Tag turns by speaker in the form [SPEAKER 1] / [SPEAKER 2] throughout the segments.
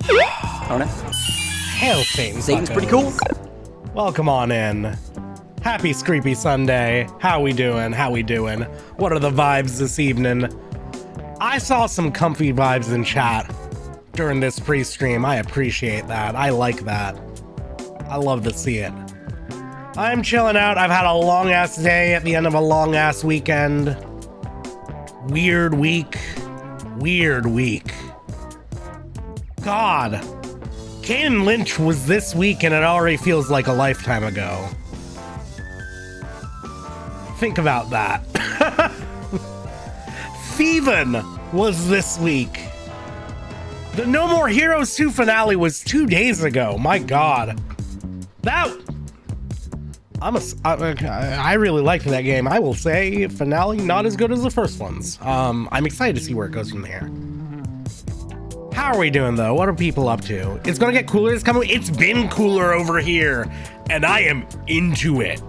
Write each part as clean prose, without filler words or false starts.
[SPEAKER 1] Don't it?
[SPEAKER 2] Hail Satan.
[SPEAKER 1] Satan's pretty cool.
[SPEAKER 2] Welcome on in. Happy Screepy Sunday. How we doing? How we doing? What are the vibes this evening? I saw some comfy vibes in chat during this pre-stream. I appreciate that. I like that. I love to see it. I'm chilling out. I've had a long-ass day at the end of a long-ass weekend. Weird week. Weird week. God. Kane Lynch was this week and it already feels like a lifetime ago. Think about that. Thievin was this week. The No More Heroes 2 finale was 2 days ago. My God. I really liked that game. I will say finale not as good as the first ones. I'm excited to see where it goes from here. How are we doing though? What are people up to? It's gonna get cooler this coming. It's been cooler over here, and I am into it.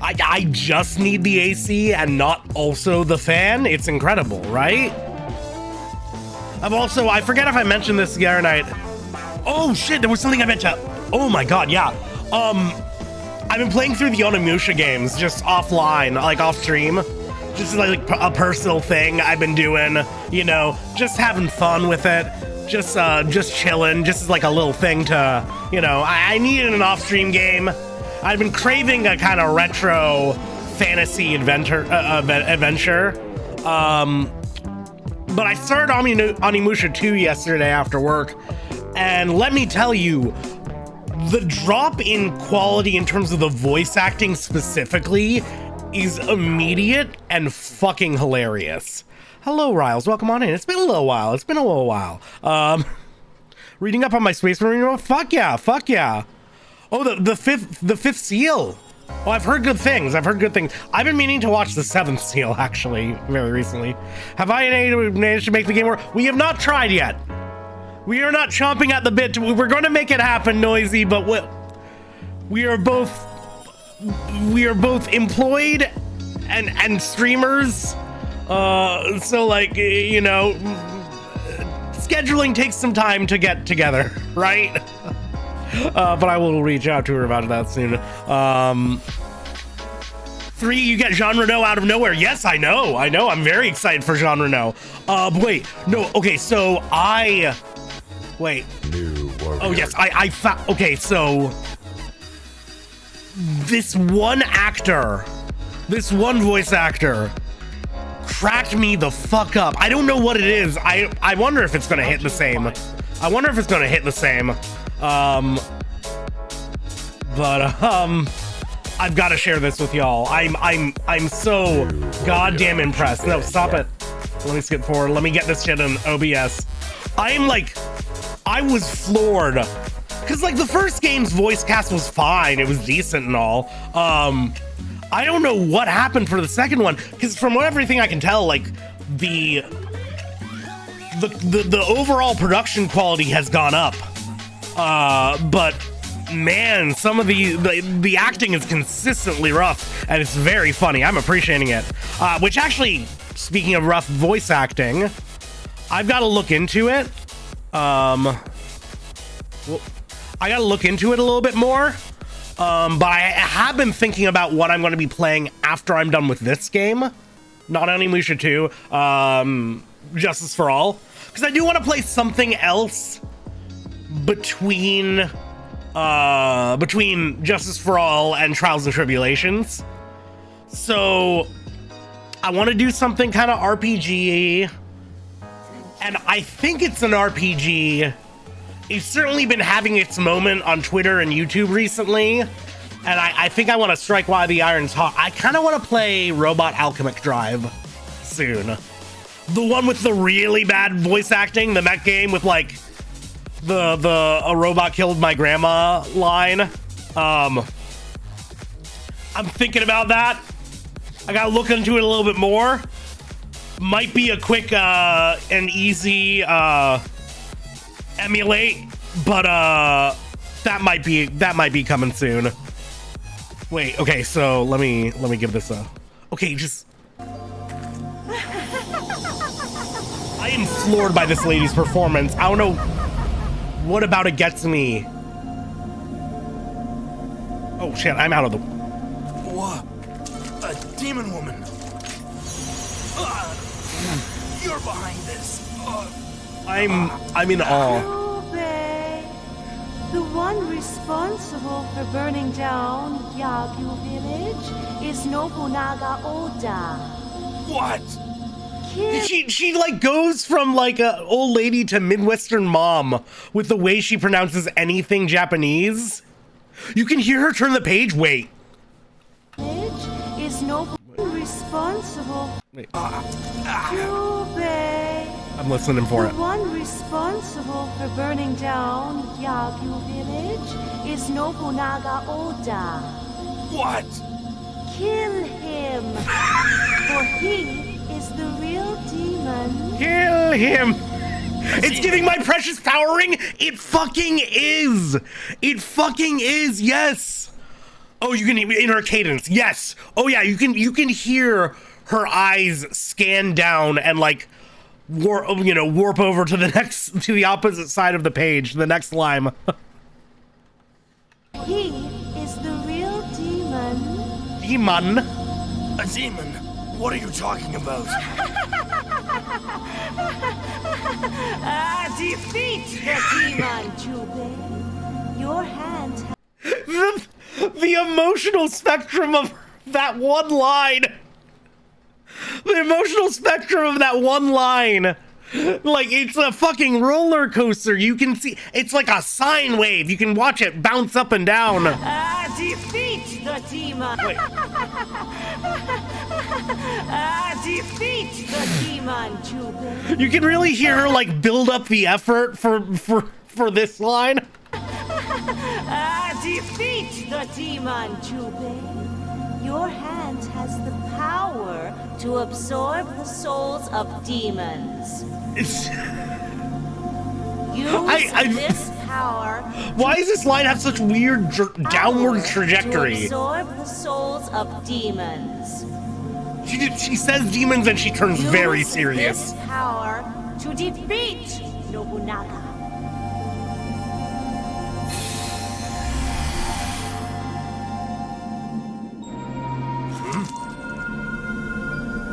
[SPEAKER 2] I just need the AC and not also the fan. It's incredible, right? I forget if I mentioned this the other night. Oh shit, there was something I meant to. Oh my God, yeah. I've been playing through the Onimusha games just offline, like off stream. Just like a personal thing I've been doing, you know, just having fun with it, just chilling, just as like a little thing to, you know, I needed an off-stream game. I've been craving a kind of retro fantasy adventure. But I started Onimusha 2 yesterday after work, and let me tell you, the drop in quality in terms of the voice acting specifically is immediate and fucking hilarious. Hello, Riles. Welcome on in. It's been a little while. Reading up on my Space Marine. Fuck yeah. Oh, the fifth seal. Oh, I've heard good things. I've been meaning to watch the seventh seal, actually, very recently. Have I managed to make the game work? We have not tried yet. We are not chomping at the bit. We're going to make it happen, Noisy, but we are both employed and streamers. So like, you know, scheduling takes some time to get together, right? But I will reach out to her about that soon. 3, you get Jean Reno out of nowhere. Yes, I know. I'm very excited for Jean Reno. Wait, no. Okay, so wait. Oh yes, I found. Okay, so this one voice actor cracked me the fuck up. I don't know what it is. I wonder if it's gonna hit the same. I've got to share this with y'all. I'm so goddamn impressed. No, stop it. Let me skip forward. Let me get this shit in OBS. I was floored. Cause like the first game's voice cast was fine. It was decent and all. I don't know what happened for the second one. Cause from everything I can tell, like the overall production quality has gone up. But man, some of the acting is consistently rough and it's very funny. I'm appreciating it. Which actually, speaking of rough voice acting, I've got to look into it. Well, I gotta look into it a little bit more, but I have been thinking about what I'm going to be playing after I'm done with this game, not Onimusha 2, Justice for All, because I do want to play something else between Justice for All and Trials and Tribulations. So I want to do something kind of RPG, and I think it's an RPG. It's certainly been having its moment on Twitter and YouTube recently, and I think I want to strike while the iron's hot. I kind of want to play Robot Alchemic Drive soon. The one with the really bad voice acting, the mech game with like a robot killed my grandma line. I'm thinking about that. I gotta look into it a little bit more. Might be a quick and easy emulate, but that might be coming soon. Wait, okay, so let me give this a okay, just I am floored by this lady's performance. I don't know What about it gets me? Oh shit, I'm out of the...
[SPEAKER 1] What? A demon woman. You're behind this.
[SPEAKER 2] I'm in awe.
[SPEAKER 3] Kyubey, the one responsible for burning down Yagyu village is Nobunaga Oda.
[SPEAKER 1] What?
[SPEAKER 2] She like goes from like a old lady to Midwestern mom with the way she pronounces anything Japanese. You can hear her turn the page. Wait.
[SPEAKER 3] Is Nobu responsible?
[SPEAKER 2] Wait.
[SPEAKER 3] Kyubey,
[SPEAKER 2] I'm listening for
[SPEAKER 3] the
[SPEAKER 2] it.
[SPEAKER 3] one responsible for burning down Yagyu village is Nobunaga Oda.
[SPEAKER 1] What?
[SPEAKER 3] Kill him, for he is the real demon.
[SPEAKER 2] Kill him. It's giving my precious powering. It fucking is. It fucking is. Yes. Oh, you can in her cadence. Yes. Oh yeah, you can hear her eyes scan down and like warp over to the opposite side of the page, the next line.
[SPEAKER 3] He is the real demon.
[SPEAKER 2] Demon.
[SPEAKER 1] A demon? What are you talking about?
[SPEAKER 3] Defeat the demon, Kyubey. Your hand.
[SPEAKER 2] The emotional spectrum of that one line. The emotional spectrum of that one line. Like, it's a fucking roller coaster. You can see, it's like a sine wave. You can watch it bounce up and down.
[SPEAKER 3] Defeat the demon.
[SPEAKER 2] Wait.
[SPEAKER 3] Defeat the demon, Kyubey.
[SPEAKER 2] You can really hear her like build up the effort for this line.
[SPEAKER 3] Defeat the demon, Kyubey. Your hand has the power to absorb the souls of demons. Use this power.
[SPEAKER 2] Why does this line have such weird downward trajectory?
[SPEAKER 3] To absorb the souls of demons.
[SPEAKER 2] She says demons and she turns very serious.
[SPEAKER 3] This power to defeat Nobunaga.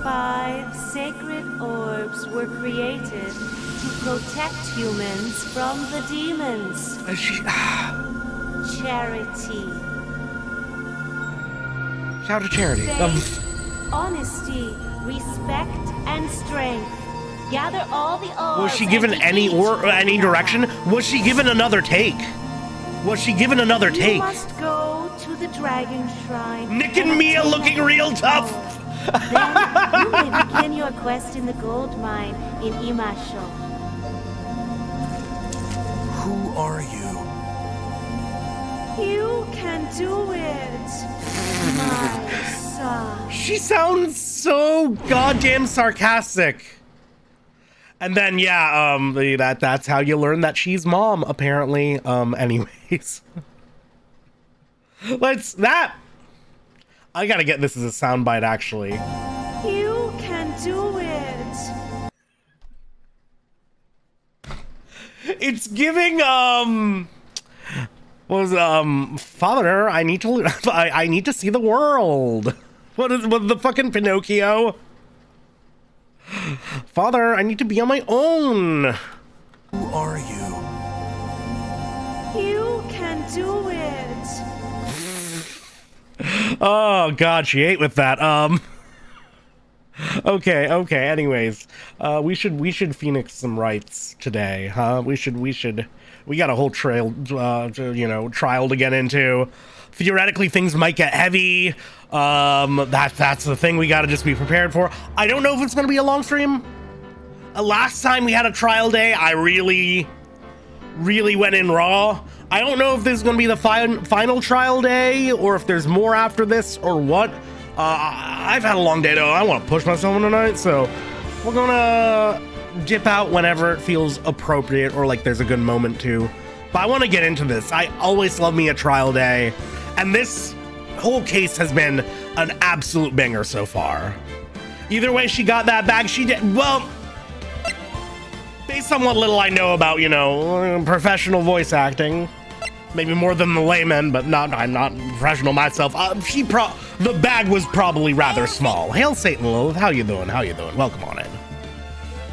[SPEAKER 3] Five sacred orbs were created to protect humans from the demons. Charity.
[SPEAKER 2] Shout to charity.
[SPEAKER 3] Faith, honesty, respect, and strength. Gather all the orbs.
[SPEAKER 2] Was she given any direction? Was she given another take? Was she given another take?
[SPEAKER 3] You must go to the dragon shrine.
[SPEAKER 2] Nick and Mia looking real tough.
[SPEAKER 3] Then you may begin your quest in the gold mine in Imasho.
[SPEAKER 1] Who are you?
[SPEAKER 3] You can do it, my son.
[SPEAKER 2] She sounds so goddamn sarcastic. And then yeah, that's how you learn that she's mom, apparently. Anyways. I gotta get this as a soundbite, actually.
[SPEAKER 3] You can do it.
[SPEAKER 2] It's giving Father, I need to see the world. What the fucking Pinocchio? Father, I need to be on my own.
[SPEAKER 1] Who are you?
[SPEAKER 3] You can do it.
[SPEAKER 2] Oh god, she ate with that. Okay, anyways. We should Phoenix some rights today, huh? We got a whole trial to get into. Theoretically, things might get heavy. That's the thing we gotta just be prepared for. I don't know if it's gonna be a long stream. Last time we had a trial day, I really went in raw. I don't know if this is gonna be the final trial day or if there's more after this or what. I've had a long day though. I want to push myself in tonight, so we're gonna dip out whenever it feels appropriate or like there's a good moment to. But I want to get into this. I always love me a trial day, and this whole case has been an absolute banger so far. Either way, she got that bag. She did well. Based on what little I know about, you know, professional voice acting, maybe more than the layman, but I'm not professional myself. The bag was probably rather small. Hail Satan Lilith, how you doing? How you doing? Welcome on in.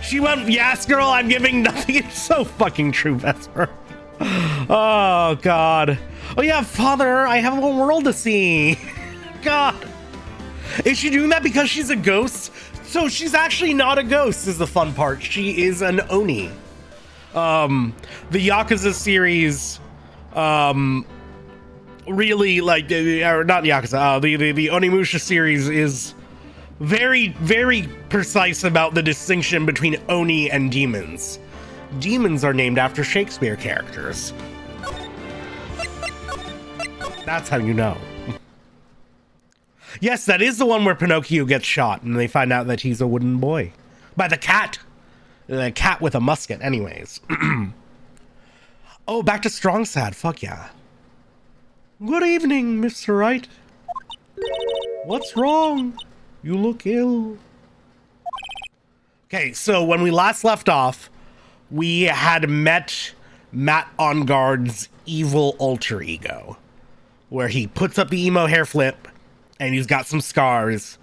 [SPEAKER 2] She went, yes, girl, I'm giving nothing. It's so fucking true, Vesper. Oh, God. Oh, yeah, Father, I have a world to see. God. Is she doing that because she's a ghost? So she's actually not a ghost is the fun part. She is an Oni. The Yakuza series, really, like, or not Yakuza, the Onimusha series is very, very precise about the distinction between Oni and demons. Demons are named after Shakespeare characters. That's how you know. Yes, that is the one where Pinocchio gets shot and they find out that he's a wooden boy. By the cat. The cat with a musket, anyways. Oh, back to Strong Sad. Fuck yeah. Good evening, Mr. Wright. What's wrong? You look ill. Okay, so when we last left off, we had met Matt On Guard's evil alter ego, where he puts up the emo hair flip, and he's got some scars,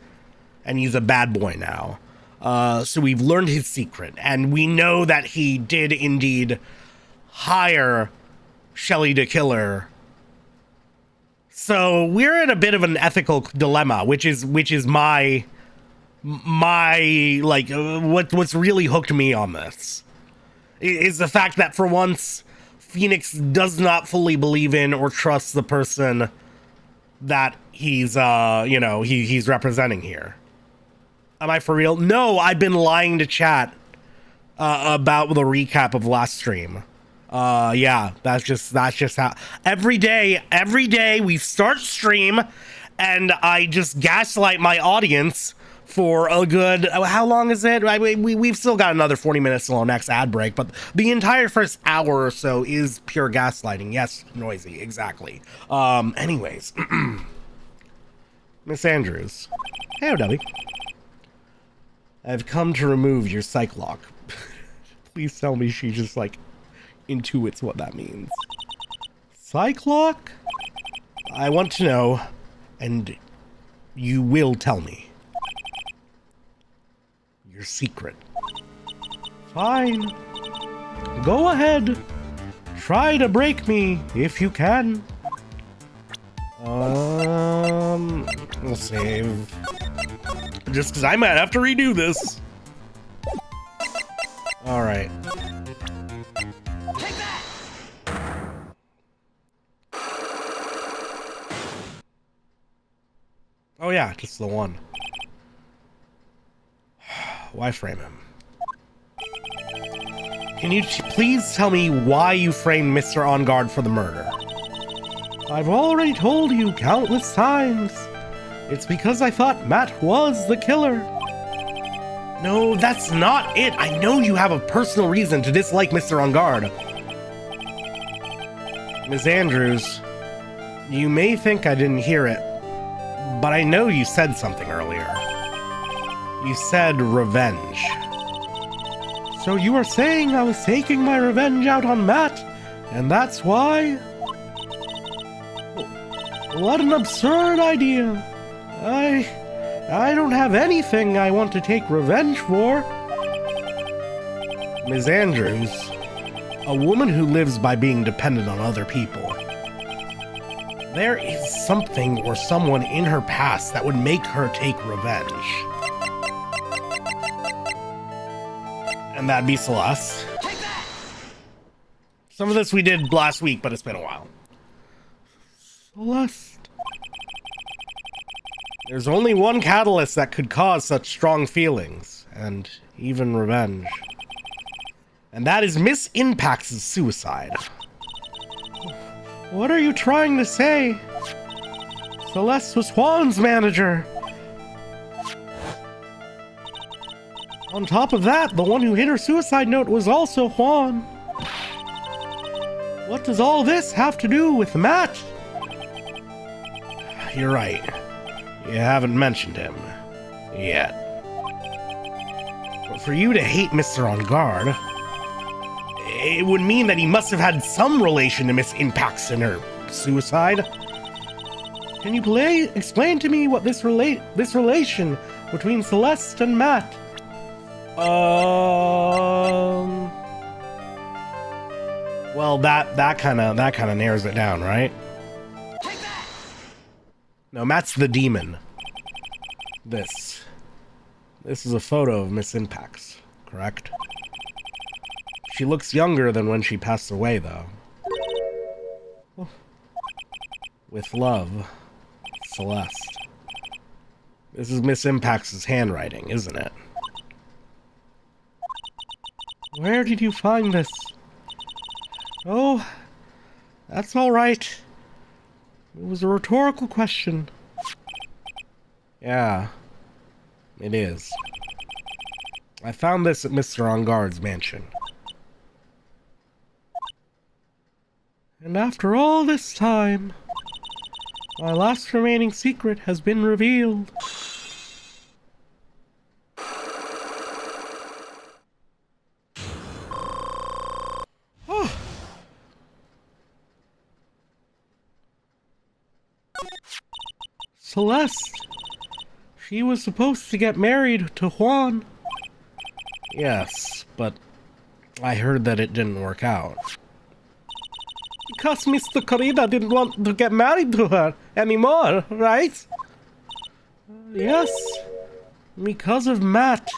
[SPEAKER 2] and he's a bad boy now. So we've learned his secret, and we know that he did indeed hire Shelly to kill her. So we're in a bit of an ethical dilemma, which is my like what's really hooked me on this is the fact that for once Phoenix does not fully believe in or trust the person that he's you know, he's representing here. Am I for real? No, I've been lying to chat about the recap of last stream. Yeah, that's just how every day we start stream and I just gaslight my audience for a good, how long is it? We've still got another 40 minutes till our next ad break, but the entire first hour or so is pure gaslighting. Yes, noisy, exactly. Anyways, Miss Andrews. Hey, Debbie. I've come to remove your psych lock. Please tell me she just like intuits what that means. Psych lock? I want to know, and you will tell me. Your secret. Fine. Go ahead. Try to break me if you can. We'll save. Just because I might have to redo this. Alright.
[SPEAKER 1] Take that!
[SPEAKER 2] Oh yeah, just the one. Why frame him? Can you please tell me why you framed Mr. On Guard for the murder? I've already told you countless times. It's because I thought Matt was the killer. No, that's not it. I know you have a personal reason to dislike Mr. On Guard. Ms. Andrews, you may think I didn't hear it, but I know you said something earlier. You said revenge. So you are saying I was taking my revenge out on Matt, and that's why? What an absurd idea. I don't have anything I want to take revenge for. Ms. Andrews, a woman who lives by being dependent on other people. There is something or someone in her past that would make her take revenge. And that'd be Celeste.
[SPEAKER 1] Take that!
[SPEAKER 2] Some of this we did last week, but it's been a while. Celeste. There's only one catalyst that could cause such strong feelings, and even revenge. And that is Miss Impax's suicide. What are you trying to say? Celeste was Juan's manager. On top of that, the one who hit her suicide note was also Juan. What does all this have to do with Matt? You're right. You haven't mentioned him yet. But for you to hate Mr. On Guard, it would mean that he must have had some relation to Miss Impax in her suicide. Can you explain to me what this relation between Celeste and Matt? Well, that kind of narrows it down, right? No, Matt's the demon. This is a photo of Miss Impax, correct? She looks younger than when she passed away, though. With love, Celeste. This is Miss Impax's handwriting, isn't it? Where did you find this? Oh, that's all right. It was a rhetorical question. Yeah, it is. I found this at Mr. Engard's mansion. And after all this time, my last remaining secret has been revealed. Celeste. She was supposed to get married to Juan. Yes, but I heard that it didn't work out. Because Mr. Corrida didn't want to get married to her anymore, right? Yes. Because of Matt.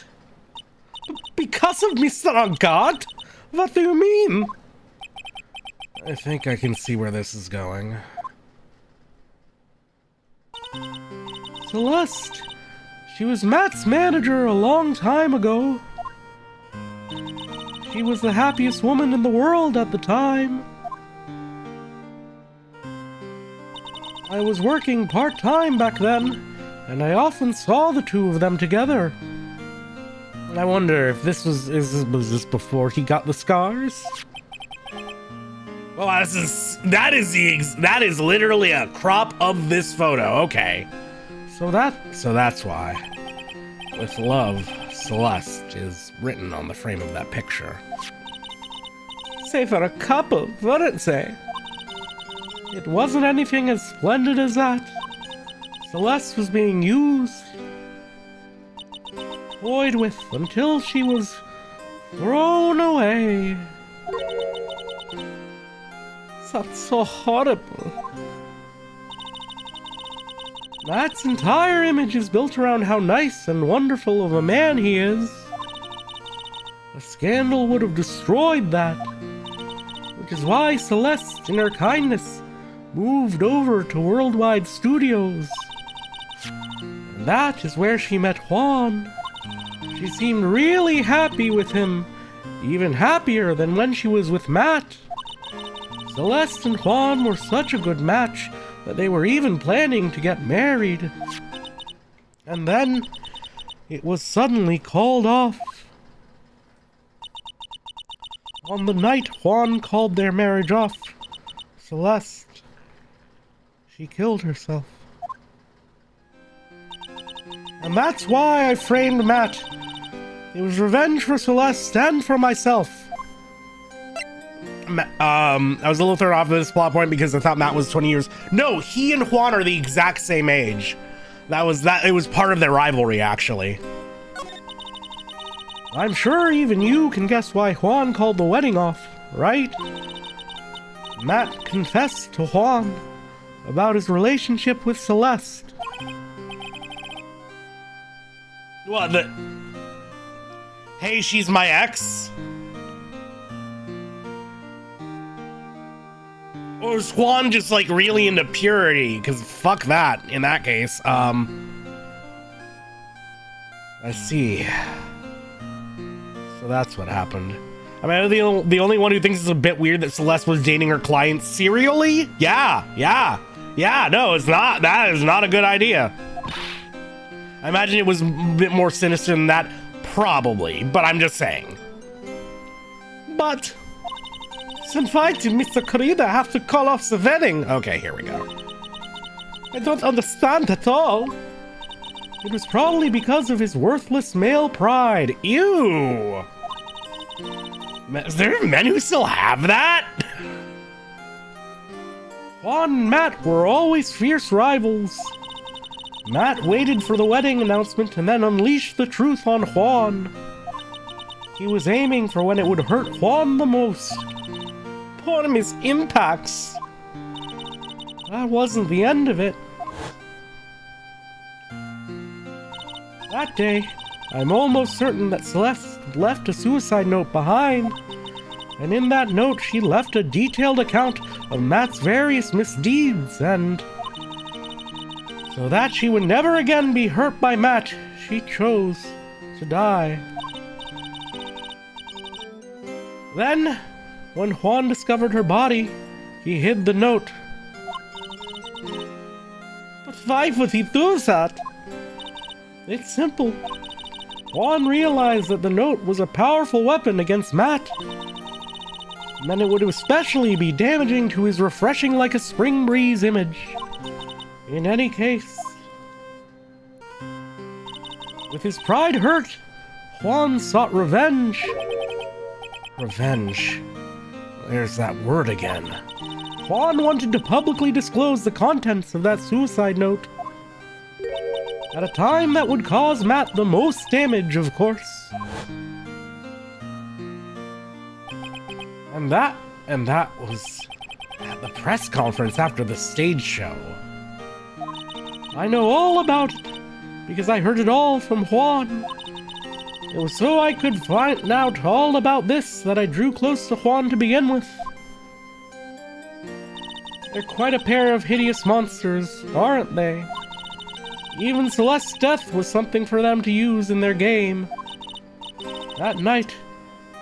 [SPEAKER 2] Because of Mr. Engard? What do you mean? I think I can see where this is going. Celeste. She was Matt's manager a long time ago. She was the happiest woman in the world at the time. I was working part-time back then, and I often saw the two of them together. I wonder if this was this before he got the scars? Well, that is literally a crop of this photo. Okay. So that's why. With love, Celeste is written on the frame of that picture. Say for a couple, wouldn't say. It wasn't anything as splendid as that. Celeste was being used, toyed with until she was thrown away. That's so horrible. Matt's entire image is built around how nice and wonderful of a man he is. A scandal would have destroyed that, which is why Celeste, in her kindness, moved over to Worldwide Studios. And that is where she met Juan. She seemed really happy with him, even happier than when she was with Matt. Celeste and Juan were such a good match that they were even planning to get married. And then it was suddenly called off. On the night Juan called their marriage off, Celeste, she killed herself. And that's why I framed Matt. It was revenge for Celeste and for myself. I was a little thrown off of this plot point because I thought Matt was 20 years. No, he and Juan are the exact same age. It was part of their rivalry, actually. I'm sure even you can guess why Juan called the wedding off, right? Matt confessed to Juan about his relationship with Celeste. What, hey, she's my ex? Or is Juan just, like, really into purity? Because fuck that, in that case. I see. So that's what happened. I mean, the only one who thinks it's a bit weird that Celeste was dating her client serially? Yeah, no, it's not. That is not a good idea. I imagine it was a bit more sinister than that, probably, but I'm just saying. But since why did Mr. Corrida have to call off the wedding? Okay, here we go. I don't understand at all. It was probably because of his worthless male pride. Ew! Is there men who still have that? Juan and Matt were always fierce rivals. Matt waited for the wedding announcement and then unleashed the truth on Juan. He was aiming for when it would hurt Juan the most. Upon him his impacts. That wasn't the end of it. That day, I'm almost certain that Celeste left a suicide note behind. And in that note, she left a detailed account of Matt's various misdeeds, and so that she would never again be hurt by Matt, she chose to die. Then, when Juan discovered her body, he hid the note. But why would he do that? It's simple. Juan realized that the note was a powerful weapon against Matt. And then it would especially be damaging to his refreshing like a spring breeze image. In any case, with his pride hurt, Juan sought revenge. Revenge. There's that word again. Juan wanted to publicly disclose the contents of that suicide note. At a time that would cause Matt the most damage, of course. And that was at the press conference after the stage show. I know all about it, because I heard it all from Juan. It was so I could find out all about this that I drew close to Juan to begin with. They're quite a pair of hideous monsters, aren't they? Even Celeste's death was something for them to use in their game. That night,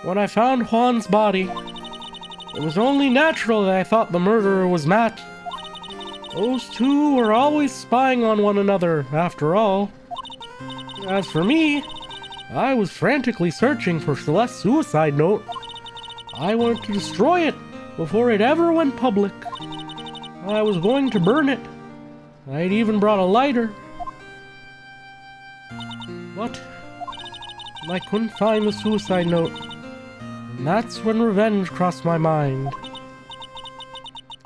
[SPEAKER 2] when I found Juan's body, it was only natural that I thought the murderer was Matt. Those two were always spying on one another, after all. As for me, I was frantically searching for Celeste's suicide note. I wanted to destroy it before it ever went public. I was going to burn it. I'd even brought a lighter. But I couldn't find the suicide note. And that's when revenge crossed my mind.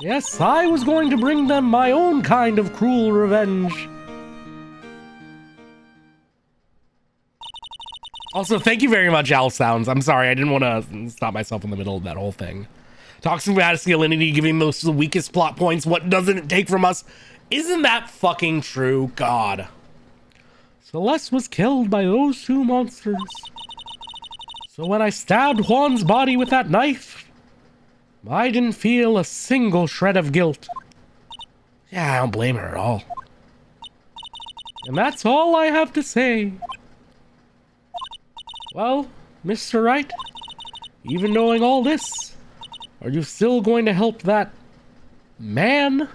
[SPEAKER 2] Yes, I was going to bring them my own kind of cruel revenge. Also, thank you very much, Al Sounds. I'm sorry, I didn't want to stop myself in the middle of that whole thing. Toxic masculinity, giving most of the weakest plot points. What doesn't it take from us? Isn't that fucking true? God. Celeste was killed by those two monsters. So when I stabbed Juan's body with that knife, I didn't feel a single shred of guilt. Yeah, I don't blame her at all. And that's all I have to say. Well, Mr. Wright, even knowing all this, are you still going to help that man?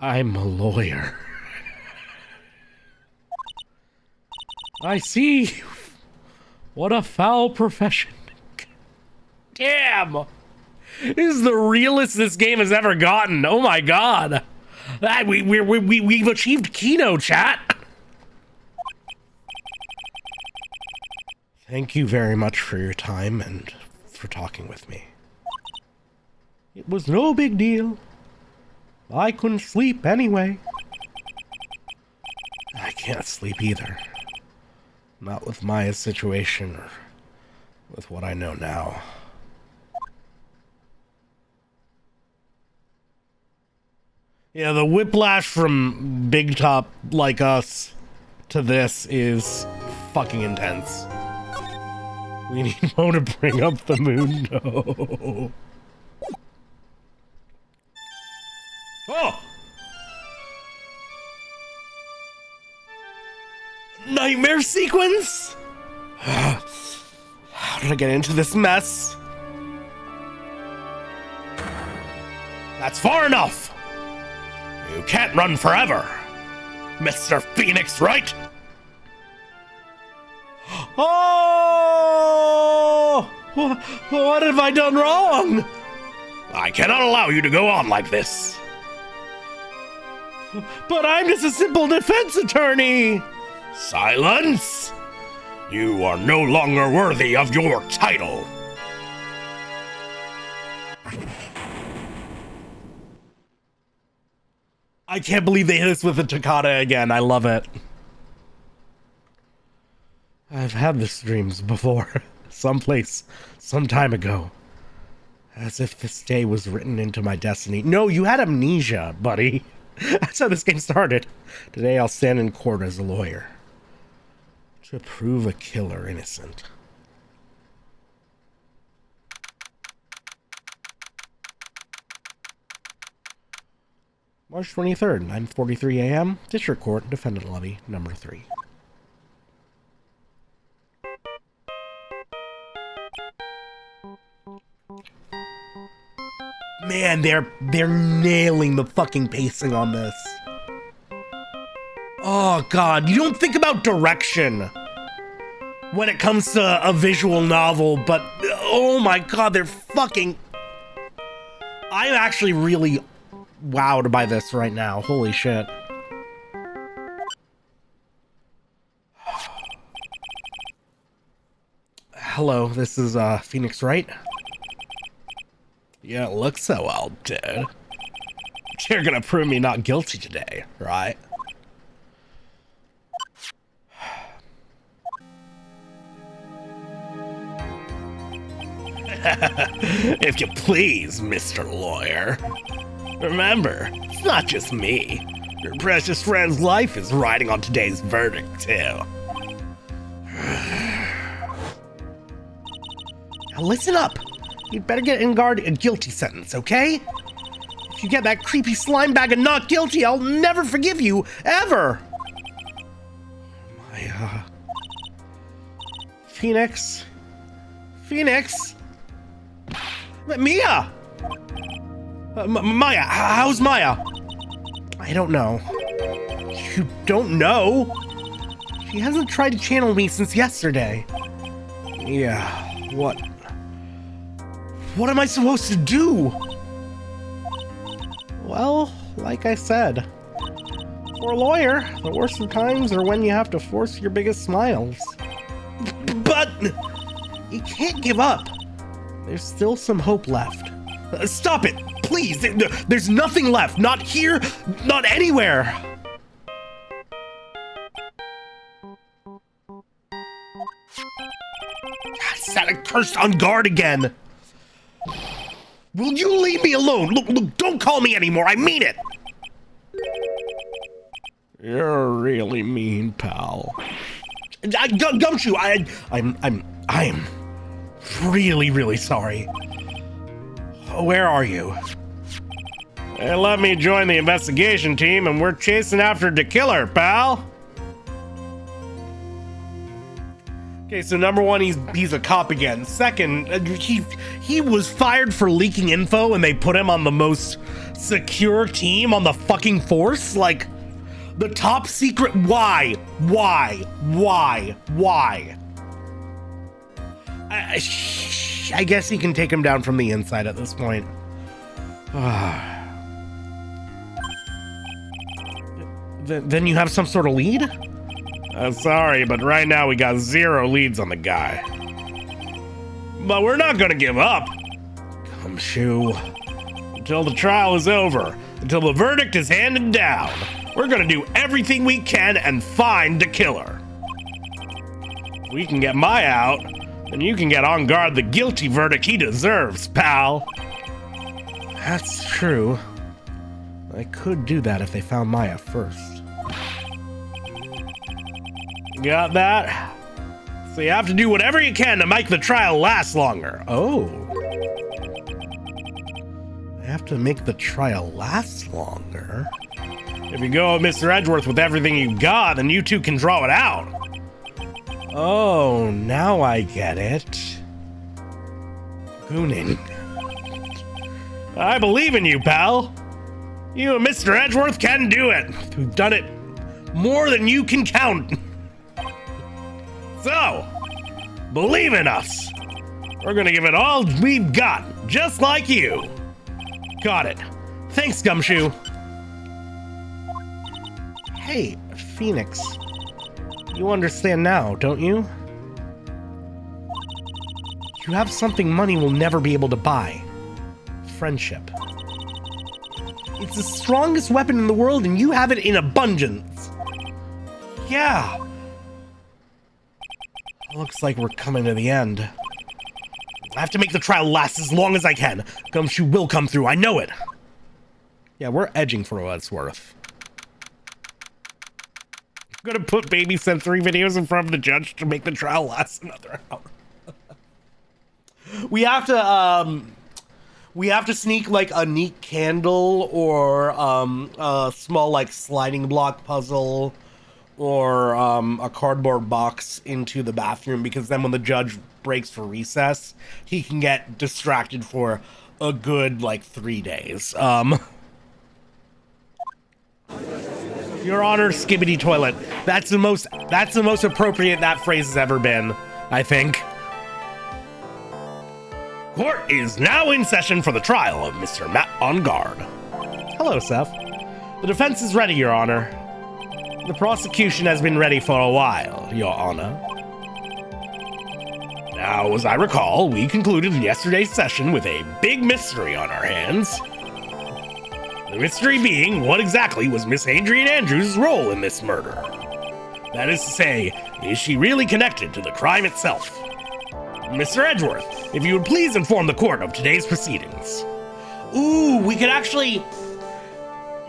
[SPEAKER 2] I'm a lawyer. I see. What a foul profession. Damn. This is the realest this game has ever gotten. Oh my god. We've achieved Kino, chat. Thank you very much for your time and for talking with me. It was no big deal. I couldn't sleep anyway. I can't sleep either. Not with Maya's situation or with what I know now. Yeah, the whiplash from Big Top like us to this is fucking intense. We need Mo to bring up the moon. No. Oh! Nightmare sequence? How did I get into this mess? That's far enough! You can't run forever, Mr. Phoenix Wright! Oh! What have I done wrong? I cannot allow you to go on like this. But I'm just a simple defense attorney!
[SPEAKER 1] Silence! You are no longer worthy of your title.
[SPEAKER 2] I can't believe they hit us with the toccata again. I love it. I've had this dreams before. Someplace, some time ago. As if this day was written into my destiny. No, you had amnesia, buddy. That's how this game started. Today I'll stand in court as a lawyer. To prove a killer innocent. March 23rd, 9:43 a.m. District Court, Defendant Lobby, number 3. Man, they're nailing the fucking pacing on this. Oh god, you don't think about direction when it comes to a visual novel, but oh my god, they're fucking... I'm actually really wowed by this right now. Holy shit. Hello, this is Phoenix Wright. Yeah, it looks so well, dude. You're gonna prove me not guilty today, right? If you please, Mr. Lawyer. Remember, it's not just me. Your precious friend's life is riding on today's verdict, too. Now listen up. You'd better get in guard a guilty sentence, okay? If you get that creepy slime bag of not guilty, I'll never forgive you, ever! My, Phoenix? Phoenix? Mia! Maya, how's Maya? I don't know. You don't know? She hasn't tried to channel me since yesterday. Yeah, what? What am I supposed to do? Well, like I said, for a lawyer, the worst of times are when you have to force your biggest smiles. But you can't give up. There's still some hope left. Stop it, please. There's nothing left. Not here, not anywhere. God, sat cursed on guard again. Will you leave me alone? Look, don't call me anymore. I mean it. You're really mean, pal. Gumshoe, I'm really, really sorry. Where are you? They let me join the investigation team, and we're chasing after the killer, pal. Okay, so number one, he's a cop again. Second, he was fired for leaking info, and they put him on the most secure team on the fucking force. Like, the top secret. Why? I guess he can take him down from the inside at this point. Then you have some sort of lead? Sorry, but right now we got 0 leads on the guy. But we're not gonna give up. Gumshoe. Until the trial is over, until the verdict is handed down, we're gonna do everything we can and find the killer. If we can get Maya out, then you can get on guard the guilty verdict he deserves, pal. That's true. I could do that if they found Maya first. Got that? So you have to do whatever you can to make the trial last longer. Oh. I have to make the trial last longer? If you go with Mr. Edgeworth with everything you got, then you two can draw it out. Oh, now I get it. Gooning. I believe in you, pal. You and Mr. Edgeworth can do it. We've done it more than you can count. So, believe in us. We're gonna give it all we've got, just like you. Got it. Thanks, Gumshoe. Hey, Phoenix. You understand now, don't you? You have something money will never be able to buy. Friendship. It's the strongest weapon in the world, and you have it in abundance. Yeah. Looks like we're coming to the end. I have to make the trial last as long as I can. Gumshoe will come through, I know it. Yeah, we're edging for what it's worth. I'm gonna put baby sensory videos in front of the judge to make the trial last another hour. We have to sneak like a neat candle or a small like sliding block puzzle or a cardboard box into the bathroom, because then when the judge breaks for recess, he can get distracted for a good like 3 days. Your Honor, skibbity toilet. That's the most appropriate that phrase has ever been, I think. Court is now in session for the trial of Mr. Matt on guard. Hello, Seth. The defense is ready, Your Honor. The prosecution has been ready for a while, Your Honor. Now, as I recall, we concluded yesterday's session with a big mystery on our hands. The mystery being, what exactly was Miss Adrian Andrews' role in this murder? That is to say, is she really connected to the crime itself? Mr. Edgeworth, if you would please inform the court of today's proceedings. Ooh, we could actually...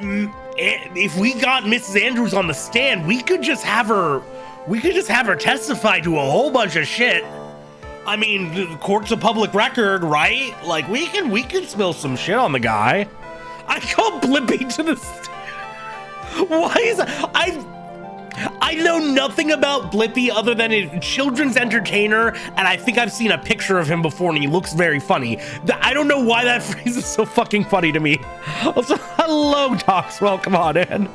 [SPEAKER 2] If we got Mrs. Andrews on the stand, we could just have her testify to a whole bunch of shit. I mean, the court's a public record, right? Like, we could spill some shit on the guy. I call Blippi to the stand. Why is that? I know nothing about Blippi other than a children's entertainer, and I think I've seen a picture of him before, and he looks very funny. I don't know why that phrase is so fucking funny to me. Also, hello, Docs. Welcome on in.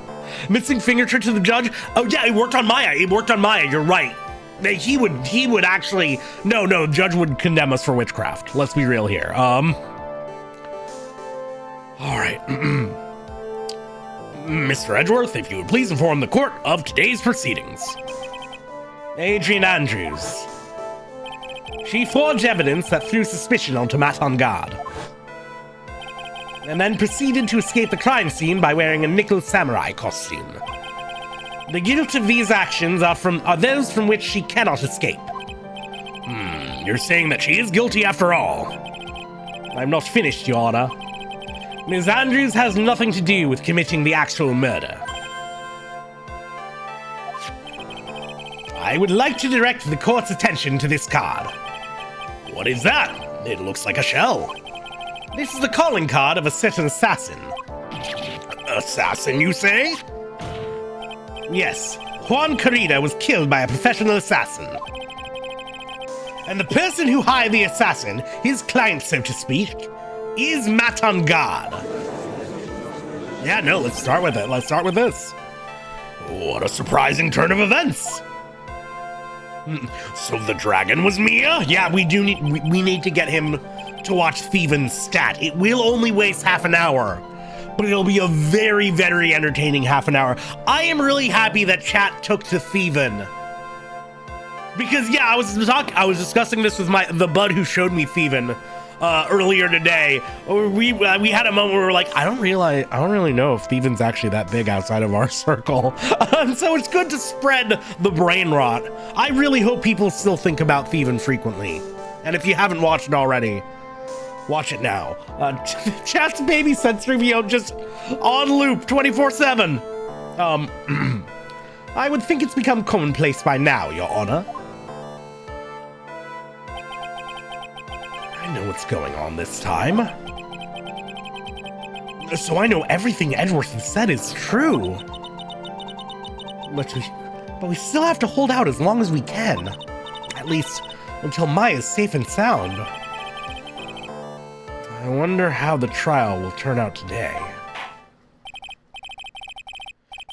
[SPEAKER 2] Missing fingertip to the judge? Oh, yeah, it worked on Maya. You're right. He would actually... No, the judge would condemn us for witchcraft. Let's be real here. All right. Mr. Edgeworth, if you would please inform the court of today's proceedings. Adrian Andrews. She forged evidence that threw suspicion onto Matt on guard, and then proceeded to escape the crime scene by wearing a nickel samurai costume. The guilt of these actions are those from which she cannot escape. You're saying that she is guilty after all. I'm not finished, Your Honor. Ms. Andrews has nothing to do with committing the actual murder. I would like to direct the court's attention to this card. What is that? It looks like a shell. This is the calling card of a certain assassin. Assassin, you say? Yes, Juan Carrera was killed by a professional assassin. And the person who hired the assassin, his client so to speak, is Matt on guard. Yeah, no, let's start with it. Let's start with this. What a surprising turn of events. So the dragon was Mia? Yeah, we need to get him to watch Thievens' stat. It will only waste half an hour, but it'll be a very, very entertaining half an hour. I am really happy that chat took to Thieven. Because yeah, I was discussing this with the bud who showed me Thieven earlier today. We had a moment where we were like, I don't really know if Thieven's actually that big outside of our circle. So it's good to spread the brain rot. I really hope people still think about Thieven frequently. And if you haven't watched it already, watch it now. Chat's baby sensory video just on loop 24/7. I would think it's become commonplace by now, Your Honor. I know what's going on this time. So I know everything Edgeworth has said is true. But we still have to hold out as long as we can. At least until Maya's safe and sound. I wonder how the trial will turn out today.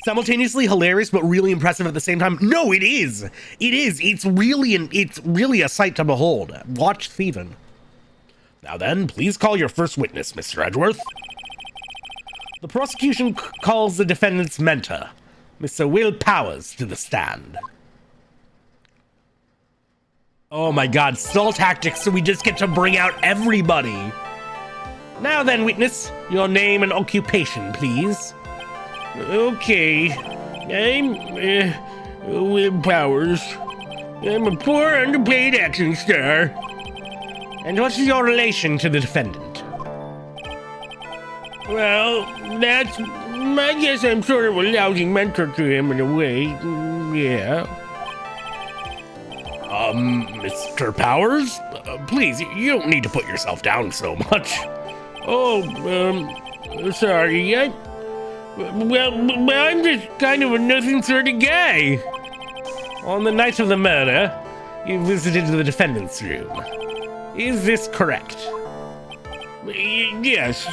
[SPEAKER 2] Simultaneously hilarious, but really impressive at the same time. No, it is. It is. It's really a sight to behold. Watch Thieven. Now then, please call your first witness, Mr. Edgeworth. The prosecution calls the defendant's mentor, Mr. Will Powers, to the stand. Oh my god, stall tactics, so we just get to bring out everybody. Now then, witness, your name and occupation, please.
[SPEAKER 4] Okay, I'm, Will Powers. I'm a poor, underpaid action star.
[SPEAKER 2] And what is your relation to the defendant?
[SPEAKER 4] Well, I guess I'm sort of a lousy mentor to him in a way, yeah.
[SPEAKER 1] Mr. Powers? Please, you don't need to put yourself down so much.
[SPEAKER 4] Oh, sorry, well, I'm just kind of a nothing sort of guy.
[SPEAKER 2] On the night of the murder, you visited the defendant's room. Is this correct?
[SPEAKER 4] Yes.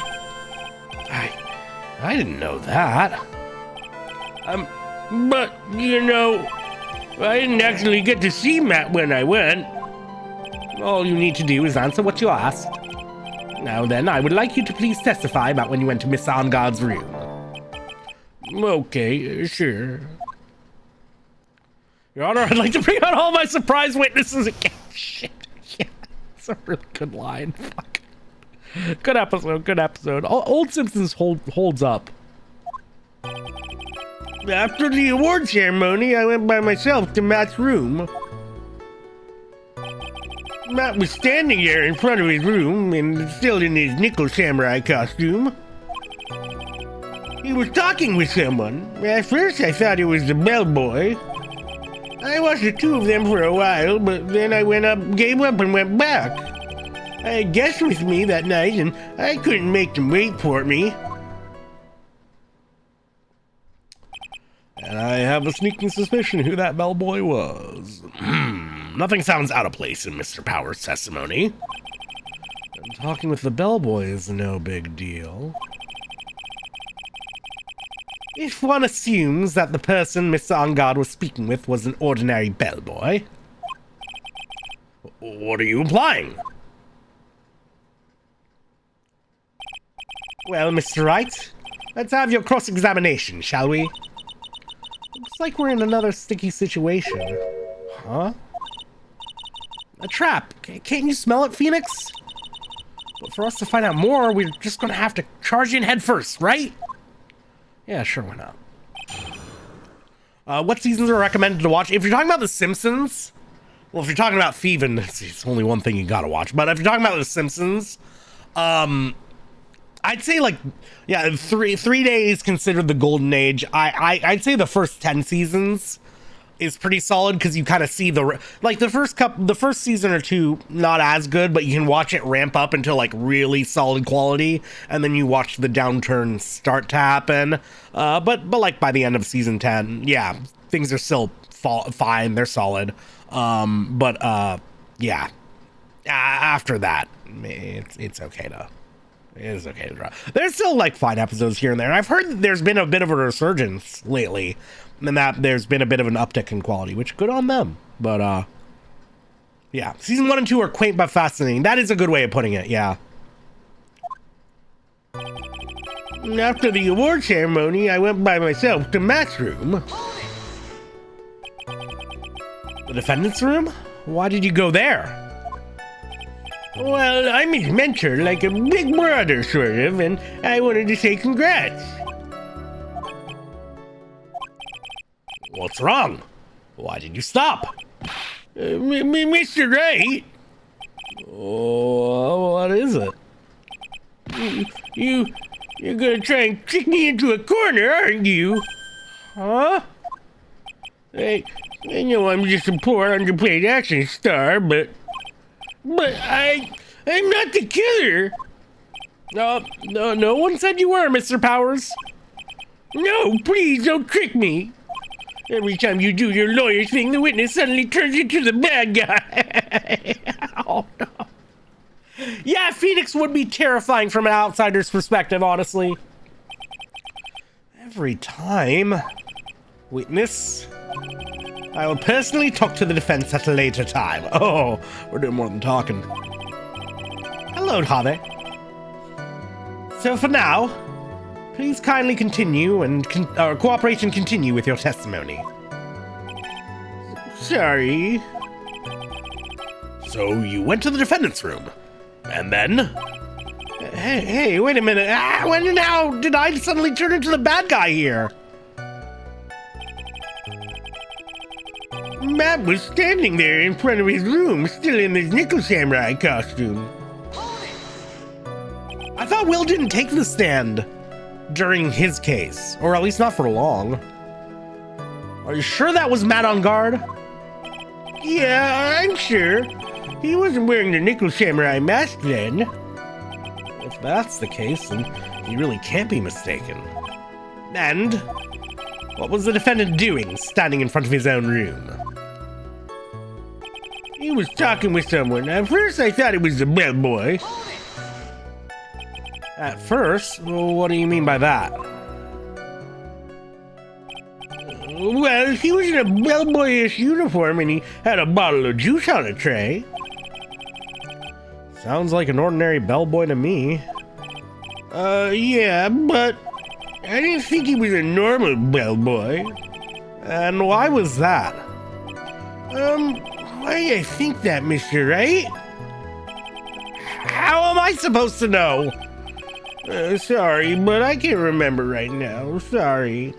[SPEAKER 2] I didn't know that.
[SPEAKER 4] But, you know, I didn't actually get to see Matt when I went.
[SPEAKER 2] All you need to do is answer what you asked. Now then, I would like you to please testify about when you went to Miss Angard's room.
[SPEAKER 4] Okay, sure.
[SPEAKER 2] Your Honor, I'd like to bring out all my surprise witnesses again. Shit. Yeah, it's a really good line. Fuck. Good episode, good episode. Old Simpsons holds up.
[SPEAKER 4] After the award ceremony, I went by myself to Matt's room. Matt was standing there in front of his room and still in his nickel samurai costume. He was talking with someone. At first I thought it was the bellboy. I watched the two of them for a while, but then I gave up and went back. I had guests with me that night and I couldn't make them wait for me.
[SPEAKER 2] And I have a sneaking suspicion who that bellboy was.
[SPEAKER 1] Nothing sounds out of place in Mr. Powers' testimony.
[SPEAKER 2] And talking with the bellboy is no big deal. If one assumes that the person Mr. Angard was speaking with was an ordinary bellboy.
[SPEAKER 1] What are you implying?
[SPEAKER 2] Well, Mr. Wright, let's have your cross-examination, shall we? Looks like we're in another sticky situation. Huh? A trap. Can't you smell it, Phoenix? But for us to find out more, we're just gonna have to charge in head first, right? Yeah, sure, why not? What seasons are recommended to watch? If you're talking about The Simpsons, well, if you're talking about Thieving, it's only one thing you gotta watch. But if you're talking about The Simpsons, I'd say like, yeah, three days considered the golden age. I'd say the first 10 seasons is pretty solid because you kind of see the first season or two not as good, but you can watch it ramp up until like really solid quality, and then you watch the downturn start to happen. But like by the end of season 10, yeah, things are still fine. They're solid. Yeah, after that, it's okay to. It is okay to draw. There's still like fine episodes here and there. I've heard that there's been a bit of a resurgence lately, and that there's been a bit of an uptick in quality, which good on them. But yeah, season 1 and 2 are quaint but fascinating. That is a good way of putting it. Yeah.
[SPEAKER 4] After the award ceremony, I went by myself to Matt's room.
[SPEAKER 2] The defendant's room? Why did you go there?
[SPEAKER 4] Well, I'm his mentor, like a big brother, sort of, and I wanted to say congrats.
[SPEAKER 1] What's wrong? Why did you stop?
[SPEAKER 4] Mr. Wright?
[SPEAKER 2] Oh, what is it?
[SPEAKER 4] You're gonna try and trick me into a corner, aren't you?
[SPEAKER 2] Huh?
[SPEAKER 4] I know I'm just a poor, underpaid action star, but I'm not the killer.
[SPEAKER 2] No one said you were, Mr. Powers.
[SPEAKER 4] No, please don't trick me. Every time you do your lawyer thing, the witness suddenly turns into the bad guy.
[SPEAKER 2] Oh, no. Yeah, Phoenix would be terrifying from an outsider's perspective, honestly. Every time. Witness, I will personally talk to the defense at a later time. Oh, we're doing more than talking. Hello, Harvey. So for now, please kindly continue and cooperate and continue with your testimony.
[SPEAKER 4] Sorry.
[SPEAKER 1] So you went to the defendant's room. And then?
[SPEAKER 2] Hey, wait a minute. When and how did I suddenly turn into the bad guy here?
[SPEAKER 4] Matt was standing there in front of his room, still in his nickel samurai costume.
[SPEAKER 2] I thought Will didn't take the stand during his case, or at least not for long. Are you sure that was Matt on guard?
[SPEAKER 4] Yeah, I'm sure. He wasn't wearing the nickel samurai mask then.
[SPEAKER 2] If that's the case, then he really can't be mistaken. And what was the defendant doing, standing in front of his own room?
[SPEAKER 4] He was talking with someone. At first, I thought it was the bellboy.
[SPEAKER 2] At first? Well, what do you mean by that?
[SPEAKER 4] Well, he was in a bellboyish uniform and he had a bottle of juice on a tray.
[SPEAKER 2] Sounds like an ordinary bellboy to me.
[SPEAKER 4] Yeah, but I didn't think he was a normal bellboy.
[SPEAKER 2] And why was that?
[SPEAKER 4] Why do you think that, Mr. Wright?
[SPEAKER 2] How am I supposed to know?
[SPEAKER 4] Sorry, but I can't remember right now. Sorry.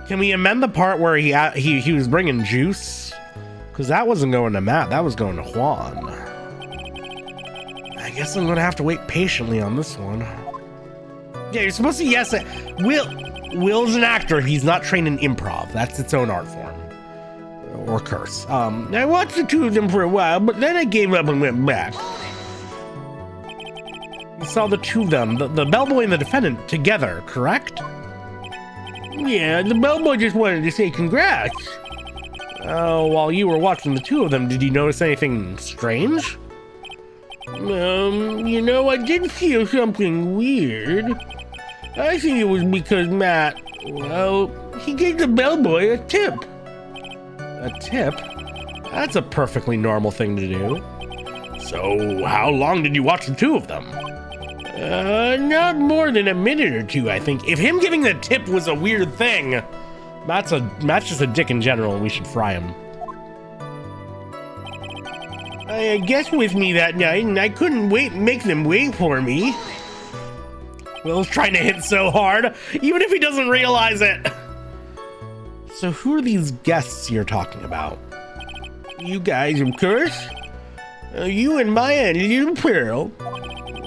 [SPEAKER 2] Can we amend the part where he was bringing juice? Because that wasn't going to Matt, that was going to Juan. I guess I'm gonna have to wait patiently on this one. Yeah, you're supposed to yes it. Will's an actor. He's not trained in improv. That's its own art form. Or curse.
[SPEAKER 4] I watched the two of them for a while, but then I gave up and went back.
[SPEAKER 2] You saw the two of them, the bellboy and the defendant, together, correct?
[SPEAKER 4] Yeah, the bellboy just wanted to say congrats.
[SPEAKER 2] While you were watching the two of them, did you notice anything strange?
[SPEAKER 4] You know, I did feel something weird. I think it was because Matt, well, he gave the bellboy a tip.
[SPEAKER 2] A tip? That's a perfectly normal thing to do.
[SPEAKER 1] So, how long did you watch the two of them?
[SPEAKER 4] Not more than a minute or two, I think.
[SPEAKER 2] If him giving the tip was a weird thing, Matt's just a dick in general, and we should fry him.
[SPEAKER 4] I guess with me that night, and I couldn't make them wait for me.
[SPEAKER 2] Will's trying to hit so hard, even if he doesn't realize it. So who are these guests you're talking about?
[SPEAKER 4] You guys, of course. You and Maya and little Pearl.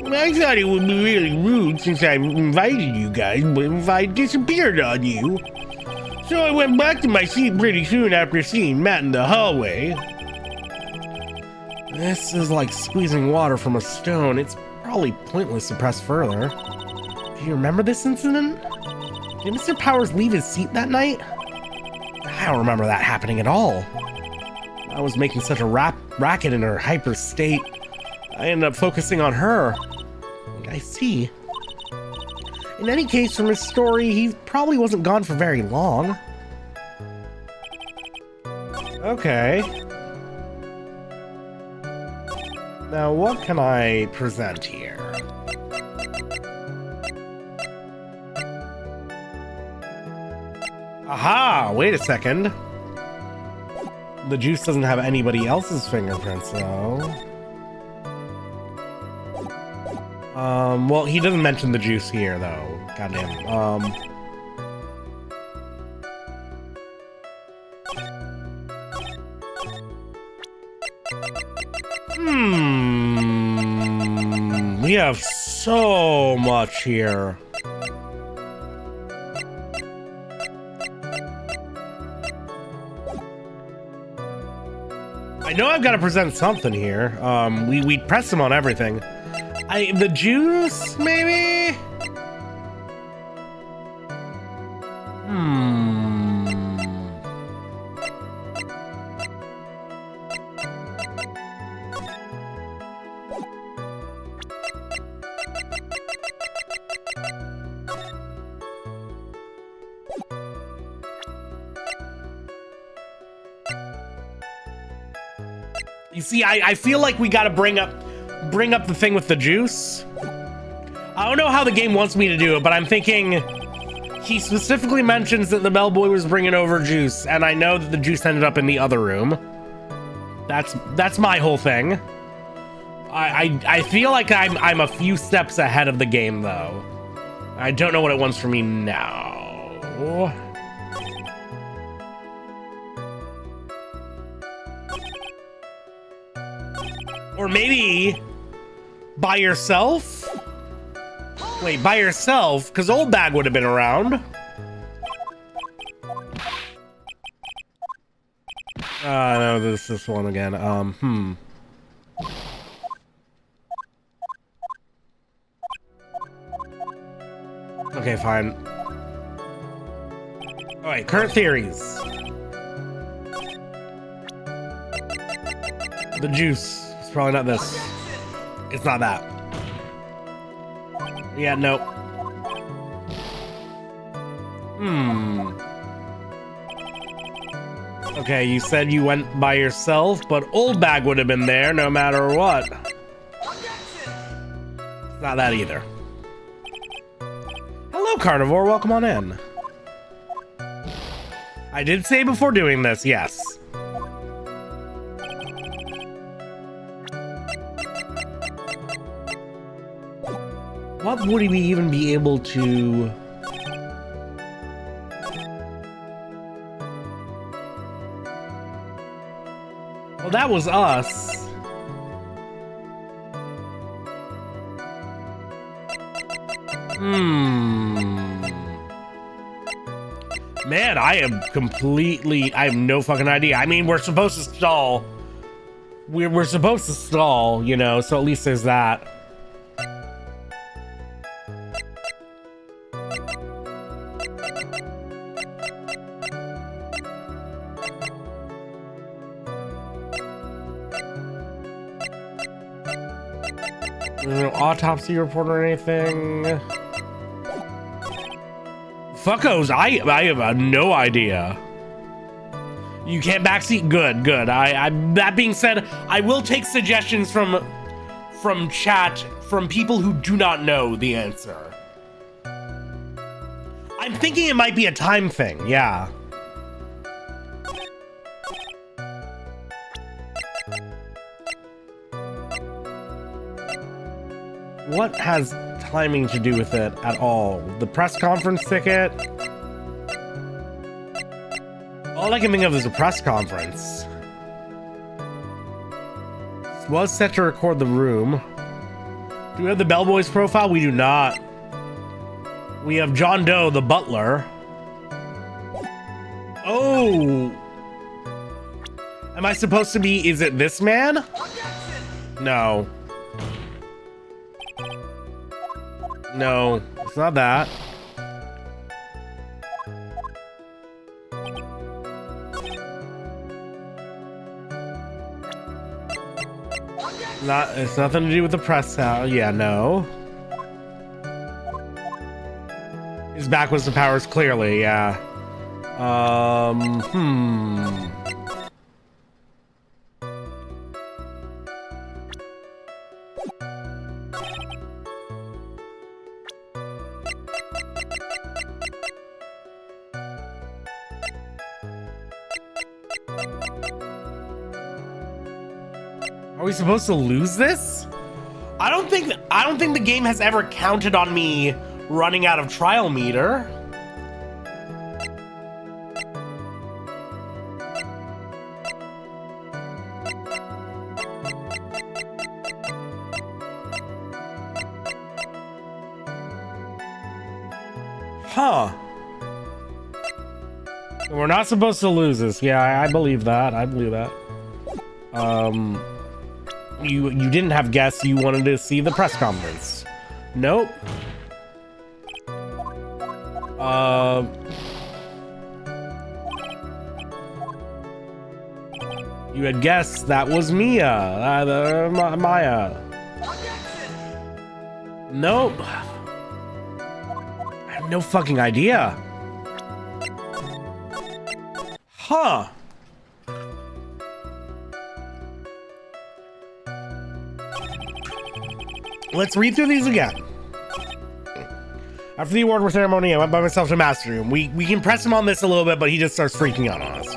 [SPEAKER 4] I thought it would be really rude since I invited you guys, but if I disappeared on you. So I went back to my seat pretty soon after seeing Matt in the hallway.
[SPEAKER 2] This is like squeezing water from a stone. It's probably pointless to press further. Do you remember this incident? Did Mr. Powers leave his seat that night? I don't remember that happening at all. I was making such a racket in her hyper state. I ended up focusing on her. I see. In any case, from his story, he probably wasn't gone for very long. Okay. Now, what can I present here? Aha! Wait a second. The juice doesn't have anybody else's fingerprints, though. Well, he doesn't mention the juice here, though. Goddamn. We have so much here. I know I've got to present something here. We press him on everything. The juice, maybe? You see, I feel like we gotta bring up the thing with the juice. I don't know how the game wants me to do it, but I'm thinking he specifically mentions that the bellboy was bringing over juice, and I know that the juice ended up in the other room. That's my whole thing. I feel like I'm a few steps ahead of the game though. I don't know what it wants from me now. Or maybe by yourself? Wait, by yourself? Because Old Bag would have been around. No, this one again. Okay, fine. Alright, current theories. The juice. It's probably not this. It's not that. Yeah, nope. Okay, you said you went by yourself, but Old Bag would have been there no matter what. It's not that either. Hello, Carnivore. Welcome on in. I did say before doing this, yes. What would we even be able to... Well, that was us. Man, I have no fucking idea. I mean, we're supposed to stall. We're supposed to stall, you know, so at least there's that. There's no autopsy report or anything. Fuckos, I have no idea. You can't backseat? Good. That being said, I will take suggestions from chat from people who do not know the answer. I'm thinking it might be a time thing, yeah. What has timing to do with it at all? The press conference ticket? All I can think of is a press conference. Was set to record the room. Do we have the Bellboys profile? We do not. We have John Doe, the butler. Oh! Am I supposed to be... Is it this man? No. No, it's not that. It's nothing to do with the press house. Yeah, no. His back was to powers, clearly, yeah. Are we supposed to lose this? I don't think the game has ever counted on me running out of trial meter. Huh. We're not supposed to lose this. Yeah, I believe that. I believe that. You didn't have guests. You wanted to see the press conference. Nope. You had guests. That was Mia. Maya. Nope. I have no fucking idea. Huh. Let's read through these again. After the award ceremony, I went by myself to Master Room. We can press him on this a little bit, but he just starts freaking out on us.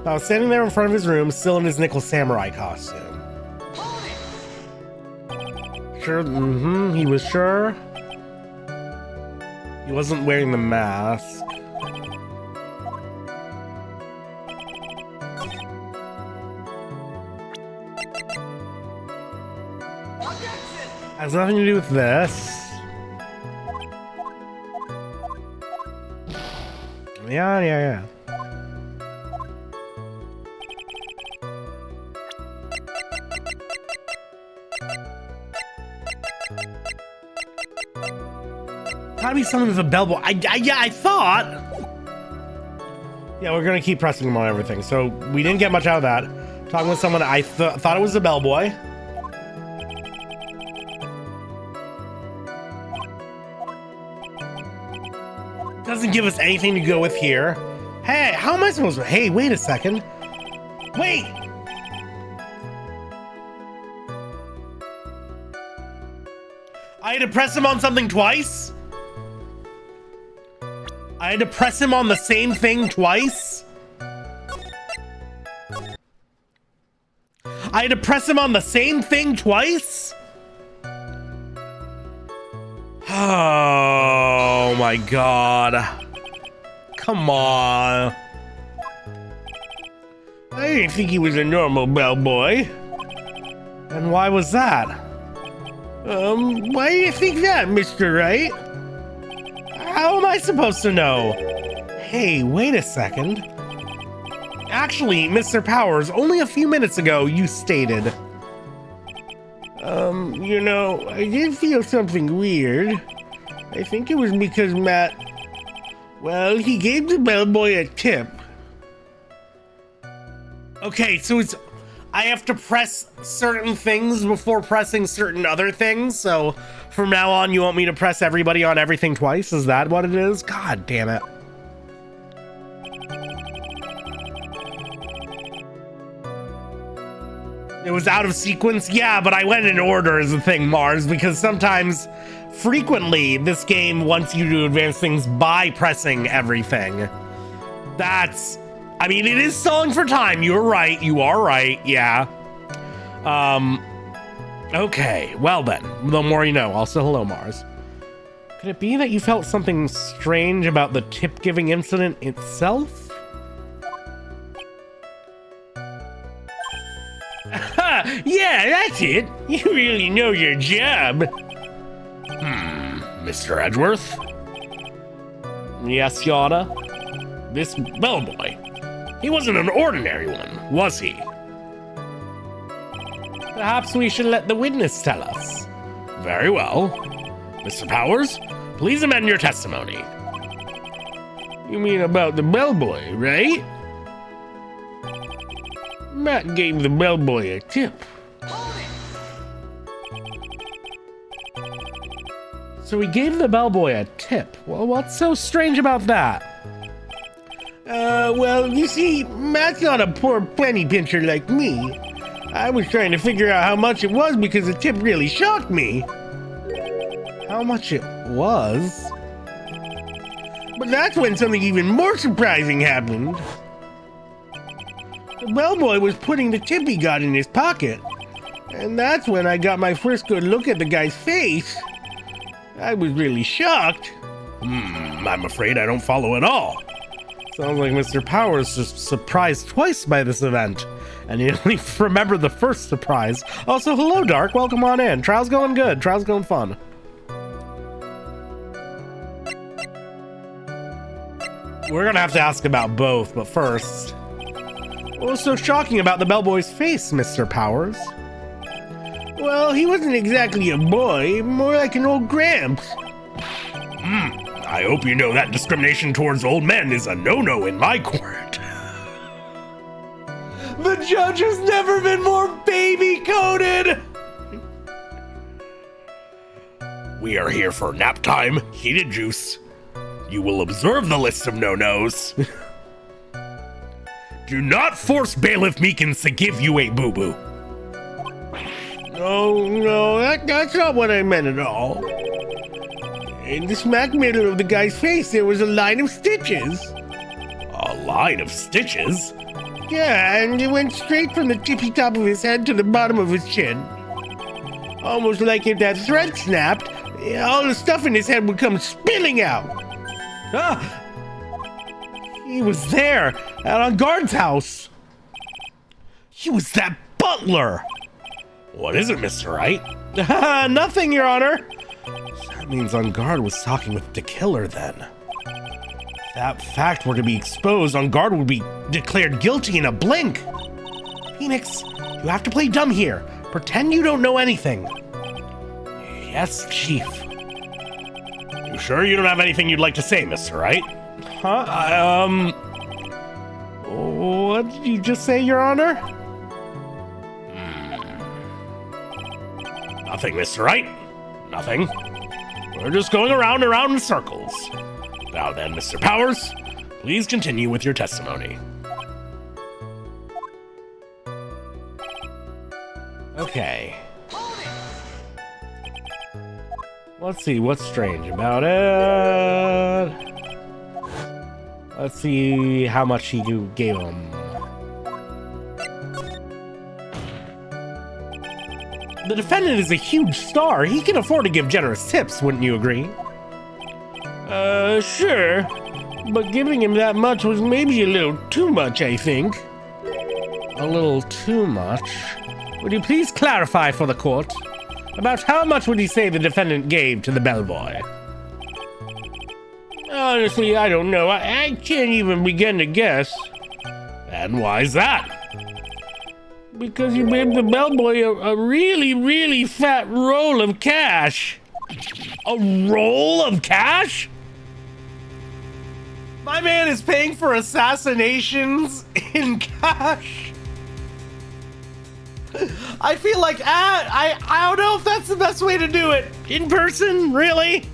[SPEAKER 2] I was standing there in front of his room, still in his nickel samurai costume. Sure, he was sure. He wasn't wearing the mask. Has nothing to do with this. Yeah. Gotta be something with a bellboy. I thought. Yeah, we're gonna keep pressing him on everything. So we didn't get much out of that. Talking with someone, I thought it was a bellboy. Doesn't give us anything to go with here. Hey, how am I supposed to? Hey, wait a second. Wait. I had to press him on something twice? I had to press him on the same thing twice? I had to press him on the same thing twice? Oh my god. Come on.
[SPEAKER 4] I didn't think he was a normal bellboy.
[SPEAKER 2] And why was that?
[SPEAKER 4] Why do you think that, Mr. Wright?
[SPEAKER 2] How am I supposed to know? Hey, wait a second. Actually, Mr. Powers, only a few minutes ago you stated.
[SPEAKER 4] You know, I did feel something weird. I think it was because Matt, well, he gave the bellboy a tip.
[SPEAKER 2] Okay, so I have to press certain things before pressing certain other things, so from now on you want me to press everybody on everything twice? Is that what it is? God damn it. It was out of sequence? Yeah, but I went in order as a thing, Mars, because sometimes, frequently, this game wants you to advance things by pressing everything. That's... I mean, it is stalling for time. You're right. You are right. Yeah. Okay. Well then, the more you know. Also, hello, Mars. Could it be that you felt something strange about the tip-giving incident itself?
[SPEAKER 4] Yeah, that's it. You really know your job.
[SPEAKER 1] Mr. Edgeworth?
[SPEAKER 2] Yes, Your Honor.
[SPEAKER 1] This bellboy. He wasn't an ordinary one, was he?
[SPEAKER 2] Perhaps we should let the witness tell us.
[SPEAKER 1] Very well. Mr. Powers, please amend your testimony.
[SPEAKER 4] You mean about the bellboy, right? Matt gave the bellboy a tip.
[SPEAKER 2] So he gave the bellboy a tip. Well, what's so strange about that?
[SPEAKER 4] Well, you see, Matt's not a poor penny pincher like me. I was trying to figure out how much it was because the tip really shocked me.
[SPEAKER 2] How much it was?
[SPEAKER 4] But that's when something even more surprising happened. The bellboy was putting the tip he got in his pocket. And that's when I got my first good look at the guy's face. I was really shocked.
[SPEAKER 1] I'm afraid I don't follow at all.
[SPEAKER 2] Sounds like Mr. Powers just surprised twice by this event. And you only remember the first surprise. Also, hello, Dark. Welcome on in. Trial's going good. Trial's going fun. We're gonna have to ask about both, but first... What was so shocking about the bellboy's face, Mr. Powers?
[SPEAKER 4] Well, he wasn't exactly a boy, more like an old gramps.
[SPEAKER 1] I hope you know that discrimination towards old men is a no-no in my court.
[SPEAKER 2] The judge has never been more baby-coded!
[SPEAKER 1] We are here for nap time, heated juice. You will observe the list of no-nos. Do not force Bailiff Meekins to give you a boo-boo.
[SPEAKER 4] No, that's not what I meant at all. In the smack middle of the guy's face, there was a line of stitches.
[SPEAKER 1] A line of stitches?
[SPEAKER 4] Yeah, and it went straight from the tippy top of his head to the bottom of his chin. Almost like if that thread snapped, all the stuff in his head would come spilling out. Ah! He was there, out on guard's house. He was that butler.
[SPEAKER 2] What is it, Mr. Wright?
[SPEAKER 4] Nothing, Your Honor.
[SPEAKER 2] That means On Guard was talking with the killer then. If that fact were to be exposed, On Guard would be declared guilty in a blink. Phoenix, you have to play dumb here. Pretend you don't know anything. Yes, Chief. You sure you don't have anything you'd like to say, Mr. Wright?
[SPEAKER 4] Huh? What did you just say, Your Honor?
[SPEAKER 2] Nothing, Mr. Wright. Nothing. We're just going around and around in circles. Now then, Mr. Powers, please continue with your testimony.
[SPEAKER 4] Okay. Let's see what's strange about it. Let's see how much he gave him. The defendant is a huge star. He can afford to give generous tips, wouldn't you agree? Sure. But giving him that much was maybe a little too much, I think. A little too much? Would you please clarify for the court? About how much would you say the defendant gave to the bellboy? Honestly, I don't know. I can't even begin to guess.
[SPEAKER 2] And why's that?
[SPEAKER 4] Because you gave the bellboy a really, really fat roll of cash.
[SPEAKER 2] A roll of cash?
[SPEAKER 4] My man is paying for assassinations in cash. I feel like I don't know if that's the best way to do it. In person, really?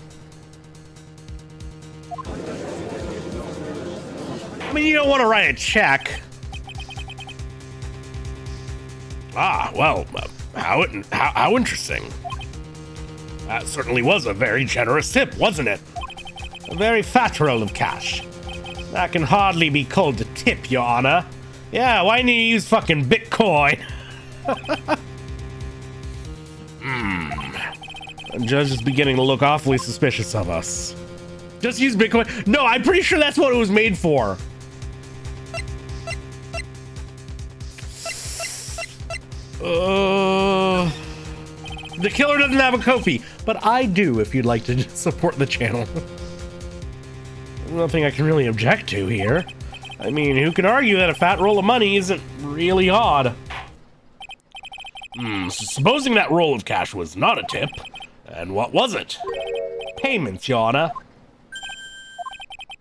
[SPEAKER 2] I mean, you don't want to write a check. Ah, well, how interesting. That certainly was a very generous tip, wasn't it?
[SPEAKER 4] A very fat roll of cash. That can hardly be called a tip, Your Honor. Yeah, why didn't you use fucking Bitcoin? The judge is beginning to look awfully suspicious of us. Just use Bitcoin? No, I'm pretty sure that's what it was made for. The killer doesn't have a Ko-fi, but I do if you'd like to support the channel. There's nothing I can really object to here. I mean, who can argue that a fat roll of money isn't really odd?
[SPEAKER 2] Supposing that roll of cash was not a tip, and what was it?
[SPEAKER 4] Payments, Your Honor.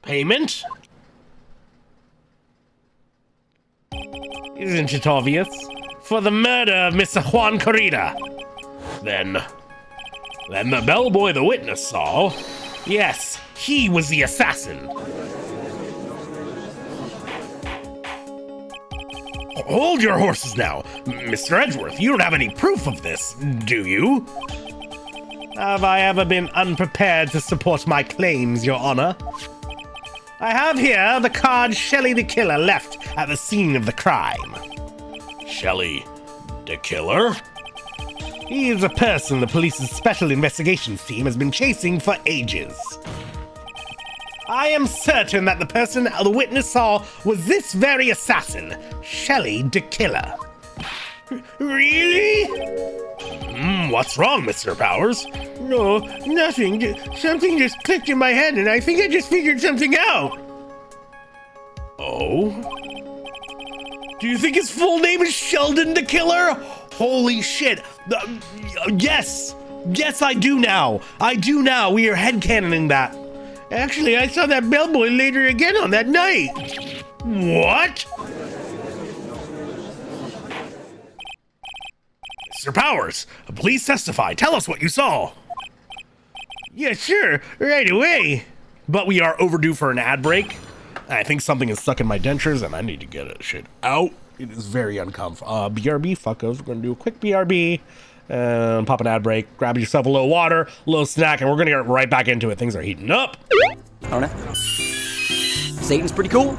[SPEAKER 2] Payment?
[SPEAKER 4] Isn't it obvious? For the murder of Mr. Juan Corrida.
[SPEAKER 2] Then the bellboy the witness saw...
[SPEAKER 4] Yes, he was the assassin.
[SPEAKER 2] Hold your horses now. Mr. Edgeworth, you don't have any proof of this, do you?
[SPEAKER 4] Have I ever been unprepared to support my claims, Your Honor? I have here the card Shelley the Killer left at the scene of the crime.
[SPEAKER 2] Shelley the Killer?
[SPEAKER 4] He is a person the police's special investigations team has been chasing for ages. I am certain that the person the witness saw was this very assassin, Shelley the Killer.
[SPEAKER 2] Really? What's wrong, Mr. Powers?
[SPEAKER 4] No, nothing. Something just clicked in my head and I think I just figured something out.
[SPEAKER 2] Oh?
[SPEAKER 4] Do you think his full name is Sheldon the Killer? Holy shit. Yes. Yes, I do now. I do now. We are headcanoning that. Actually, I saw that bellboy later again on that night.
[SPEAKER 2] What? Mr. Powers, please testify. Tell us what you saw.
[SPEAKER 4] Yeah, sure. Right away.
[SPEAKER 2] But we are overdue for an ad break. I think something is stuck in my dentures and I need to get it shit out. It is very uncomfortable. BRB, fuckos. We're going to do a quick BRB. Pop an ad break. Grab yourself a little water, a little snack, and we're going to get right back into it. Things are heating up.
[SPEAKER 5] I don't know. Satan's pretty cool.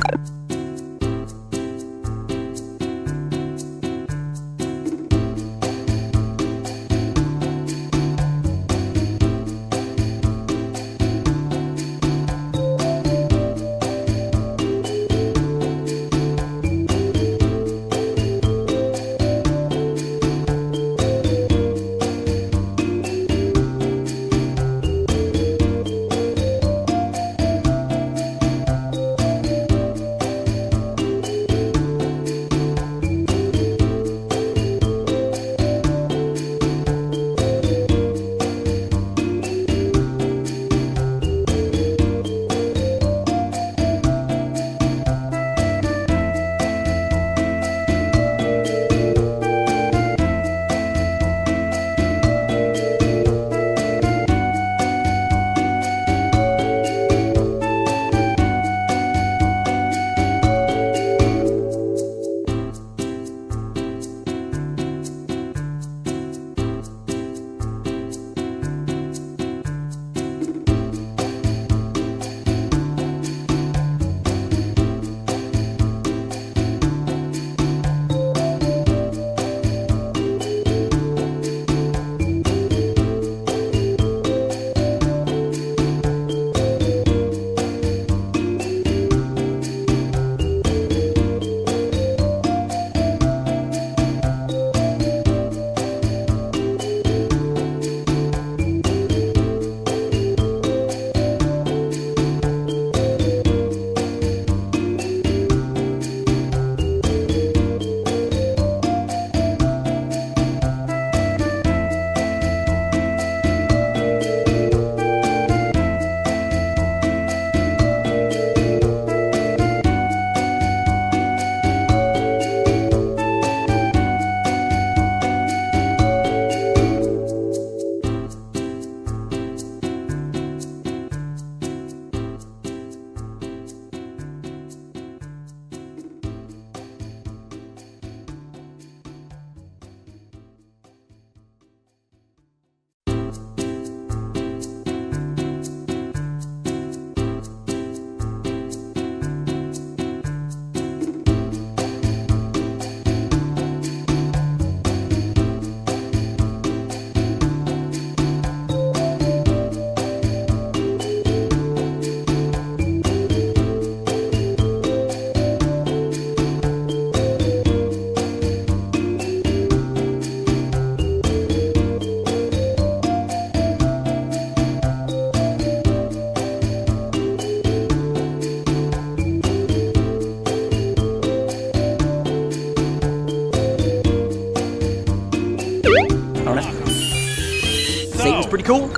[SPEAKER 5] I don't know. Seems pretty cool.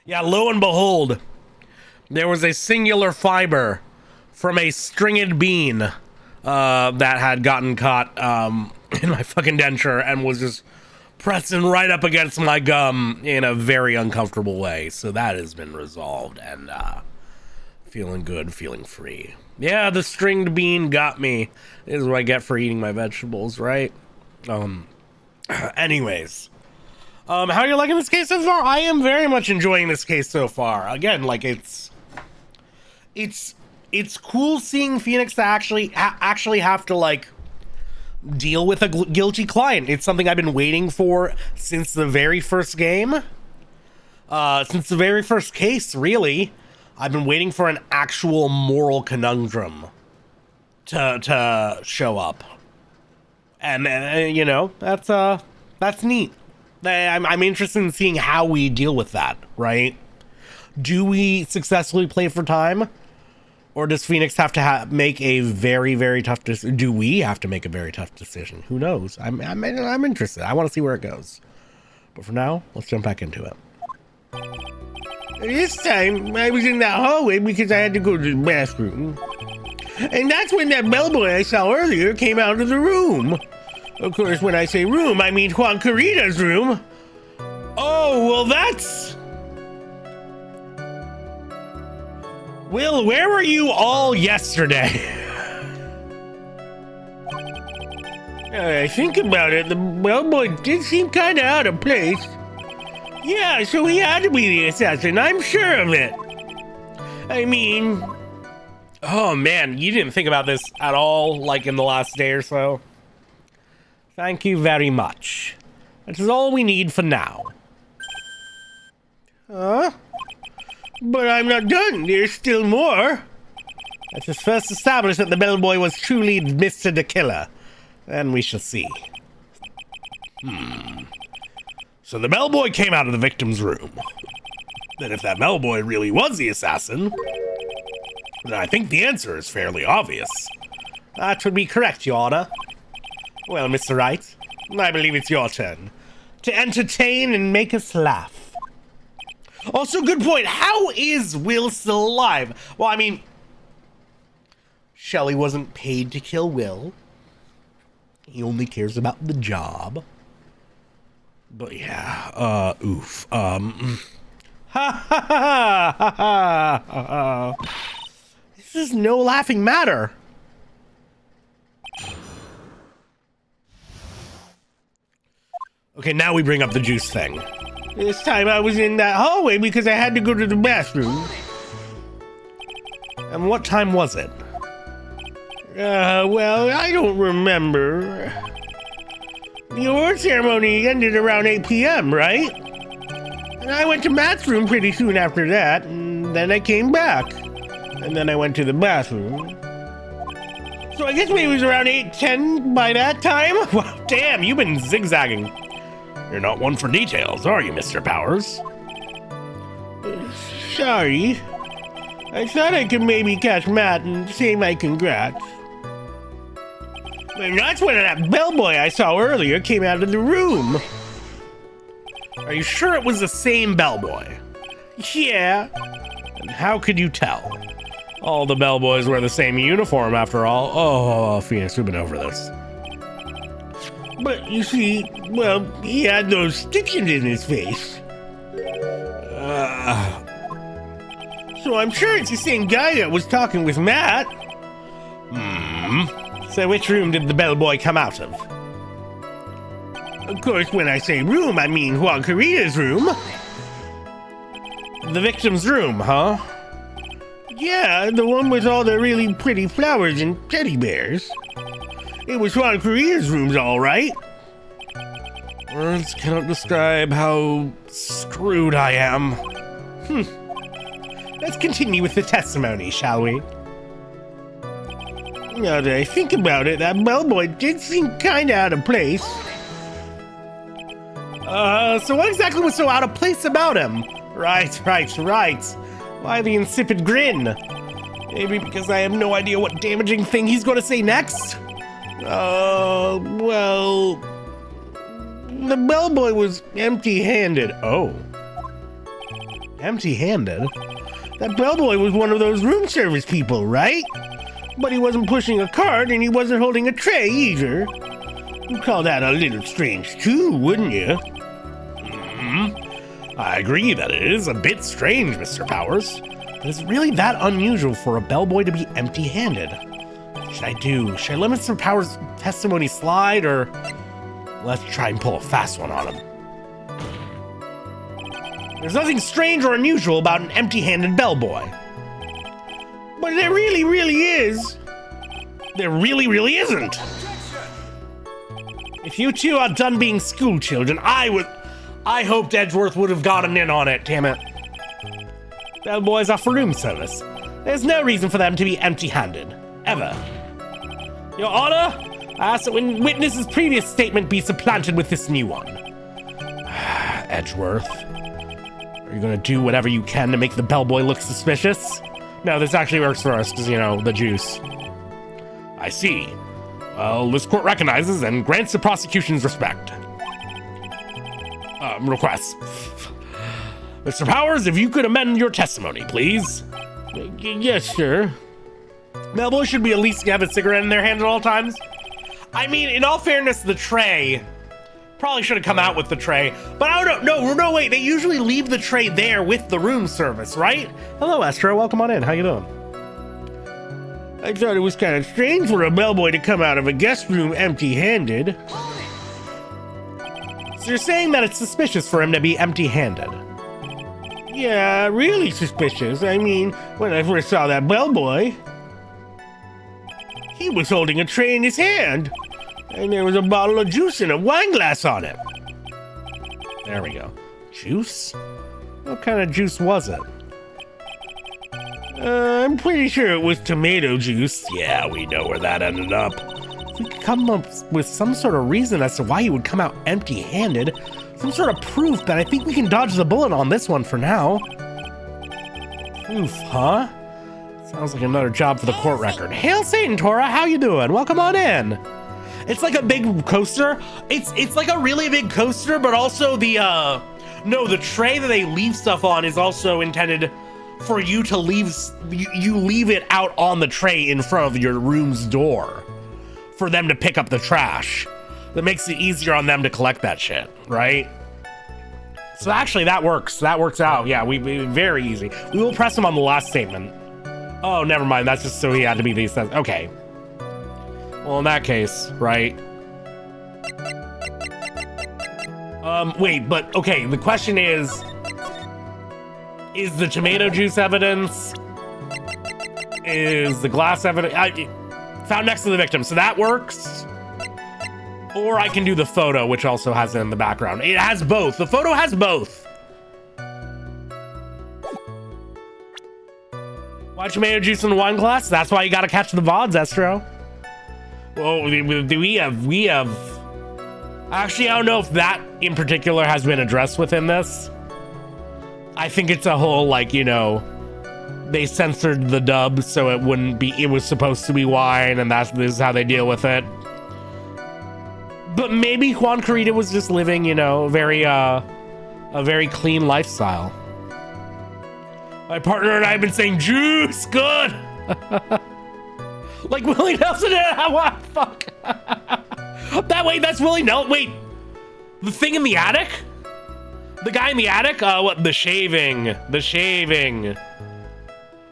[SPEAKER 2] Yeah, lo and behold, there was a singular fiber from a stringed bean that had gotten caught in my fucking denture and was just pressing right up against my gum in a very uncomfortable way. So that has been resolved, and feeling good, feeling free. Yeah, the stringed bean got me. This is what I get for eating my vegetables, right? Anyways. How are you liking this case so far? I am very much enjoying this case so far. Again, like it's cool seeing Phoenix to actually have to like deal with a guilty client. It's something I've been waiting for since the very first game. Since the very first case, really. I've been waiting for an actual moral conundrum to show up. And you know, that's neat. I'm interested in seeing how we deal with that, right? Do we successfully play for time? Or does Phoenix have to make a very, very tough decision? Do we have to make a very tough decision? Who knows? I'm interested. I want to see where it goes. But for now, let's jump back into it.
[SPEAKER 4] This time, I was in that hallway because I had to go to the bathroom. And that's when that bellboy I saw earlier came out of the room. Of course, when I say room, I mean Juan Carita's room.
[SPEAKER 2] Oh, well, that's... Will, where were you all yesterday?
[SPEAKER 4] I think about it, the bellboy did seem kind of out of place. Yeah, so he had to be the assassin, I'm sure of it. I mean...
[SPEAKER 2] Oh, man, you didn't think about this at all, like, in the last day or so? Thank you very much. This is all we need for now.
[SPEAKER 4] Huh? But I'm not done. There's still more.
[SPEAKER 2] Let us first establish that the bellboy was truly Mr. the Killer. Then we shall see. So the bellboy came out of the victim's room. Then if that bellboy really was the assassin, then I think the answer is fairly obvious. That would be correct, Your Honor. Well, Mr. Wright, I believe it's your turn to entertain and make us laugh. Also, good point. How is Will still alive? Well, I mean, Shelley wasn't paid to kill Will. He only cares about the job. But yeah, oof. Ha ha ha ha ha ha. This is no laughing matter. Okay, now we bring up the juice thing.
[SPEAKER 4] This time I was in that hallway because I had to go to the bathroom.
[SPEAKER 2] And what time was it?
[SPEAKER 4] Well, I don't remember. The award ceremony ended around 8 p.m., right? And I went to Matt's room pretty soon after that, and then I came back. And then I went to the bathroom. So I guess maybe it was around 8:10 by that time?
[SPEAKER 2] Well, damn, you've been zigzagging. You're not one for details, are you, Mr. Powers?
[SPEAKER 4] Sorry. I thought I could maybe catch Matt and say my congrats. And that's when that bellboy I saw earlier came out of the room.
[SPEAKER 2] Are you sure it was the same bellboy?
[SPEAKER 4] Yeah.
[SPEAKER 2] And how could you tell? All the bellboys wear the same uniform after all. Oh, Phoenix, we've been over this.
[SPEAKER 4] But you see, well, he had those stitches in his face. So I'm sure it's the same guy that was talking with Matt.
[SPEAKER 2] So which room did the bellboy come out of?
[SPEAKER 4] Of course, when I say room, I mean Juan Carita's room.
[SPEAKER 2] The victim's room, huh?
[SPEAKER 4] Yeah, the one with all the really pretty flowers and teddy bears. It was Juan Carita's rooms, all right.
[SPEAKER 2] Words cannot describe how screwed I am. Let's continue with the testimony, shall we?
[SPEAKER 4] Now that I think about it, that bellboy did seem kinda out of place.
[SPEAKER 2] So what exactly was so out of place about him? Right. Why the insipid grin? Maybe because I have no idea what damaging thing he's going to say next?
[SPEAKER 4] Well, the bellboy was empty-handed.
[SPEAKER 2] Oh. Empty-handed?
[SPEAKER 4] That bellboy was one of those room service people, right? But he wasn't pushing a cart and he wasn't holding a tray either. You'd call that a little strange too, wouldn't you?
[SPEAKER 2] I agree that it is a bit strange, Mr. Powers. But is it really that unusual for a bellboy to be empty-handed? What should I do? Should I let Mr. Powers' testimony slide, or let's try and pull a fast one on him? There's nothing strange or unusual about an empty-handed bellboy.
[SPEAKER 4] But there really, really is.
[SPEAKER 2] There really, really isn't. If you two are done being school children, I hoped Edgeworth would have gotten in on it, damn it. Bellboys are for room service. There's no reason for them to be empty-handed, ever. Your Honor, I ask that when witness's previous statement be supplanted with this new one. Edgeworth, are you gonna do whatever you can to make the bellboy look suspicious? No, this actually works for us, because, you know, the juice. I see. Well, this court recognizes and grants the prosecution's respect. Request. Mr. Powers, if you could amend your testimony, please.
[SPEAKER 4] Yes, sir.
[SPEAKER 2] Bellboys should be at least have a cigarette in their hand at all times. I mean, in all fairness, the tray probably should have come out with the tray, but I don't know. No, wait. They usually leave the tray there with the room service, right? Hello, Astro. Welcome on in. How you doing?
[SPEAKER 4] I thought it was kind of strange for a bellboy to come out of a guest room empty-handed.
[SPEAKER 2] So you're saying that it's suspicious for him to be empty-handed?
[SPEAKER 4] Yeah, really suspicious. I mean, when I first saw that bellboy, he was holding a tray in his hand, and there was a bottle of juice and a wine glass on it.
[SPEAKER 2] There we go. Juice? What kind of juice was it?
[SPEAKER 4] I'm pretty sure it was tomato juice.
[SPEAKER 1] Yeah, we know where that ended up.
[SPEAKER 2] If we could come up with some sort of reason as to why he would come out empty-handed, some sort of proof, but I think we can dodge the bullet on this one for now. Proof, huh? Sounds like another job for the court record. Hail Satan, Tora, how you doing? Welcome on in. It's like a big coaster. It's like a really big coaster, but also the tray that they leave stuff on is also intended for you to leave. You leave it out on the tray in front of your room's door for them to pick up the trash. That makes it easier on them to collect that shit, right? So actually that works. That works out. Yeah, we very easy. We will press him on the last statement. Oh, never mind. That's just so he had to be these. Okay. Well, in that case, right? Wait, but okay. The question is the tomato juice evidence? Is the glass evidence found next to the victim? So that works. Or I can do the photo, which also has it in the background. It has both. The photo has both. Why tomato juice in the wine glass? That's why you gotta catch the VODs, Estro. Well, we have... Actually, I don't know if that in particular has been addressed within this. I think it's a whole, like, you know, they censored the dub so it wouldn't be, it was supposed to be wine, and this is how they deal with it. But maybe Juan Carita was just living, you know, a very clean lifestyle. My partner and I have been saying juice, good. Like Willie Nelson. What? Fuck. That way, that's Willie Nelson. Wait, the thing in the attic? The guy in the attic? What? The shaving. The shaving.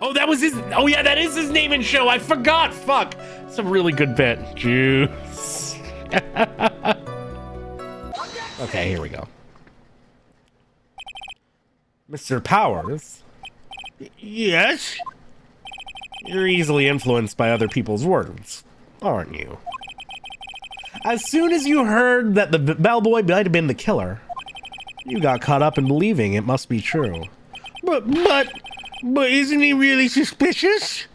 [SPEAKER 2] Oh, that was his. Oh yeah, that is his name and show. I forgot. Fuck. It's a really good bit. Juice. Okay, here we go. Mr. Powers?
[SPEAKER 4] Yes?
[SPEAKER 2] You're easily influenced by other people's words, aren't you? As soon as you heard that the bellboy might have been the killer, you got caught up in believing it must be true.
[SPEAKER 4] But isn't he really suspicious?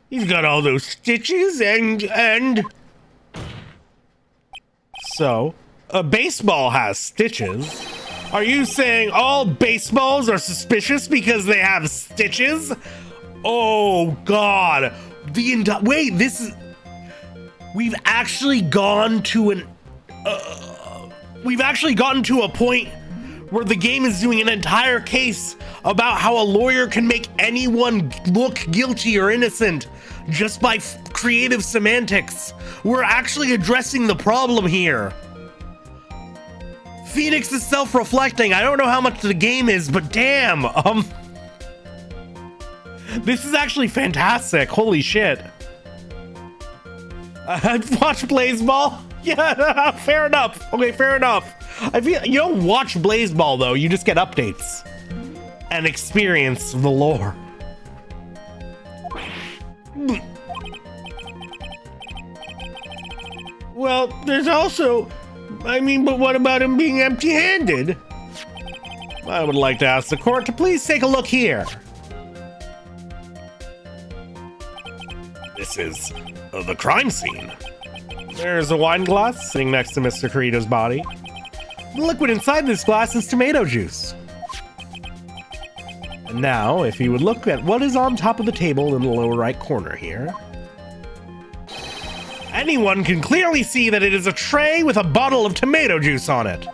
[SPEAKER 4] He's got all those stitches and...
[SPEAKER 2] So, a baseball has stitches. Are you saying all baseballs are suspicious because they have stitches? Oh God! Wait, this is... we've actually gone to a point where the game is doing an entire case about how a lawyer can make anyone look guilty or innocent just by creative semantics. We're actually addressing the problem here. Phoenix is self-reflecting. I don't know how much the game is, but damn, this is actually fantastic. Holy shit. I've watched Blazeball. Yeah, fair enough. Okay, fair enough. I feel you don't watch Blazeball though. You just get updates and experience the lore.
[SPEAKER 4] Well, there's also, but what about him being empty-handed?
[SPEAKER 2] I would like to ask the court to please take a look here. This is the crime scene. There's a wine glass sitting next to Mr. Corito's body. The liquid inside this glass is tomato juice. And now, if you would look at what is on top of the table in the lower right corner here, anyone can clearly see that it is a tray with a bottle of tomato juice on it.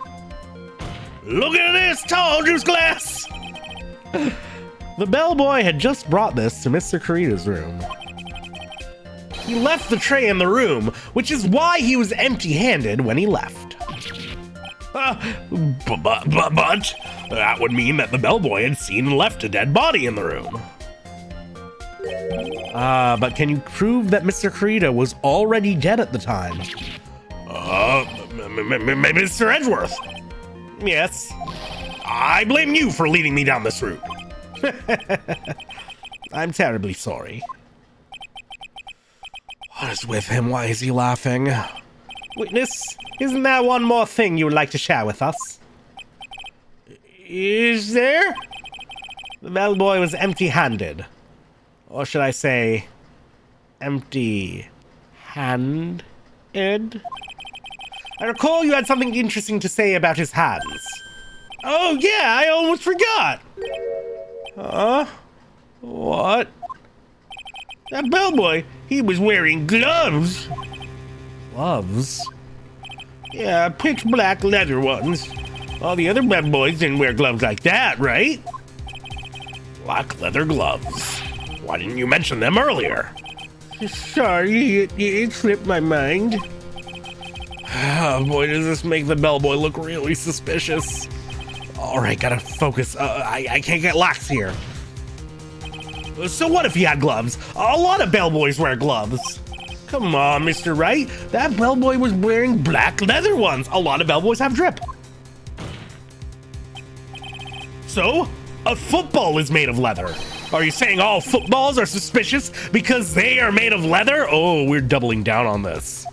[SPEAKER 2] Look at this tall juice glass! The bellboy had just brought this to Mr. Corito's room. He left the tray in the room, which is why he was empty-handed when he left. But that would mean that the bellboy had seen and left a dead body in the room. But can you prove that Mr. Corito was already dead at the time? Mr. Edgeworth. Yes. I blame you for leading me down this route. I'm terribly sorry. What is with him? Why is he laughing? Witness, isn't there one more thing you would like to share with us?
[SPEAKER 4] Is there?
[SPEAKER 2] The bellboy was empty-handed. Or should I say, empty-handed? I recall you had something interesting to say about his hands.
[SPEAKER 4] Oh yeah, I almost forgot.
[SPEAKER 2] What?
[SPEAKER 4] That bellboy, he was wearing gloves.
[SPEAKER 2] Gloves?
[SPEAKER 4] Yeah, pitch black leather ones. All the other bellboys didn't wear gloves like that, right?
[SPEAKER 1] Black leather gloves. Why didn't you mention them earlier?
[SPEAKER 4] Sorry, it slipped my mind.
[SPEAKER 2] Oh boy, does this make the bellboy look really suspicious. Alright, gotta focus. I can't get lax here. So what if he had gloves? A lot of bellboys wear gloves.
[SPEAKER 4] Come on, Mr. Wright. That bellboy was wearing black leather ones.
[SPEAKER 2] A lot of bellboys have drip. So, a football is made of leather. Are you saying all footballs are suspicious because they are made of leather? Oh, we're doubling down on this.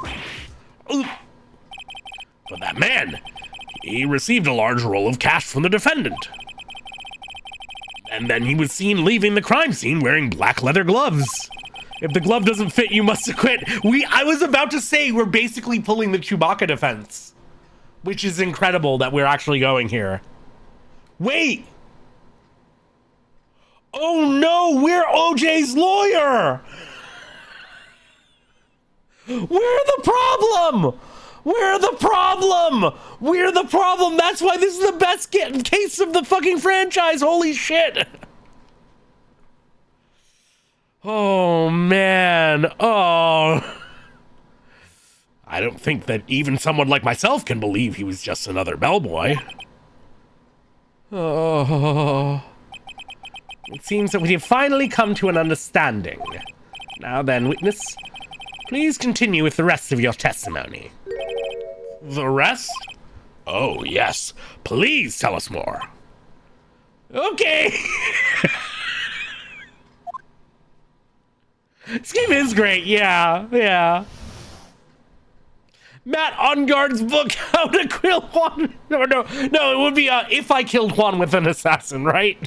[SPEAKER 2] But that man, he received a large roll of cash from the defendant. And then he was seen leaving the crime scene wearing black leather gloves. If the glove doesn't fit, you must acquit. I was about to say we're basically pulling the Chewbacca defense, which is incredible that we're actually going here. Wait. Oh no, we're OJ's lawyer. We're the problem. We're the problem. We're the problem. That's why this is the best case of the fucking franchise. Holy shit. Oh, man. Oh. I don't think that even someone like myself can believe he was just another bellboy. Oh. It seems that we have finally come to an understanding. Now then, witness, please continue with the rest of your testimony. The rest? Oh, yes. Please tell us more. Okay. This game is great. Yeah. Matt Ongard's book, How to Kill Juan. No, it would be If I Killed Juan with an Assassin, right?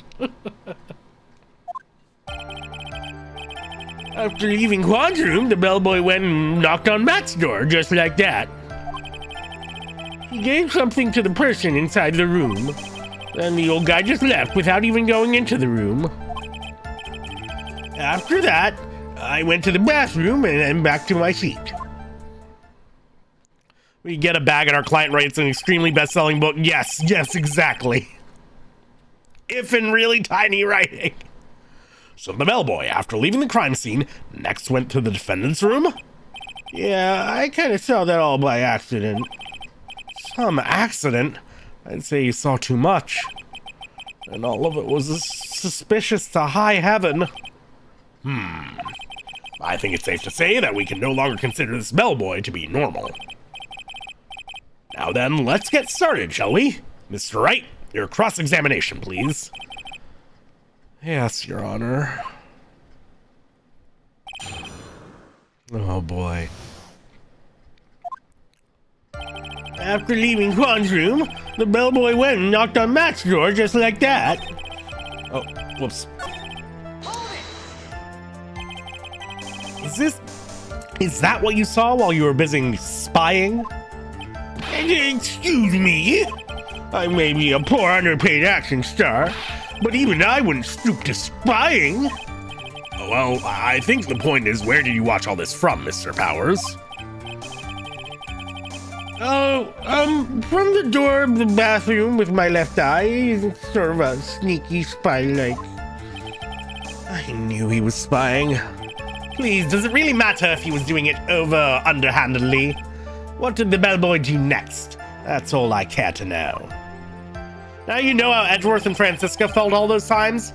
[SPEAKER 4] After leaving Juan's room, the bellboy went and knocked on Matt's door, just like that. He gave something to the person inside the room. Then the old guy just left without even going into the room. After that, I went to the bathroom and then back to my seat.
[SPEAKER 2] We get a bag and our client writes an extremely best-selling book. Yes, exactly. If in really tiny writing. So the bellboy, after leaving the crime scene, next went to the defendant's room?
[SPEAKER 4] Yeah, I kind of saw that all by accident.
[SPEAKER 2] Some accident? I'd say you saw too much. And all of it was suspicious to high heaven. I think it's safe to say that we can no longer consider this bellboy to be normal. Now then, let's get started, shall we? Mr. Wright, your cross-examination, please. Yes, Your Honor. Oh, boy.
[SPEAKER 4] After leaving Juan's room, the bellboy went and knocked on Matt's door just like that.
[SPEAKER 2] Oh, whoops. Is that what you saw while you were busy spying?
[SPEAKER 4] Excuse me. I may be a poor underpaid action star, but even I wouldn't stoop to spying.
[SPEAKER 2] Well, I think the point is, where did you watch all this from, Mr. Powers?
[SPEAKER 4] Oh, from the door of the bathroom with my left eye. Sort of a sneaky spy-like.
[SPEAKER 2] I knew he was spying. Please, does it really matter if he was doing it underhandedly? What did the bellboy do next? That's all I care to know. Now you know how Edgeworth and Francisca felt all those times?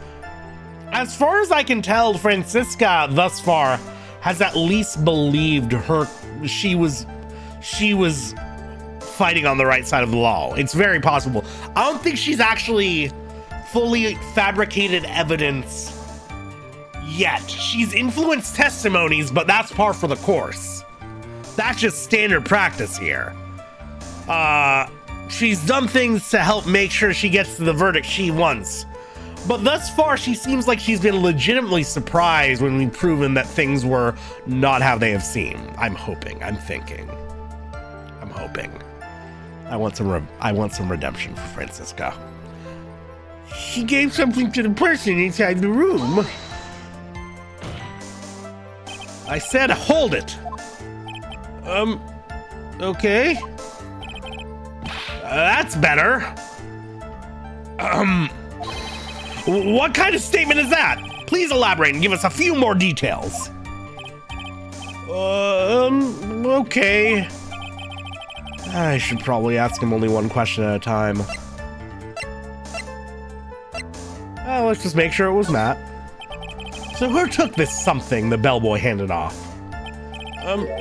[SPEAKER 2] As far as I can tell, Francisca thus far has at least believed she was fighting on the right side of the law. It's very possible. I don't think she's actually fully fabricated evidence yet. She's influenced testimonies, but that's par for the course. That's just standard practice here. She's done things to help make sure she gets to the verdict she wants. But thus far, she seems like she's been legitimately surprised when we've proven that things were not how they have seemed. I'm hoping. I'm thinking. I'm hoping. I want some redemption for Francisca.
[SPEAKER 4] She gave something to the person inside the room.
[SPEAKER 2] I said hold it.
[SPEAKER 4] Okay.
[SPEAKER 2] That's better. What kind of statement is that? Please elaborate and give us a few more details.
[SPEAKER 4] Okay.
[SPEAKER 2] I should probably ask him only one question at a time. Let's just make sure it was Matt. So who took this something the bellboy handed off?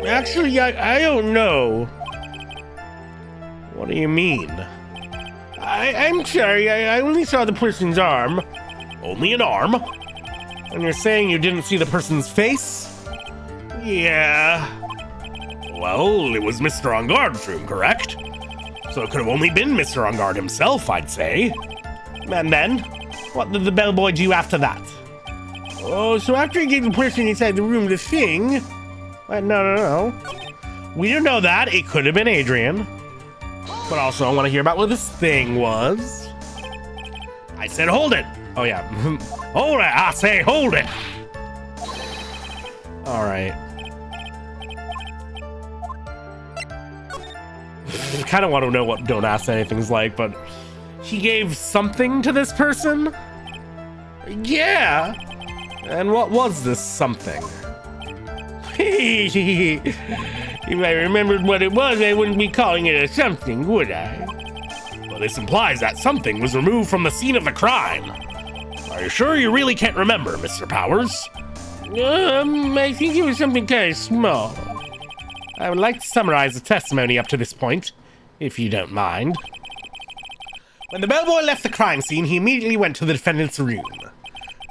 [SPEAKER 4] Actually, I don't know.
[SPEAKER 2] What do you mean?
[SPEAKER 4] I'm sorry, I only saw the person's arm.
[SPEAKER 2] Only an arm? And you're saying you didn't see the person's face?
[SPEAKER 4] Yeah.
[SPEAKER 2] Well, it was Mr. Engarde's room, correct? So it could have only been Mr. Engarde himself, I'd say. And then, what did the bellboy do after that?
[SPEAKER 4] Oh, so after he gave the person inside the room the thing...
[SPEAKER 2] No. We don't know that. It could have been Adrian. But also, I want to hear about what this thing was. I said hold it. Oh, yeah. Hold it. I say hold it. All right. I kind of want to know what don't ask anything's like, but he gave something to this person?
[SPEAKER 4] Yeah.
[SPEAKER 2] And what was this something?
[SPEAKER 4] If I remembered what it was, I wouldn't be calling it a something, would I?
[SPEAKER 2] Well, this implies that something was removed from the scene of the crime. Are you sure you really can't remember, Mr. Powers?
[SPEAKER 4] I think it was something kind of small.
[SPEAKER 2] I would like to summarize the testimony up to this point, if you don't mind. When the bellboy left the crime scene, he immediately went to the defendant's room.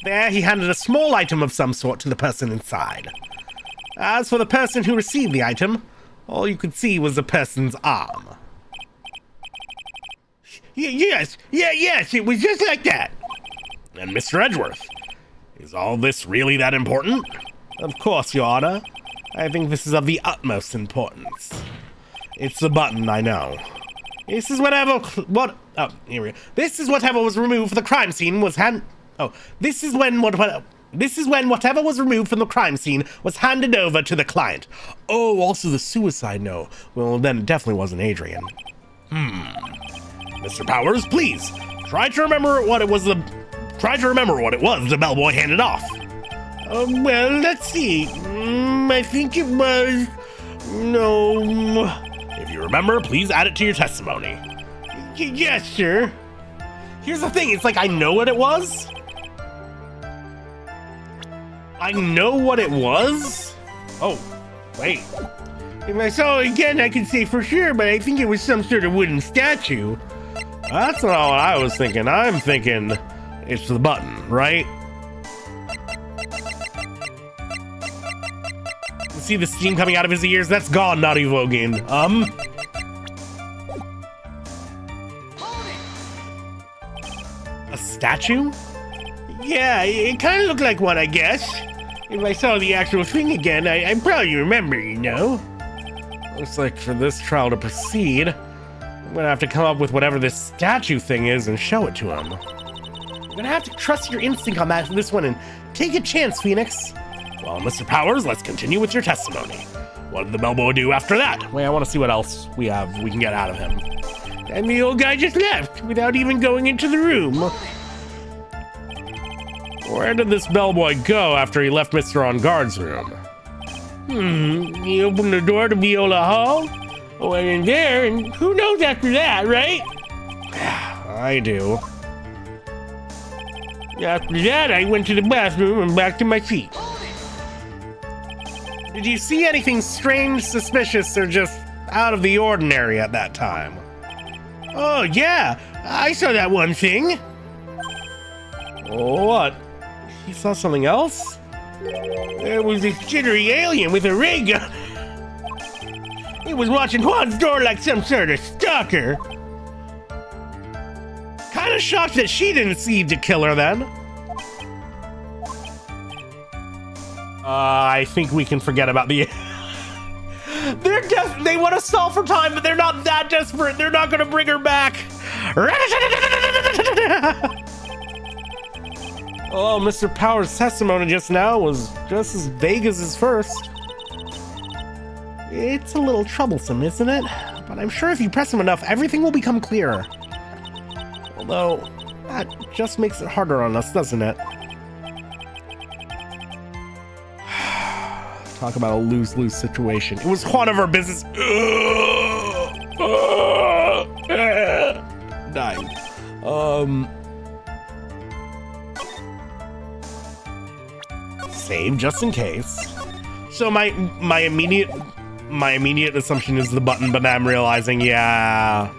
[SPEAKER 2] There, he handed a small item of some sort to the person inside. As for the person who received the item, all you could see was the person's arm.
[SPEAKER 4] Yes, it was just like that.
[SPEAKER 2] And Mr. Edgeworth, is all this really that important? Of course, Your Honor. I think this is of the utmost importance. It's the button, I know. This is whatever was removed from the crime scene was this is when This is when whatever was removed from the crime scene was handed over to the client. Oh, also the suicide note. Well, then it definitely wasn't Adrian. Mr. Powers, please, try to remember what it was the bellboy handed off.
[SPEAKER 4] Well, let's see. I think it was... No...
[SPEAKER 2] If you remember, please add it to your testimony.
[SPEAKER 4] Yes, sir.
[SPEAKER 2] Here's the thing, it's like I know what it was. I know what it was? Oh, wait.
[SPEAKER 4] If I saw it again, I could say for sure, but I think it was some sort of wooden statue.
[SPEAKER 2] That's not what I was thinking. I'm thinking it's the button, right? See the steam coming out of his ears? That's gone, Naughty Vogan. A statue?
[SPEAKER 4] Yeah, it kind of looked like one, I guess. If I saw the actual thing again, I'd probably remember, you know?
[SPEAKER 2] Looks like for this trial to proceed, I'm gonna have to come up with whatever this statue thing is and show it to him. You're gonna have to trust your instinct on this one and take a chance, Phoenix. Well, Mr. Powers, let's continue with your testimony. What did the bellboy do after that? Wait, I want to see what else we can get out of him.
[SPEAKER 4] And the old guy just left without even going into the room.
[SPEAKER 2] Where did this bellboy go after he left Mr. On Guard's room?
[SPEAKER 4] He opened the door to Viola Hall, went in there, and who knows after that, right?
[SPEAKER 2] I do.
[SPEAKER 4] After that, I went to the bathroom and back to my seat.
[SPEAKER 2] Did you see anything strange, suspicious, or just out of the ordinary at that time?
[SPEAKER 4] Oh, yeah, I saw that one thing.
[SPEAKER 2] What? You saw something else?
[SPEAKER 4] There was this jittery alien with a ray gun. He was watching Juan's door like some sort of stalker.
[SPEAKER 2] Kinda shocked that she didn't see the killer then. I think we can forget about the... They want to stall for time, but they're not that desperate. They're not gonna bring her back. Oh, Mr. Powers' testimony just now was just as vague as his first. It's a little troublesome, isn't it? But I'm sure if you press him enough, everything will become clearer. Although, that just makes it harder on us, doesn't it? Talk about a lose-lose situation. It was one of our business. Dying. Save just in case. So my immediate assumption is the button, but I'm realizing, yeah,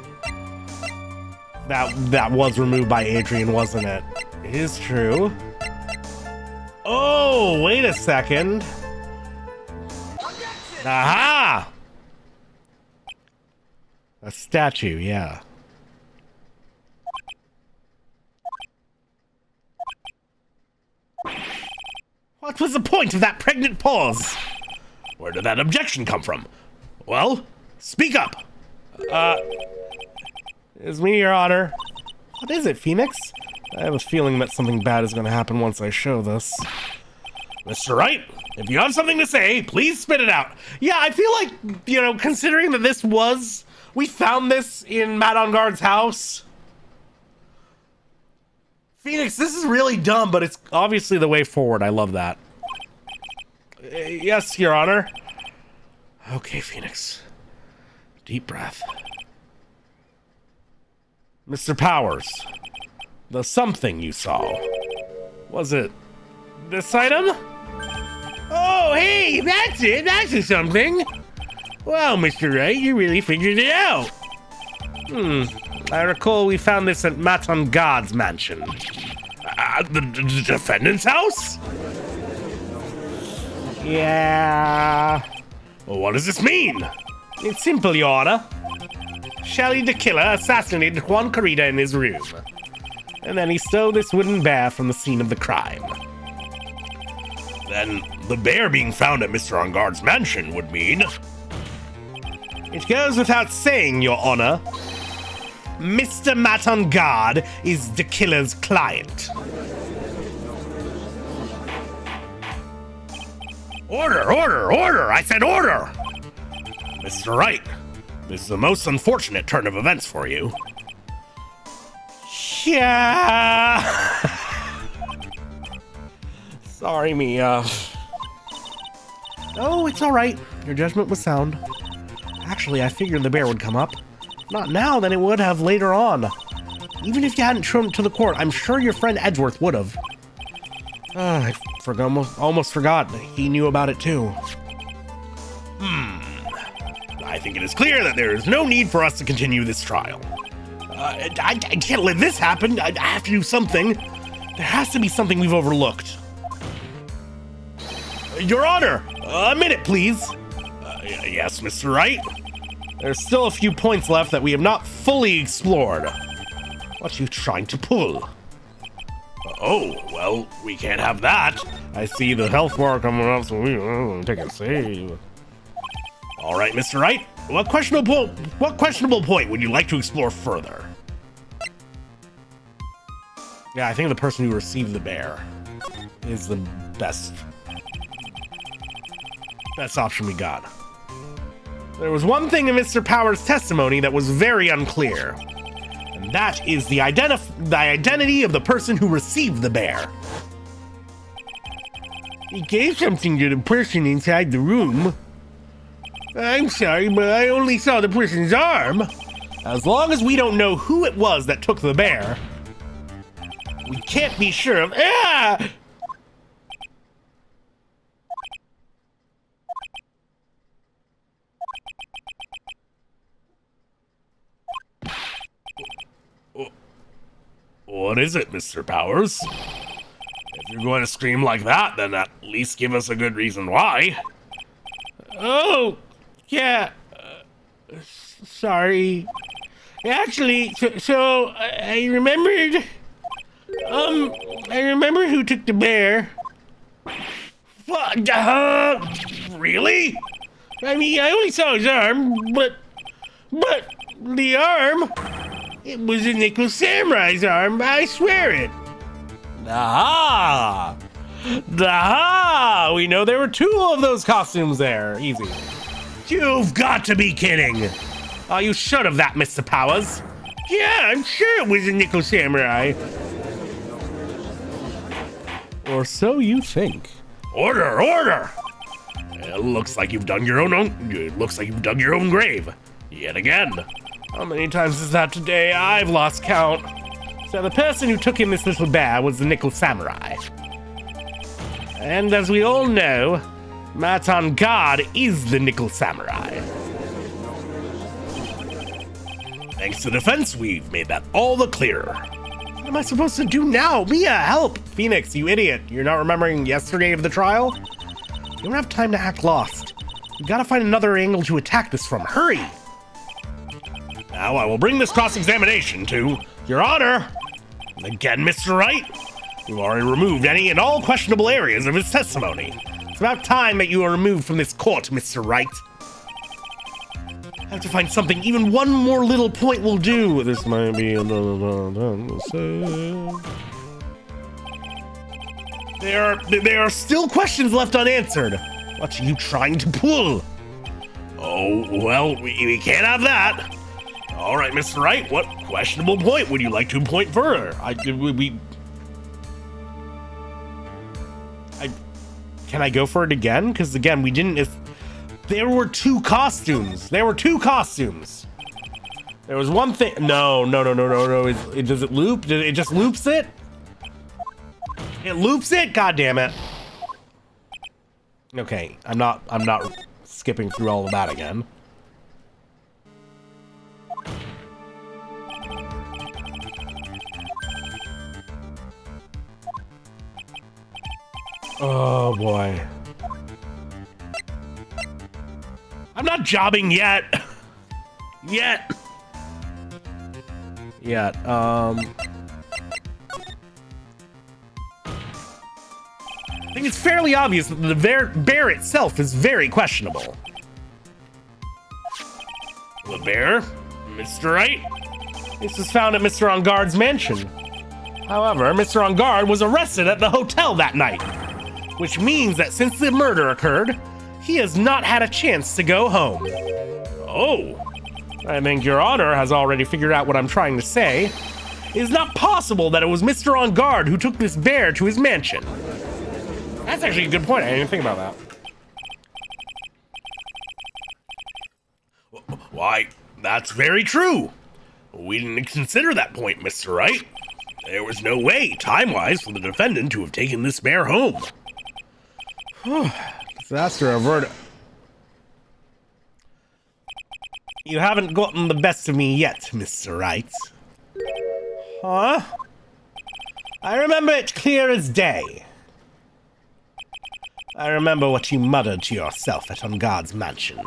[SPEAKER 2] that was removed by Adrian, wasn't it? It is true. Oh, wait a second. Aha! A statue, yeah. What was the point of that pregnant pause? Where did that objection come from? Well, speak up. It's me, Your Honor. What is it, Phoenix? I have a feeling that something bad is going to happen once I show this. Mr. Wright, if you have something to say, please spit it out. Yeah, I feel like, you know, considering that we found this in Matt On Guard's house. Phoenix, this is really dumb, but it's obviously the way forward. I love that. Yes, Your Honor. Okay, Phoenix. Deep breath. Mr. Powers, the something you saw, was it this item?
[SPEAKER 4] Oh, hey, that's it. That's a something. Well, Mr. Wright, you really figured it out.
[SPEAKER 2] I recall we found this at Matt On Guard's mansion. At the defendant's house? Yeah. Well, what does this mean? It's simple, Your Honor. Shelly the killer assassinated Juan Carita in his room. And then he stole this wooden bear from the scene of the crime. Then the bear being found at Mr. On Guard's mansion would mean... It goes without saying, Your Honor. Mr. Matt On Guard is the killer's client.
[SPEAKER 1] Order! I said order! Mr. Wright, this is the most unfortunate turn of events for you.
[SPEAKER 2] Yeah. Sorry, Mia. Oh, it's all right. Your judgment was sound. Actually, I figured the bear would come up. Not now, then it would have later on. Even if you hadn't shown it to the court, I'm sure your friend Edgeworth would have. I almost forgot. He knew about it too.
[SPEAKER 1] I think it is clear that there is no need for us to continue this trial.
[SPEAKER 2] I can't let this happen. I have to do something. There has to be something we've overlooked. Your Honor, a minute, please.
[SPEAKER 1] Yes, Mr. Wright?
[SPEAKER 2] There's still a few points left that we have not fully explored. What are you trying to pull?
[SPEAKER 1] Oh, well, we can't have that.
[SPEAKER 2] I see the health bar coming up, so we take a save.
[SPEAKER 1] All right, Mr. Wright. What questionable point would you like to explore further?
[SPEAKER 2] Yeah, I think the person who received the bear is the best option we got. There was one thing in Mr. Power's testimony that was very unclear, and that is the identity of the person who received the bear. He gave something to the person inside the room. I'm sorry, but I only saw the person's arm. As long as we don't know who it was that took the bear, we can't be sure of. Ah!
[SPEAKER 1] What is it, Mr. Powers? If you're going to scream like that, then at least give us a good reason why.
[SPEAKER 4] Oh, yeah. Sorry. Actually, so I remembered. I remember who took the bear.
[SPEAKER 1] What? Really?
[SPEAKER 4] I mean, I only saw his arm, but the arm, it was a Nickel Samurai's arm. I swear it.
[SPEAKER 2] Aha! Aha! We know there were two of those costumes there. Easy.
[SPEAKER 1] You've got to be kidding!
[SPEAKER 2] Oh, you should have that, Mr. Powers.
[SPEAKER 4] Yeah, I'm sure it was a Nickel Samurai.
[SPEAKER 2] Or so you think.
[SPEAKER 1] Order! It looks like you've dug your own grave. Yet again.
[SPEAKER 2] How many times is that today? I've lost count. So the person who took in this little bear was the Nickel Samurai. And as we all know, Matan God is the Nickel Samurai.
[SPEAKER 1] Thanks to defense, we've made that all the clearer.
[SPEAKER 2] What am I supposed to do now? Mia, help! Phoenix, you idiot. You're not remembering yesterday of the trial? You don't have time to act lost. You gotta find another angle to attack this from. Hurry!
[SPEAKER 1] Now I will bring this cross-examination to Your Honor. Again, Mr. Wright, you've already removed any and all questionable areas of his testimony.
[SPEAKER 2] It's about time that you are removed from this court, Mr. Wright. I have to find something. Even one more little point will do. This might be There are still questions left unanswered. What are you trying to pull?
[SPEAKER 1] Oh, well, we can't have that. All right, Mr. Wright, what questionable point would you like to point further?
[SPEAKER 2] Can I go for it again? Because again, we didn't. There were two costumes. There was one thing. No. Does it loop? It just loops it? It loops it? God damn it. Okay, I'm not skipping through all of that again. Oh boy.
[SPEAKER 1] I'm not jobbing yet. Yet.
[SPEAKER 2] I think it's fairly obvious that the bear itself is very questionable.
[SPEAKER 1] The bear? Mr. Wright?
[SPEAKER 2] This was found at Mr. Engard's mansion. However, Mr. Engard was arrested at the hotel that night. which means that since the murder occurred, he has not had a chance to go home. Oh, I think Your Honor has already figured out what I'm trying to say. It is not possible that it was Mr. On Guard who took this bear to his mansion. That's actually a good point. I didn't even think about that.
[SPEAKER 1] Why, that's very true. We didn't consider that point, Mr. Wright. There was no way, time-wise, for the defendant to have taken this bear home.
[SPEAKER 2] Disaster averted. You haven't gotten the best of me yet, Mr. Wright. Huh? I remember it clear as day. I remember what you muttered to yourself at On Guard's mansion.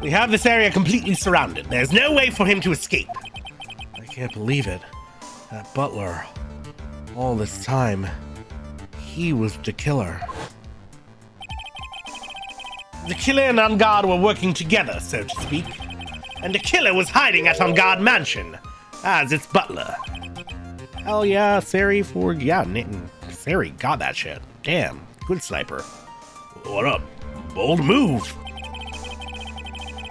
[SPEAKER 2] We have this area completely surrounded. There's no way for him to escape. I can't believe it. That butler, all this time, he was the killer. The killer and On Guard were working together, so to speak. And the killer was hiding at On Guard Mansion as its butler. Hell yeah, Sari Sari got that shit. Damn, good sniper.
[SPEAKER 1] What a bold move.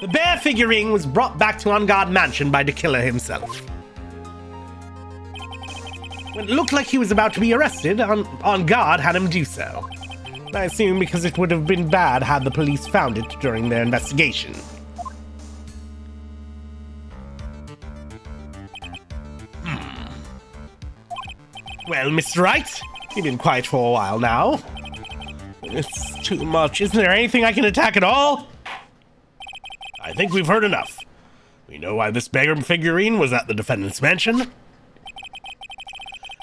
[SPEAKER 2] The bear figurine was brought back to On Guard Mansion by the killer himself. When it looked like he was about to be arrested, On Guard had him do so. I assume because it would have been bad had the police found it during their investigation. Well, Mr. Wright, you've been quiet for a while now. It's too much. Isn't there anything I can attack at all?
[SPEAKER 1] I think we've heard enough. We know why this beggar figurine was at the defendant's mansion,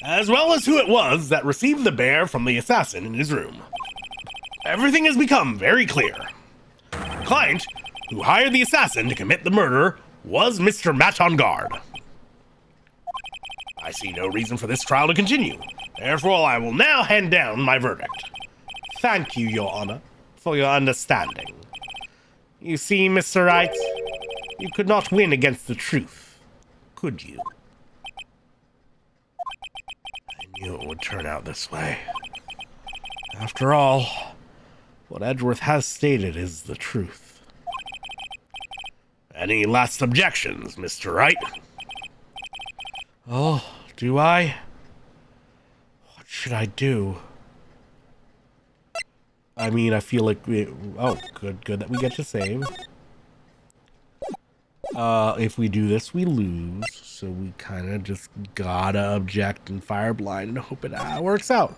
[SPEAKER 1] as well as who it was that received the bear from the assassin in his room. Everything has become very clear. The client who hired the assassin to commit the murder was Mr. Matt On Guard. I see no reason for this trial to continue. Therefore, I will now hand down my verdict.
[SPEAKER 2] Thank you, Your Honor, for your understanding. You see, Mr. Wright, you could not win against the truth, could you?
[SPEAKER 1] I knew it would turn out this way.
[SPEAKER 2] After all, what Edgeworth has stated is the truth.
[SPEAKER 1] Any last objections, Mr. Wright?
[SPEAKER 2] Oh, do I? What should I do? I mean, I feel like oh, good that we get to save. If we do this, we lose. So we kind of just gotta object and fire blind and hope it works out.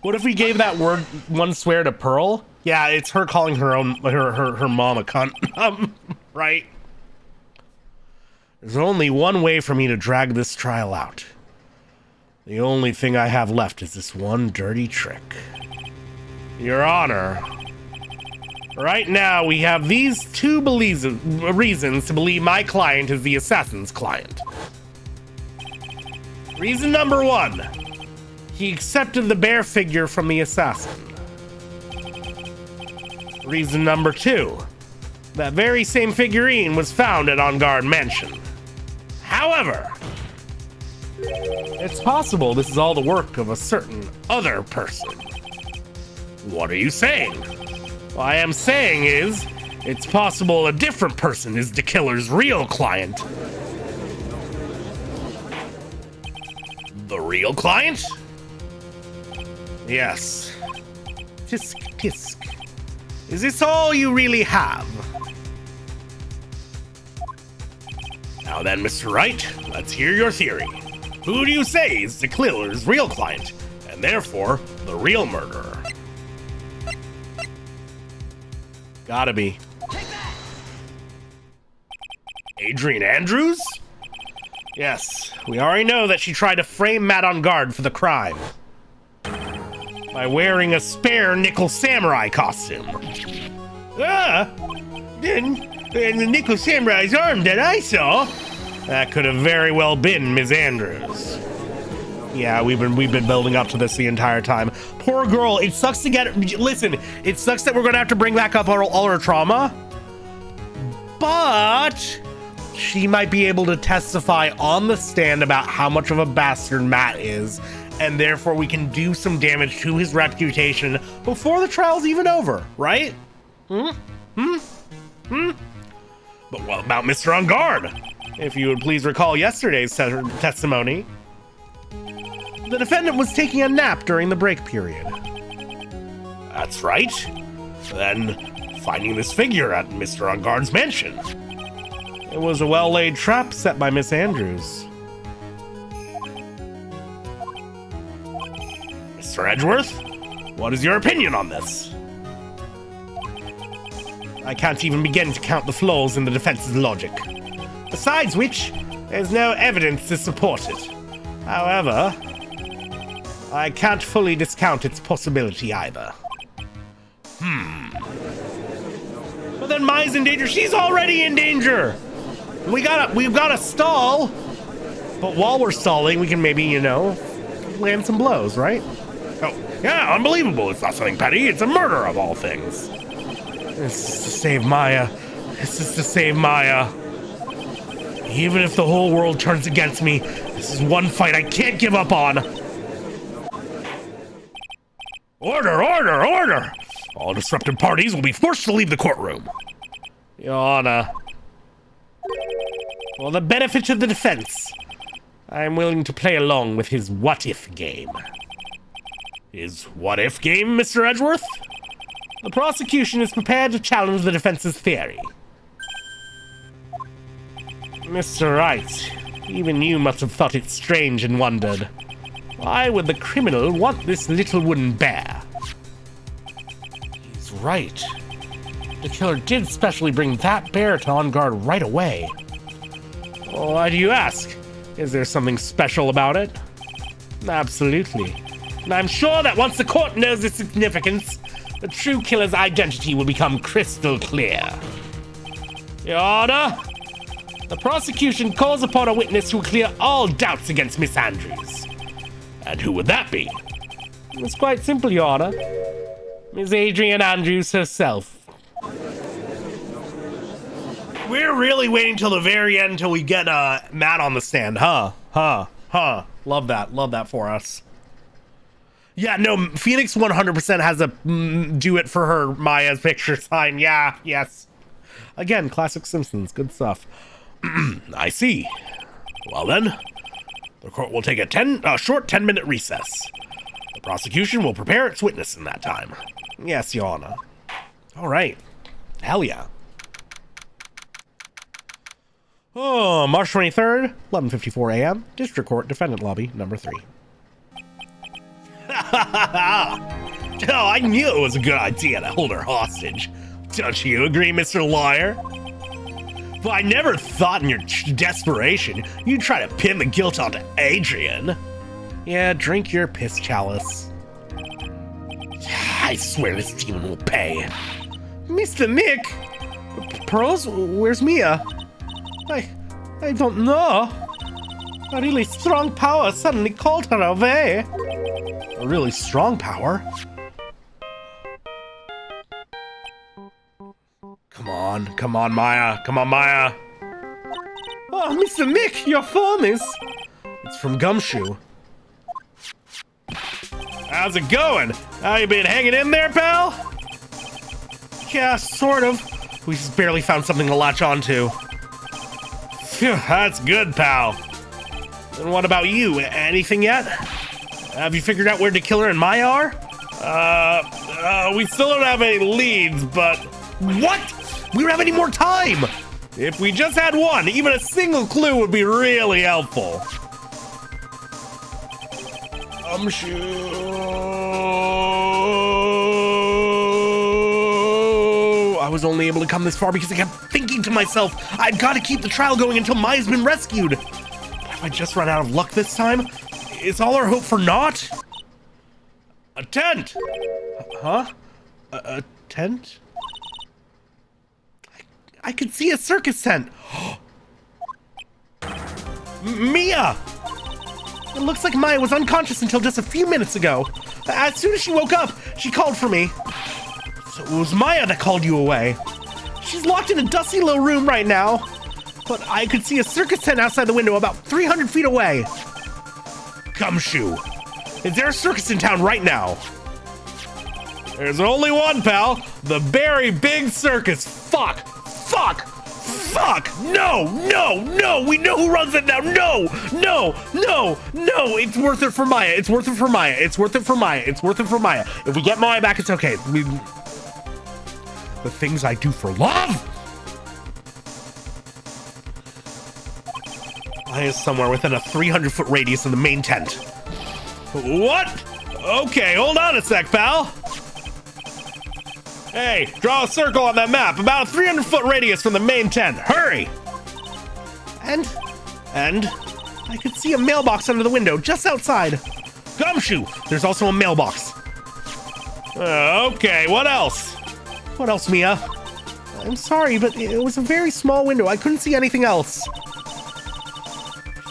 [SPEAKER 2] What if we gave that one swear to Pearl? Yeah, it's her calling her mom a cunt. Right. There's only one way for me to drag this trial out. The only thing I have left is this one dirty trick. Your Honor, right now we have these two reasons to believe my client is the assassin's client. Reason number one, he accepted the bear figure from the assassin. Reason number two, that very same figurine was found at On Guard Mansion. However, it's possible this is all the work of a certain other person.
[SPEAKER 1] What are you saying?
[SPEAKER 2] What I am saying is, it's possible a different person is the killer's real client.
[SPEAKER 1] The real client?
[SPEAKER 2] Yes. Tisk, tisk. Is this all you really have?
[SPEAKER 1] Now then, Mr. Wright, let's hear your theory. Who do you say is the killer's real client, and therefore the real murderer?
[SPEAKER 2] Gotta be.
[SPEAKER 1] Adrian Andrews?
[SPEAKER 2] Yes, we already know that she tried to frame Matt On Guard for the crime by wearing a spare nickel samurai costume. And the nickel samurai's arm that I saw. That could have very well been Ms. Andrews. Yeah, we've been building up to this the entire time. Poor girl, it sucks to get... Listen, it sucks that we're gonna have to bring back up all her trauma. But she might be able to testify on the stand about how much of a bastard Matt is and therefore we can do some damage to his reputation before the trial's even over, right? But what about Mr. On Guard? If you would please recall yesterday's testimony, the defendant was taking a nap during the break period. That's right. Then, finding this figure at Mr. On Guard's mansion. It was a well-laid trap set by Miss Andrews. Mr. Edgeworth, what is your opinion on this? I can't even begin to count the flaws in the defense's logic. Besides which, there's no evidence to support it. However, I can't fully discount its possibility either. But then Maya's in danger. She's already in danger. We've gotta stall. But while we're stalling, we can maybe, land some blows, right? Oh, yeah, unbelievable. It's not something petty. It's a murder of all things. This is to save Maya. This is to save Maya. Even if the whole world turns against me, this is one fight I can't give up on. Order, order, order! All disruptive parties will be forced to leave the courtroom. Your Honor. For the benefit of the defense, I am willing to play along with his what-if game. His what-if game, Mr. Edgeworth? The prosecution is prepared to challenge the defense's theory. Mr. Wright, even you must have thought it strange and wondered. Why would the criminal want this little wooden bear? He's right. The killer did specially bring that bear to On Guard right away. Well, why do you ask? Is there something special about it? Absolutely. And I'm sure that once the court knows its significance, the true killer's identity will become crystal clear. Your Honor, the prosecution calls upon a witness who will clear all doubts against Miss Andrews. And who would that be? It's quite simple, Your Honor. Miss Adrian Andrews herself. We're really waiting till the very end till we get Matt on the stand, huh? Love that for us. Yeah, no, Phoenix 100% has a do it for her Maya's picture sign. Yeah, yes. Again, classic Simpsons, good stuff. I see. Well then, the court will take a short 10-minute recess. The prosecution will prepare its witness in that time. Yes, Your Honor. All right. Hell yeah. Oh, March 23rd, 11:54 a.m. District Court, Defendant Lobby, number 3. Oh, I knew it was a good idea to hold her hostage. Don't you agree, Mr. Lawyer? But I never thought in your desperation you'd try to pin the guilt onto Adrian. Yeah, drink your piss chalice. I swear this demon will pay. Mr. Nick? Pearls, where's Mia? I don't know. A really strong power suddenly called her away. A really strong power? Come on, Maya. Come on, Maya. Oh, Mr. Nick, your phone is... It's from Gumshoe. How's it going? How you been hanging in there, pal? Yeah, sort of. We just barely found something to latch onto. Phew, that's good, pal. And what about you? Anything yet? Have you figured out where the killer and Maya are? We still don't have any leads, but... What? We don't have any more time! If we just had one, even a single clue would be really helpful. I was only able to come this far because I kept thinking to myself, I've got to keep the trial going until Maya's been rescued. But have I just run out of luck this time? Is all our hope for naught? A tent! Huh? A tent? I could see a circus tent. Mia! It looks like Maya was unconscious until just a few minutes ago. As soon as she woke up, she called for me. So it was Maya that called you away. She's locked in a dusty little room right now. But I could see a circus tent outside the window about 300 feet away. Gumshoe, Is there a circus in town right now? There's only one, pal. The Very Big Circus. Fuck. Fuck. Fuck. No. No. No. We know who runs it now. No. No. No. No. It's worth it for Maya. It's worth it for Maya. It's worth it for Maya. It's worth it for Maya. If we get Maya back, it's okay. The things I do for love. Maya's somewhere within a 300-foot radius of the main tent. What? Okay, hold on a sec, pal. Hey, draw a circle on that map, about a 300-foot radius from the main tent. Hurry! And I could see a mailbox under the window just outside. Gumshoe, there's also a mailbox. Okay, what else? What else, Mia? I'm sorry, but it was a very small window. I couldn't see anything else.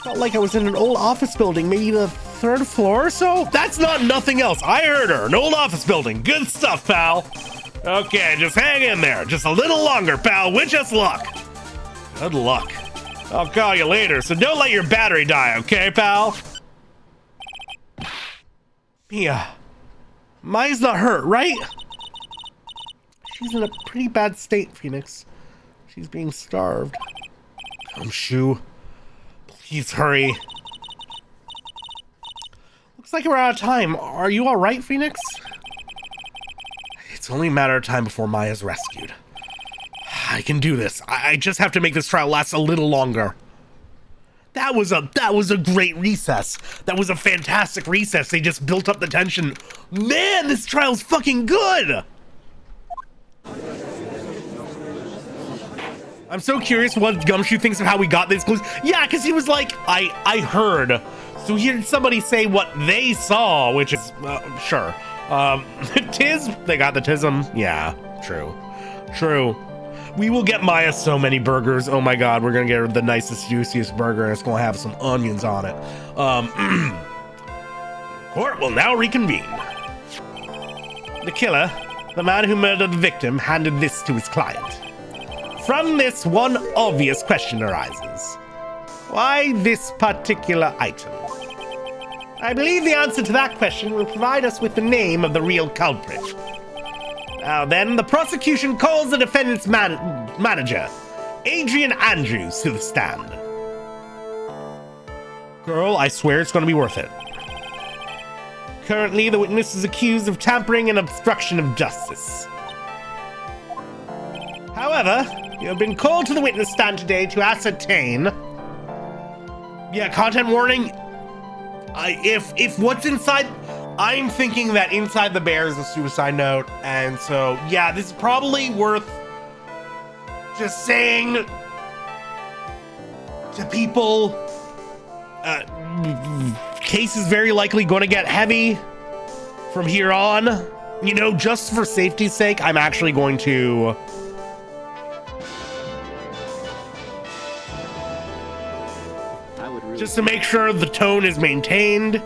[SPEAKER 2] Felt like I was in an old office building, maybe the 3rd floor or so? That's not nothing else. I heard her. An old office building. Good stuff, pal. Okay, just hang in there. Just a little longer, pal. Wish us luck. Good luck. I'll call you later, so don't let your battery die, okay, pal? Mia. Maya's not hurt, right? She's in a pretty bad state, Phoenix. She's being starved. Gumshoe. Please hurry. Looks like we're out of time. Are you alright, Phoenix? It's only a matter of time before Maya's rescued. I can do this. I just have to make this trial last a little longer. That was a great recess. That was a fantastic recess. They just built up the tension. Man, this trial's fucking good! I'm so curious what Gumshoe thinks of how we got this clues. Yeah, because he was like, I heard. So he heard somebody say what they saw, which is, sure. Tiz, they got the tism. Yeah, true. True. We will get Maya so many burgers. Oh my god, we're gonna get her the nicest, juiciest burger, and it's gonna have some onions on it. Court will now reconvene. The killer, the man who murdered the victim, handed this to his client. From this, one obvious question arises. Why this particular item? I believe the answer to that question will provide us with the name of the real culprit. Now then, the prosecution calls the defendant's manager, Adrian Andrews, to the stand. Girl, I swear it's going to be worth it. Currently, the witness is accused of tampering and obstruction of justice. However, you have been called to the witness stand today to ascertain... Yeah, content warning. If what's inside... I'm thinking that inside the bear is a suicide note, and so, yeah, this is probably worth just saying to people, case is very likely going to get heavy from here on. You know, just for safety's sake, I'm actually going to... just to make sure the tone is maintained.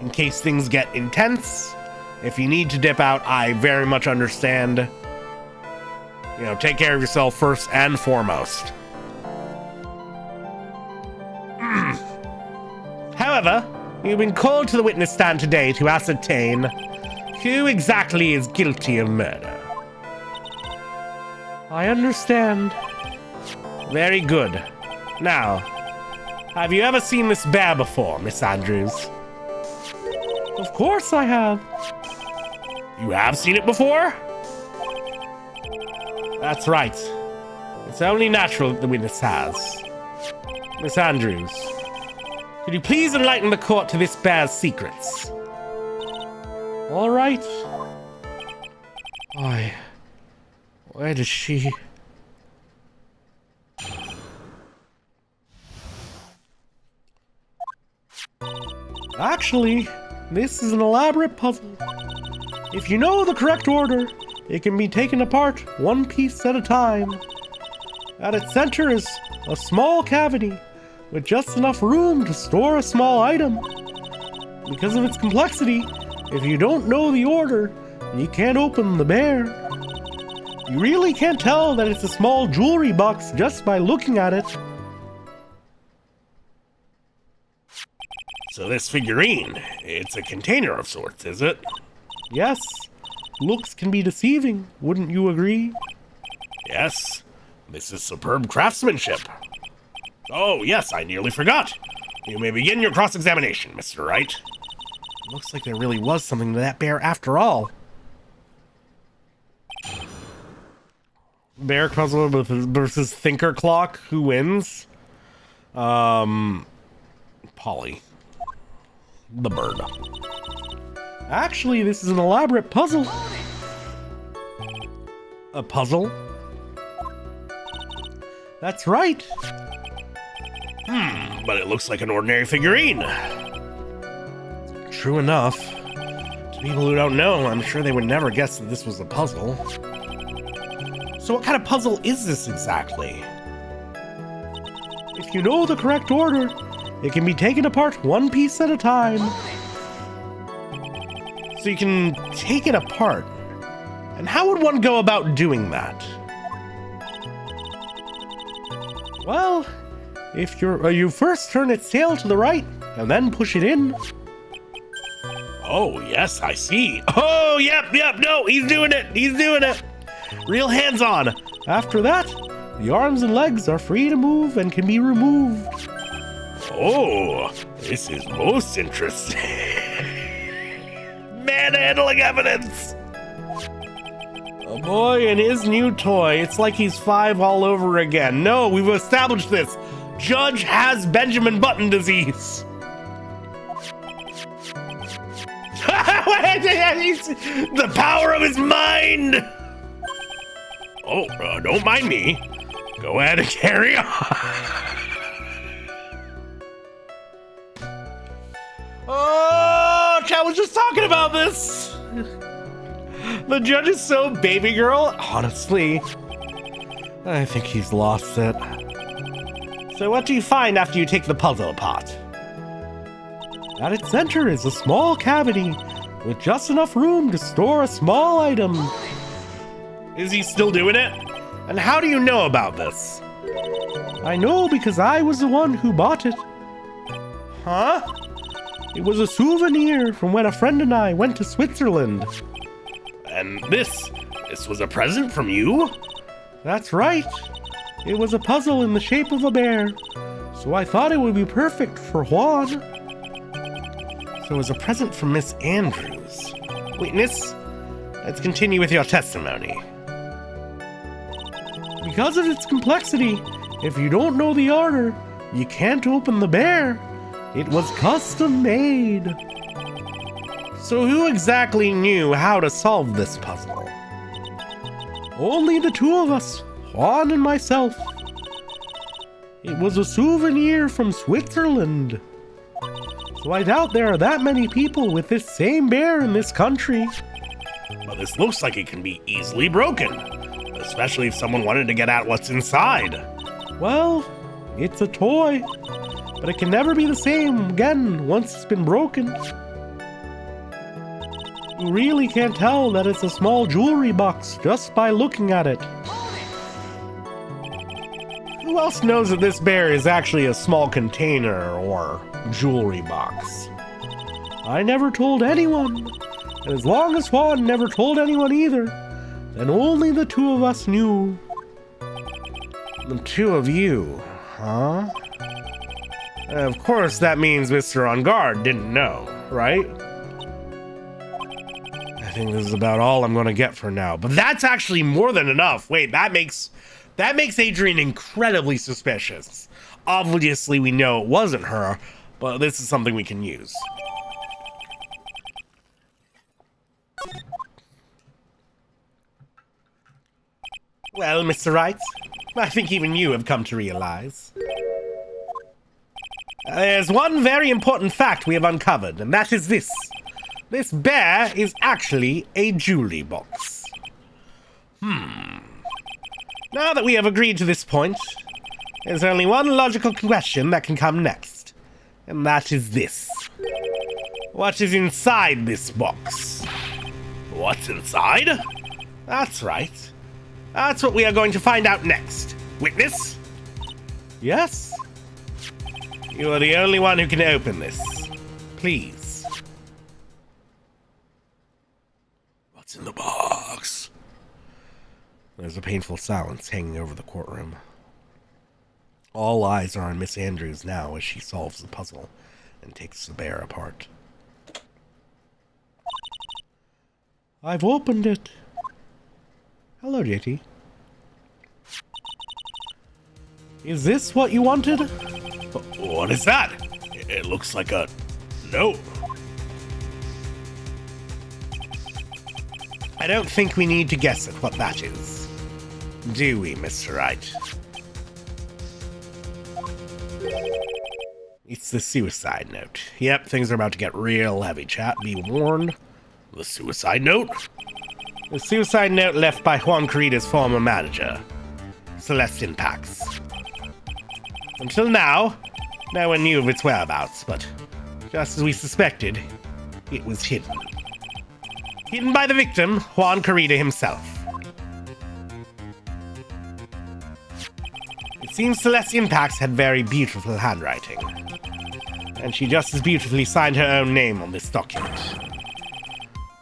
[SPEAKER 2] In case things get intense. If you need to dip out, I very much understand. You know, take care of yourself first and foremost. However, you've been called to the witness stand today to ascertain who exactly is guilty of murder. I understand. Very good. Now, have you ever seen this bear before, Miss Andrews? Of course I have. You have seen it before? That's right. It's only natural that the witness has. Miss Andrews, could you please enlighten the court to this bear's secrets? All right. Why? Where does she... Actually, this is an elaborate puzzle. If you know the correct order, it can be taken apart one piece at a time. At its center is a small cavity with just enough room to store a small item. Because of its complexity, if you don't know the order, you can't open the bear. You really can't tell that it's a small jewelry box just by looking at it.
[SPEAKER 1] So this figurine, it's a container of sorts, is it?
[SPEAKER 2] Yes. Looks can be deceiving, wouldn't you agree?
[SPEAKER 1] Yes. This is superb craftsmanship. Oh, yes, I nearly forgot. You may begin your cross-examination, Mr. Wright.
[SPEAKER 2] Looks like there really was something to that bear after all. Bear puzzle versus Thinker Clock. Who wins? Polly. The bird. Actually, this is an elaborate puzzle. A puzzle? That's right.
[SPEAKER 1] But it looks like an ordinary figurine.
[SPEAKER 2] True enough. To people who don't know, I'm sure they would never guess that this was a puzzle. So what kind of puzzle is this exactly? If you know the correct order, it can be taken apart one piece at a time. So you can take it apart. And how would one go about doing that? Well, if you first turn its tail to the right and then push it in.
[SPEAKER 1] Oh, yes, I see. Oh, yep, no, he's doing it.
[SPEAKER 2] Real hands-on. After that, the arms and legs are free to move and can be removed.
[SPEAKER 1] Oh, this is most interesting. Manhandling evidence.
[SPEAKER 2] A boy and his new toy. It's like he's 5 all over again. No, we've established this. Judge has Benjamin Button disease.
[SPEAKER 1] The power of his mind. Oh, don't mind me. Go ahead and carry on.
[SPEAKER 2] Oh, I was just talking about this. The judge is so baby girl. Honestly, I think he's lost it. So what do you find after you take the puzzle apart? At its center is a small cavity with just enough room to store a small item.
[SPEAKER 1] Is he still doing it?
[SPEAKER 2] And how do you know about this? I know because I was the one who bought it.
[SPEAKER 1] Huh?
[SPEAKER 2] It was a souvenir from when a friend and I went to Switzerland.
[SPEAKER 1] And this was a present from you?
[SPEAKER 2] That's right. It was a puzzle in the shape of a bear, so I thought it would be perfect for Juan. So it was a present from Miss Andrews. Witness, let's continue with your testimony. Because of its complexity, if you don't know the order, you can't open the bear. It was custom made. So who exactly knew how to solve this puzzle? Only the two of us, Juan and myself. It was a souvenir from Switzerland. So I doubt there are that many people with this same bear in this country.
[SPEAKER 1] But this looks like it can be easily broken, especially if someone wanted to get at what's inside.
[SPEAKER 2] Well, it's a toy, but it can never be the same again once it's been broken. You really can't tell that it's a small jewelry box just by looking at it. Who else knows that this bear is actually a small container or jewelry box? I never told anyone. And as long as Juan never told anyone either, then only the two of us knew. The two of you, huh? Of course, that means Mr. On Guard didn't know, right? I think this is about all I'm going to get for now. But that's actually more than enough. Wait, that makes Adrian incredibly suspicious. Obviously, we know it wasn't her, but this is something we can use. Well, Mr. Wright, I think even you have come to realize. There's one very important fact we have uncovered, and that is this. This bear is actually a jewelry box. Now that we have agreed to this point, there's only one logical question that can come next, and that is this. What is inside this box?
[SPEAKER 1] What's inside?
[SPEAKER 2] That's right. That's what we are going to find out next. Witness? Yes? You are the only one who can open this.
[SPEAKER 1] please. What's in the box?
[SPEAKER 2] There's a painful silence hanging over the courtroom. All eyes are on Miss Andrews now as she solves the puzzle and takes the bear apart. I've opened it. Hello, JT. Is this what you wanted?
[SPEAKER 1] What is that? It looks like a note.
[SPEAKER 2] I don't think we need to guess at what that is. Do we, Mr. Wright? It's the suicide note. Yep, things are about to get real heavy, chat. Be warned.
[SPEAKER 1] The suicide note?
[SPEAKER 2] The suicide note left by Juan Carita's former manager, Celestin Pax. Until now, no one knew of its whereabouts, but just as we suspected, it was hidden. Hidden by the victim, Juan Carita himself. It seems Celestin Pax had very beautiful handwriting, and she just as beautifully signed her own name on this document.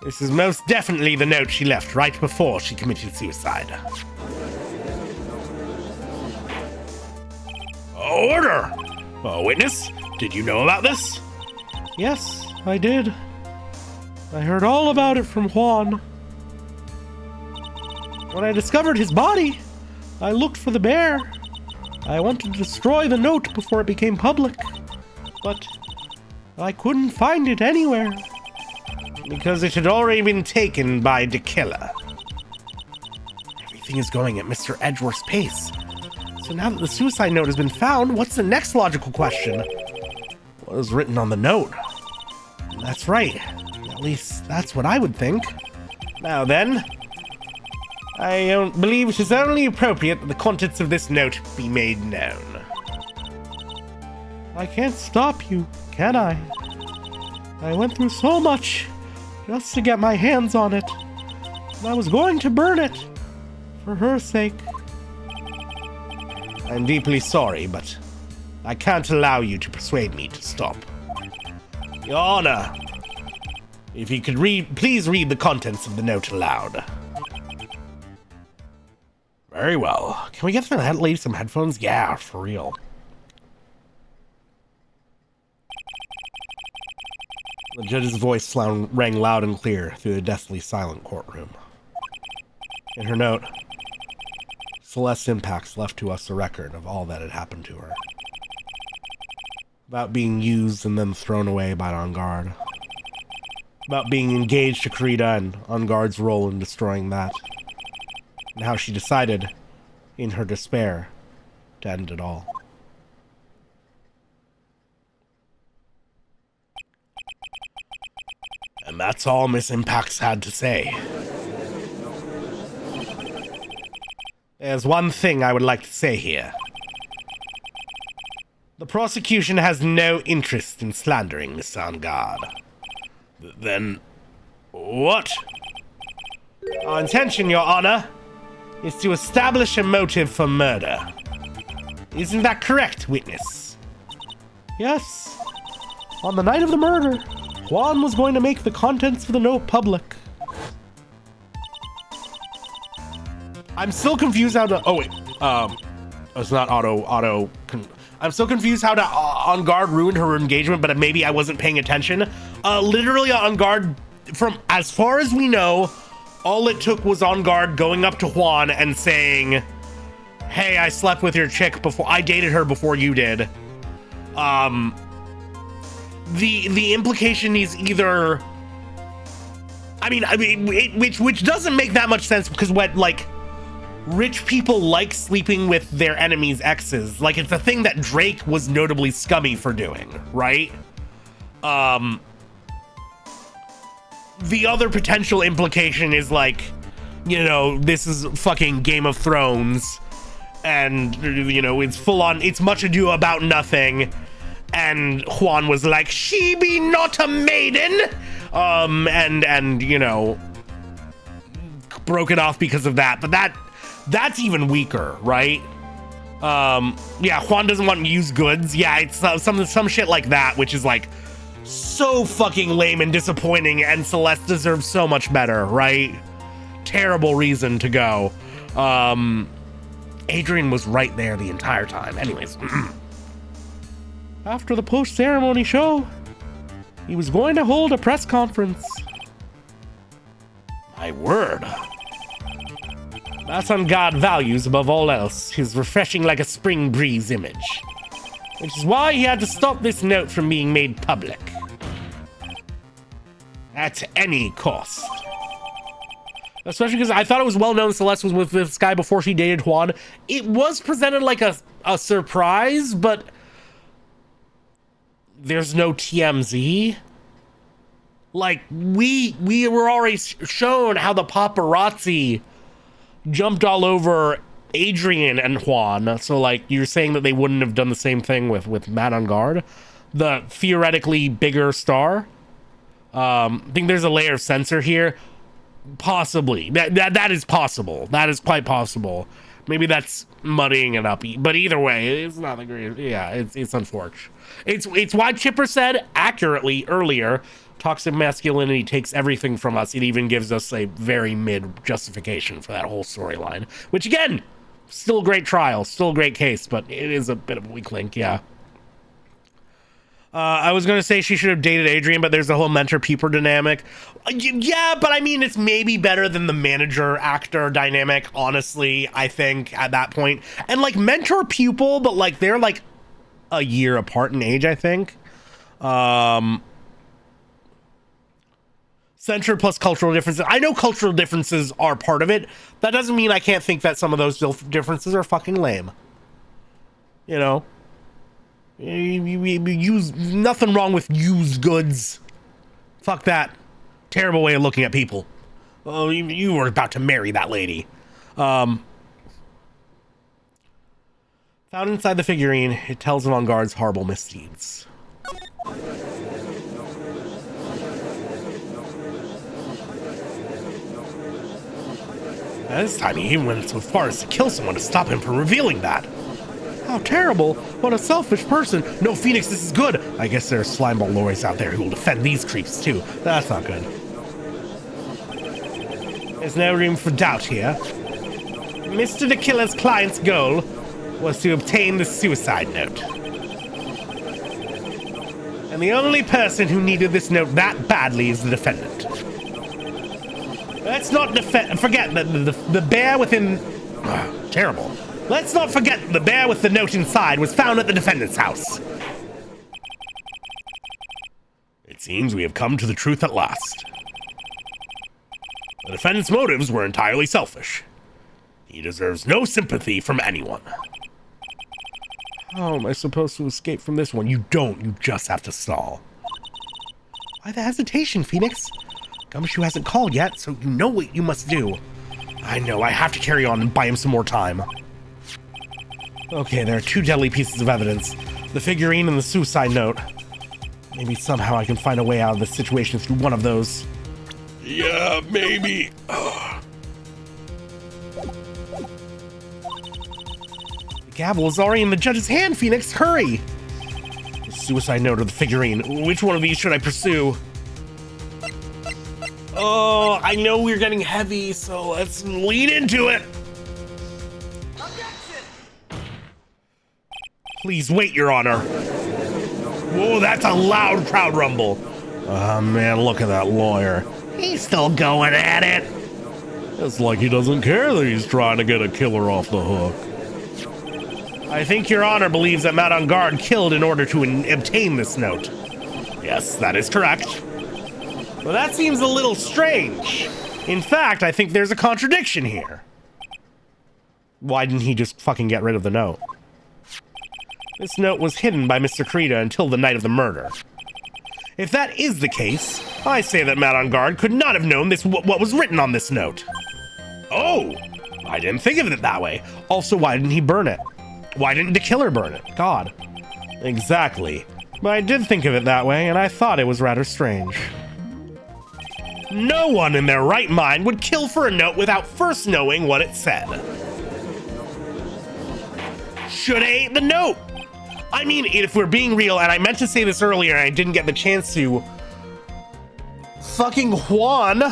[SPEAKER 2] This is most definitely the note she left right before she committed suicide.
[SPEAKER 1] Order! Witness, did you know about this?
[SPEAKER 2] Yes, I did. I heard all about it from Juan. When I discovered his body, I looked for the bear. I wanted to destroy the note before it became public, but I couldn't find it anywhere. Because it had already been taken by the killer. Everything is going at Mr. Edgeworth's pace. So now that the suicide note has been found, what's the next logical question? What was written on the note? That's right. At least that's what I would think. Now then, I believe it is only appropriate that the contents of this note be made known. I can't stop you, can I? I went through so much just to get my hands on it. And I was going to burn it for her sake. I'm deeply sorry, but I can't allow you to persuade me to stop. Your Honor, if you could please read the contents of the note aloud. Very well. Can we get that lady some headphones? Yeah, for real. The judge's voice rang loud and clear through the deathly silent courtroom. In her note, Celestin Pax left to us a record of all that had happened to her. About being used and then thrown away by On Guard. About being engaged to Carita and On Guard's role in destroying that. And how she decided, in her despair, to end it all. And that's all Miss Impax had to say. There's one thing I would like to say here. The prosecution has no interest in slandering Miss On Guard.
[SPEAKER 1] Then, what?
[SPEAKER 2] Our intention, Your Honor, is to establish a motive for murder. Isn't that correct, witness? Yes. On the night of the murder, Juan was going to make the contents of the note public. I'm still confused how to... Oh, wait. It's not auto... I'm still confused how to On Guard ruined her engagement, but maybe I wasn't paying attention. Literally, On Guard, from as far as we know, all it took was On Guard going up to Juan and saying, hey, I slept with your chick before... I dated her before you did. The implication is either... which doesn't make that much sense because what, like... Rich people like sleeping with their enemies' exes. Like, it's a thing that Drake was notably scummy for doing, right? The other potential implication is, like, you know, this is fucking Game of Thrones. And, you know, it's full on, it's Much Ado About Nothing. And Juan was like, she be not a maiden! And you know, broke it off because of that. But that's even weaker, right? Yeah, Juan doesn't want used goods. Yeah, it's some shit like that, which is like So fucking lame and disappointing, and Celeste deserves so much better, right? Terrible reason to go. Adrian was right there the entire time. Anyways. After the post-ceremony show, he was going to hold a press conference. My word. That's on God values above all else, his refreshing like a spring breeze image. Which is why he had to stop this note from being made public. At any cost. Especially because I thought it was well known Celeste was with this guy before she dated Juan. It was presented like a surprise, but there's no TMZ. Like, we were already shown how the paparazzi jumped all over Adrian and Juan. So, like, you're saying that they wouldn't have done the same thing with Matt on Guard, the theoretically bigger star. I think there's a layer of censor here. Possibly. That is possible. That is quite possible. Maybe that's muddying it up. But either way, it's not the great. Yeah, it's unfortunate. It's why Chipper said accurately earlier, toxic masculinity takes everything from us. It even gives us a very mid justification for that whole storyline. Which again, still a great trial, still a great case, but it is a bit of a weak link, yeah. I was going to say she should have dated Adrian, but there's a whole mentor-pupil dynamic. Yeah, but I mean, it's maybe better than the manager-actor dynamic, honestly, I think, at that point. And, like, mentor-pupil, but, like, they're, like, a year apart in age, I think. Censure plus cultural differences. I know cultural differences are part of it. That doesn't mean I can't think that some of those differences are fucking lame. You know? You use nothing wrong with used goods. Fuck that. Terrible way of looking at people. Oh, you were about to marry that lady. Found inside the figurine, it tells of Guard's horrible misdeeds. This time he even went so far as to kill someone to stop him from revealing that. How terrible. What a selfish person. No, Phoenix, this is good. I guess there are slimeball lawyers out there who will defend these creeps too. That's not good. There's no room for doubt here. Mr. the Killer's client's goal was to obtain the suicide note. And the only person who needed this note that badly is the defendant. Let's not forget that the bear within... terrible. Let's not forget the bear with the note inside was found at the defendant's house. It seems we have come to the truth at last. The defendant's motives were entirely selfish. He deserves no sympathy from anyone. How am I supposed to escape from this one? You don't. You just have to stall. Why the hesitation, Phoenix? Gumshoe hasn't called yet, so you know what you must do. I know. I have to carry on and buy him some more time. Okay, there are two deadly pieces of evidence. The figurine and the suicide note. Maybe somehow I can find a way out of this situation through one of those. Yeah, maybe. The gavel is already in the judge's hand, Phoenix. Hurry! The suicide note or the figurine. Which one of these should I pursue? Oh, I know we're getting heavy, so let's lean into it. Please wait, Your Honor. Whoa, that's a loud crowd rumble. Oh, man, look at that lawyer. He's still going at it. It's like he doesn't care that he's trying to get a killer off the hook. I think Your Honor believes that Matt on Guard killed in order to obtain this note. Yes, that is correct. Well, that seems a little strange. In fact, I think there's a contradiction here. Why didn't he just fucking get rid of the note? This note was hidden by Mr. Kurita until the night of the murder. If that is the case, I say that Matt on Guard could not have known what was written on this note. Oh, I didn't think of it that way. Also, why didn't he burn it? Why didn't the killer burn it? God. Exactly. But I did think of it that way, and I thought it was rather strange. No one in their right mind would kill for a note without first knowing what it said. Should have ate the note. I mean, if we're being real, and I meant to say this earlier and I didn't get the chance to, fucking Juan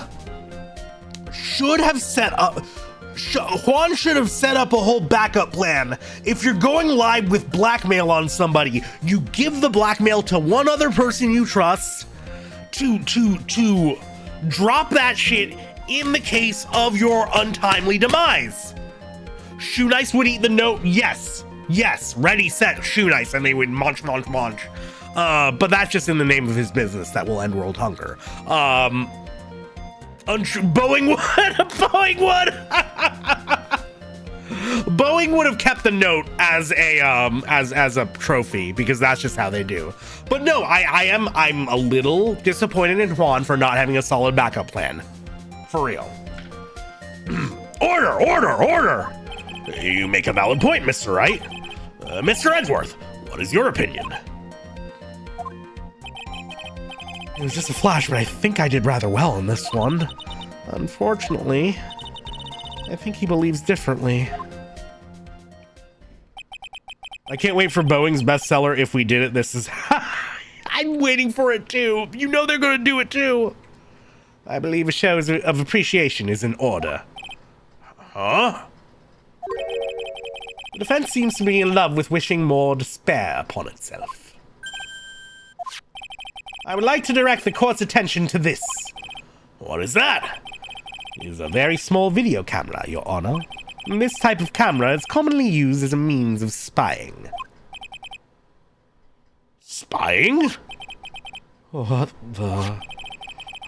[SPEAKER 2] should have set up... Juan should have set up a whole backup plan. If you're going live with blackmail on somebody, you give the blackmail to one other person you trust to drop that shit in the case of your untimely demise. Shoe Nice would eat the note, yes, ready, set, Shoe Nice, and they would munch. But that's just in the name of his business that will end world hunger. Boeing would have kept the note as a trophy because that's just how they do. But no, I'm a little disappointed in Juan for not having a solid backup plan. For real. Order! You make a valid point, Mr. Wright. Mr. Edgeworth, what is your opinion? It was just a flash, but I think I did rather well in this one. Unfortunately, I think he believes differently. I can't wait for Boeing's bestseller. If we did it, this is... I'm waiting for it too. You know they're going to do it too. I believe a show of appreciation is in order. Huh? The defense seems to be in love with wishing more despair upon itself. I would like to direct the court's attention to this. What is that? It is a very small video camera, Your Honor. And this type of camera is commonly used as a means of spying. Spying? What the...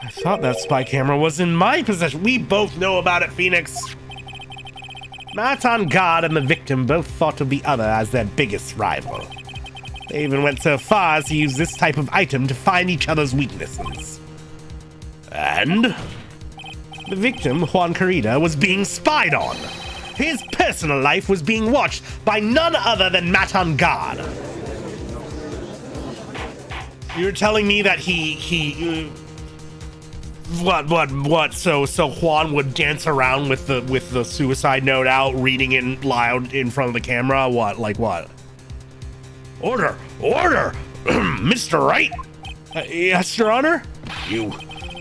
[SPEAKER 2] I thought that spy camera was in my possession. We both know about it, Phoenix. Matt on guard and the victim both thought of the other as their biggest rival. They even went so far as to use this type of item to find each other's weaknesses. And? The victim, Juan Carita, was being spied on. His personal life was being watched by none other than Matt on guard. You're telling me that what? So Juan would dance around with the suicide note out, reading it loud in front of the camera? What? Like what? Order! Mr. Wright? Yes, Your Honor? You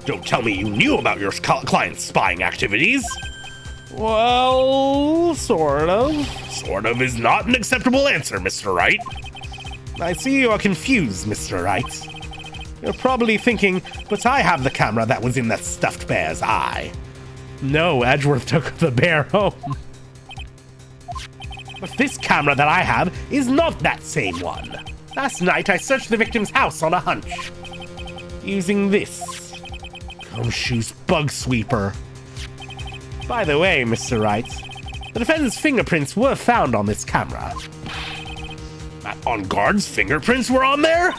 [SPEAKER 2] don't tell me you knew about your client's spying activities. Well, sort of. Sort of is not an acceptable answer, Mr. Wright. I see you are confused, Mr. Wright. You're probably thinking, but I have the camera that was in that stuffed bear's eye. No, Edgeworth took the bear home. But this camera that I have is not that same one. Last night, I searched the victim's house on a hunch. Using this Gumshoe's bug sweeper. By the way, Mr. Wright, the defendant's fingerprints were found on this camera. Matt on guard's fingerprints were on there?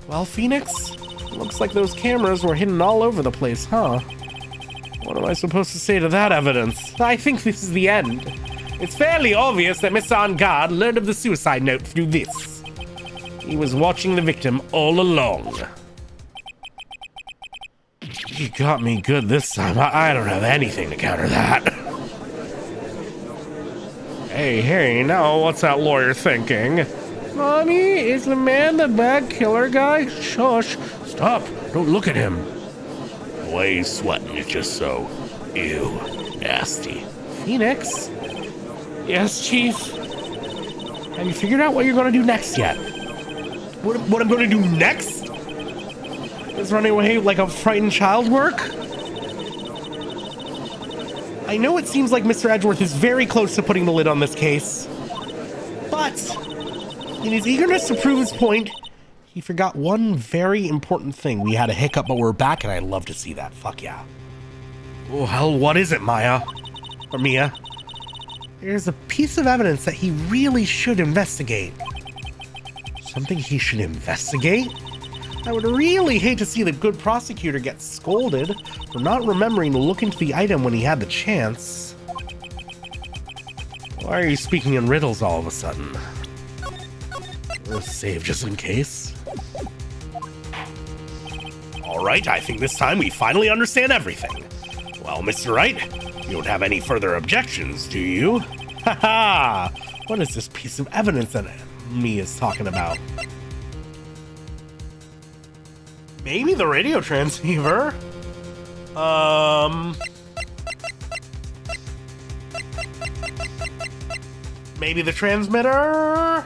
[SPEAKER 2] Well, Phoenix, looks like those cameras were hidden all over the place, huh? What am I supposed to say to that evidence? I think this is the end. It's fairly obvious that Mr. On Guard learned of the suicide note through this. He was watching the victim all along. You got me good this time. I don't have anything to counter that. Hey, now what's that lawyer thinking? Mommy, is the man the bad killer guy? Shush, stop, don't look at him. The way he's sweating, it's just so, ew, nasty. Phoenix? Yes, Chief? Have you figured out what you're going to do next yet? What I'm going to do next? Is running away like a frightened child work? I know it seems like Mr. Edgeworth is very close to putting the lid on this case, but in his eagerness to prove his point, he forgot one very important thing. We had a hiccup, but we're back, and I love to see that. Fuck yeah. Oh, hell, what is it, Maya? Or Mia? There's a piece of evidence that he really should investigate. Something he should investigate? I would really hate to see the good prosecutor get scolded for not remembering to look into the item when he had the chance. Why are you speaking in riddles all of a sudden? We'll save just in case. All right, I think this time we finally understand everything. Well, Mr. Wright, you don't have any further objections, do you? Haha! What is this piece of evidence that me is talking about. Maybe the radio transceiver. Maybe the transmitter.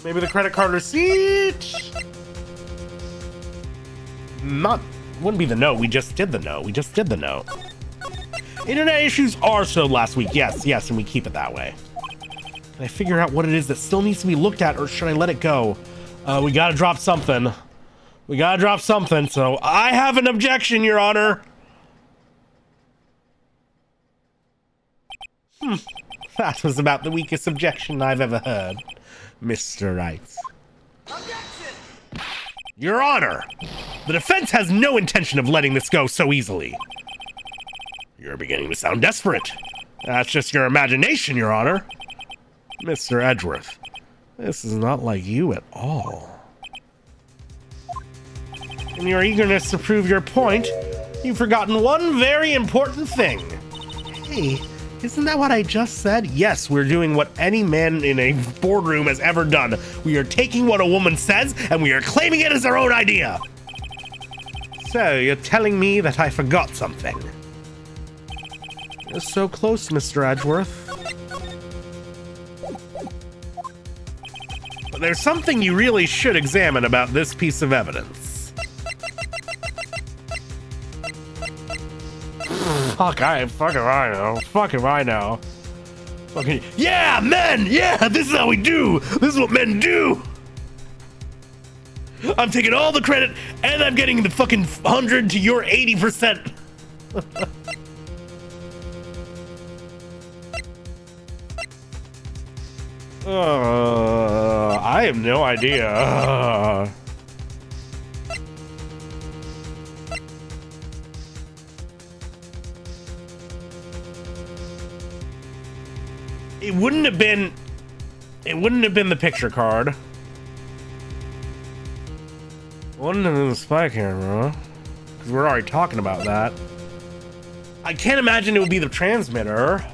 [SPEAKER 2] Maybe the credit card receipt. Wouldn't be the note. We just did the note. Internet issues are so last week. Yes, and we keep it that way. Can I figure out what it is that still needs to be looked at, or should I let it go? We gotta drop something. So I have an objection, Your Honor. That was about the weakest objection I've ever heard, Mr. Wright. Objection! Your Honor, the defense has no intention of letting this go so easily. You're beginning to sound desperate. That's just your imagination, Your Honor. Mr. Edgeworth, this is not like you at all. In your eagerness to prove your point, you've forgotten one very important thing. Hey, isn't that what I just said? Yes, we're doing what any man in a boardroom has ever done. We are taking what a woman says, and we are claiming it as our own idea. So, you're telling me that I forgot something? You're so close, Mr. Edgeworth. But there's something you really should examine about this piece of evidence. Fuck if I know. Fucking, yeah, men! Yeah, this is how we do! This is what men do! I'm taking all the credit, and I'm getting the fucking 100 to your 80%. I have no idea. It wouldn't have been the picture card. It wouldn't have been the spy camera, because we're already talking about that. I can't imagine it would be the transmitter.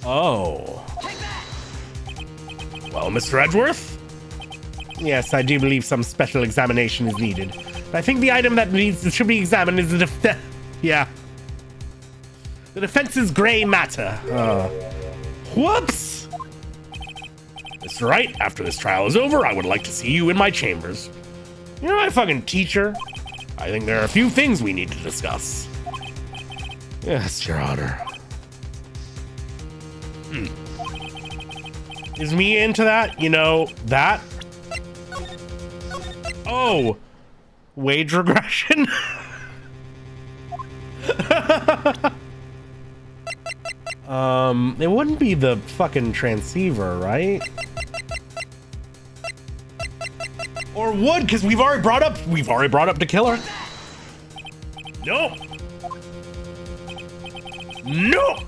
[SPEAKER 2] Oh. Well, Mr. Edgeworth? Yes, I do believe some special examination is needed. But I think the item that should be examined is the yeah. The defense's gray matter. Whoops! Mr. Wright, after this trial is over, I would like to see you in my chambers. You're my fucking teacher. I think there are a few things we need to discuss. Yes, Your Honor. Is me into that? You know, that? Oh! Wage regression? It wouldn't be the fucking transceiver, right? Or would, because we've already brought up the killer. No. No.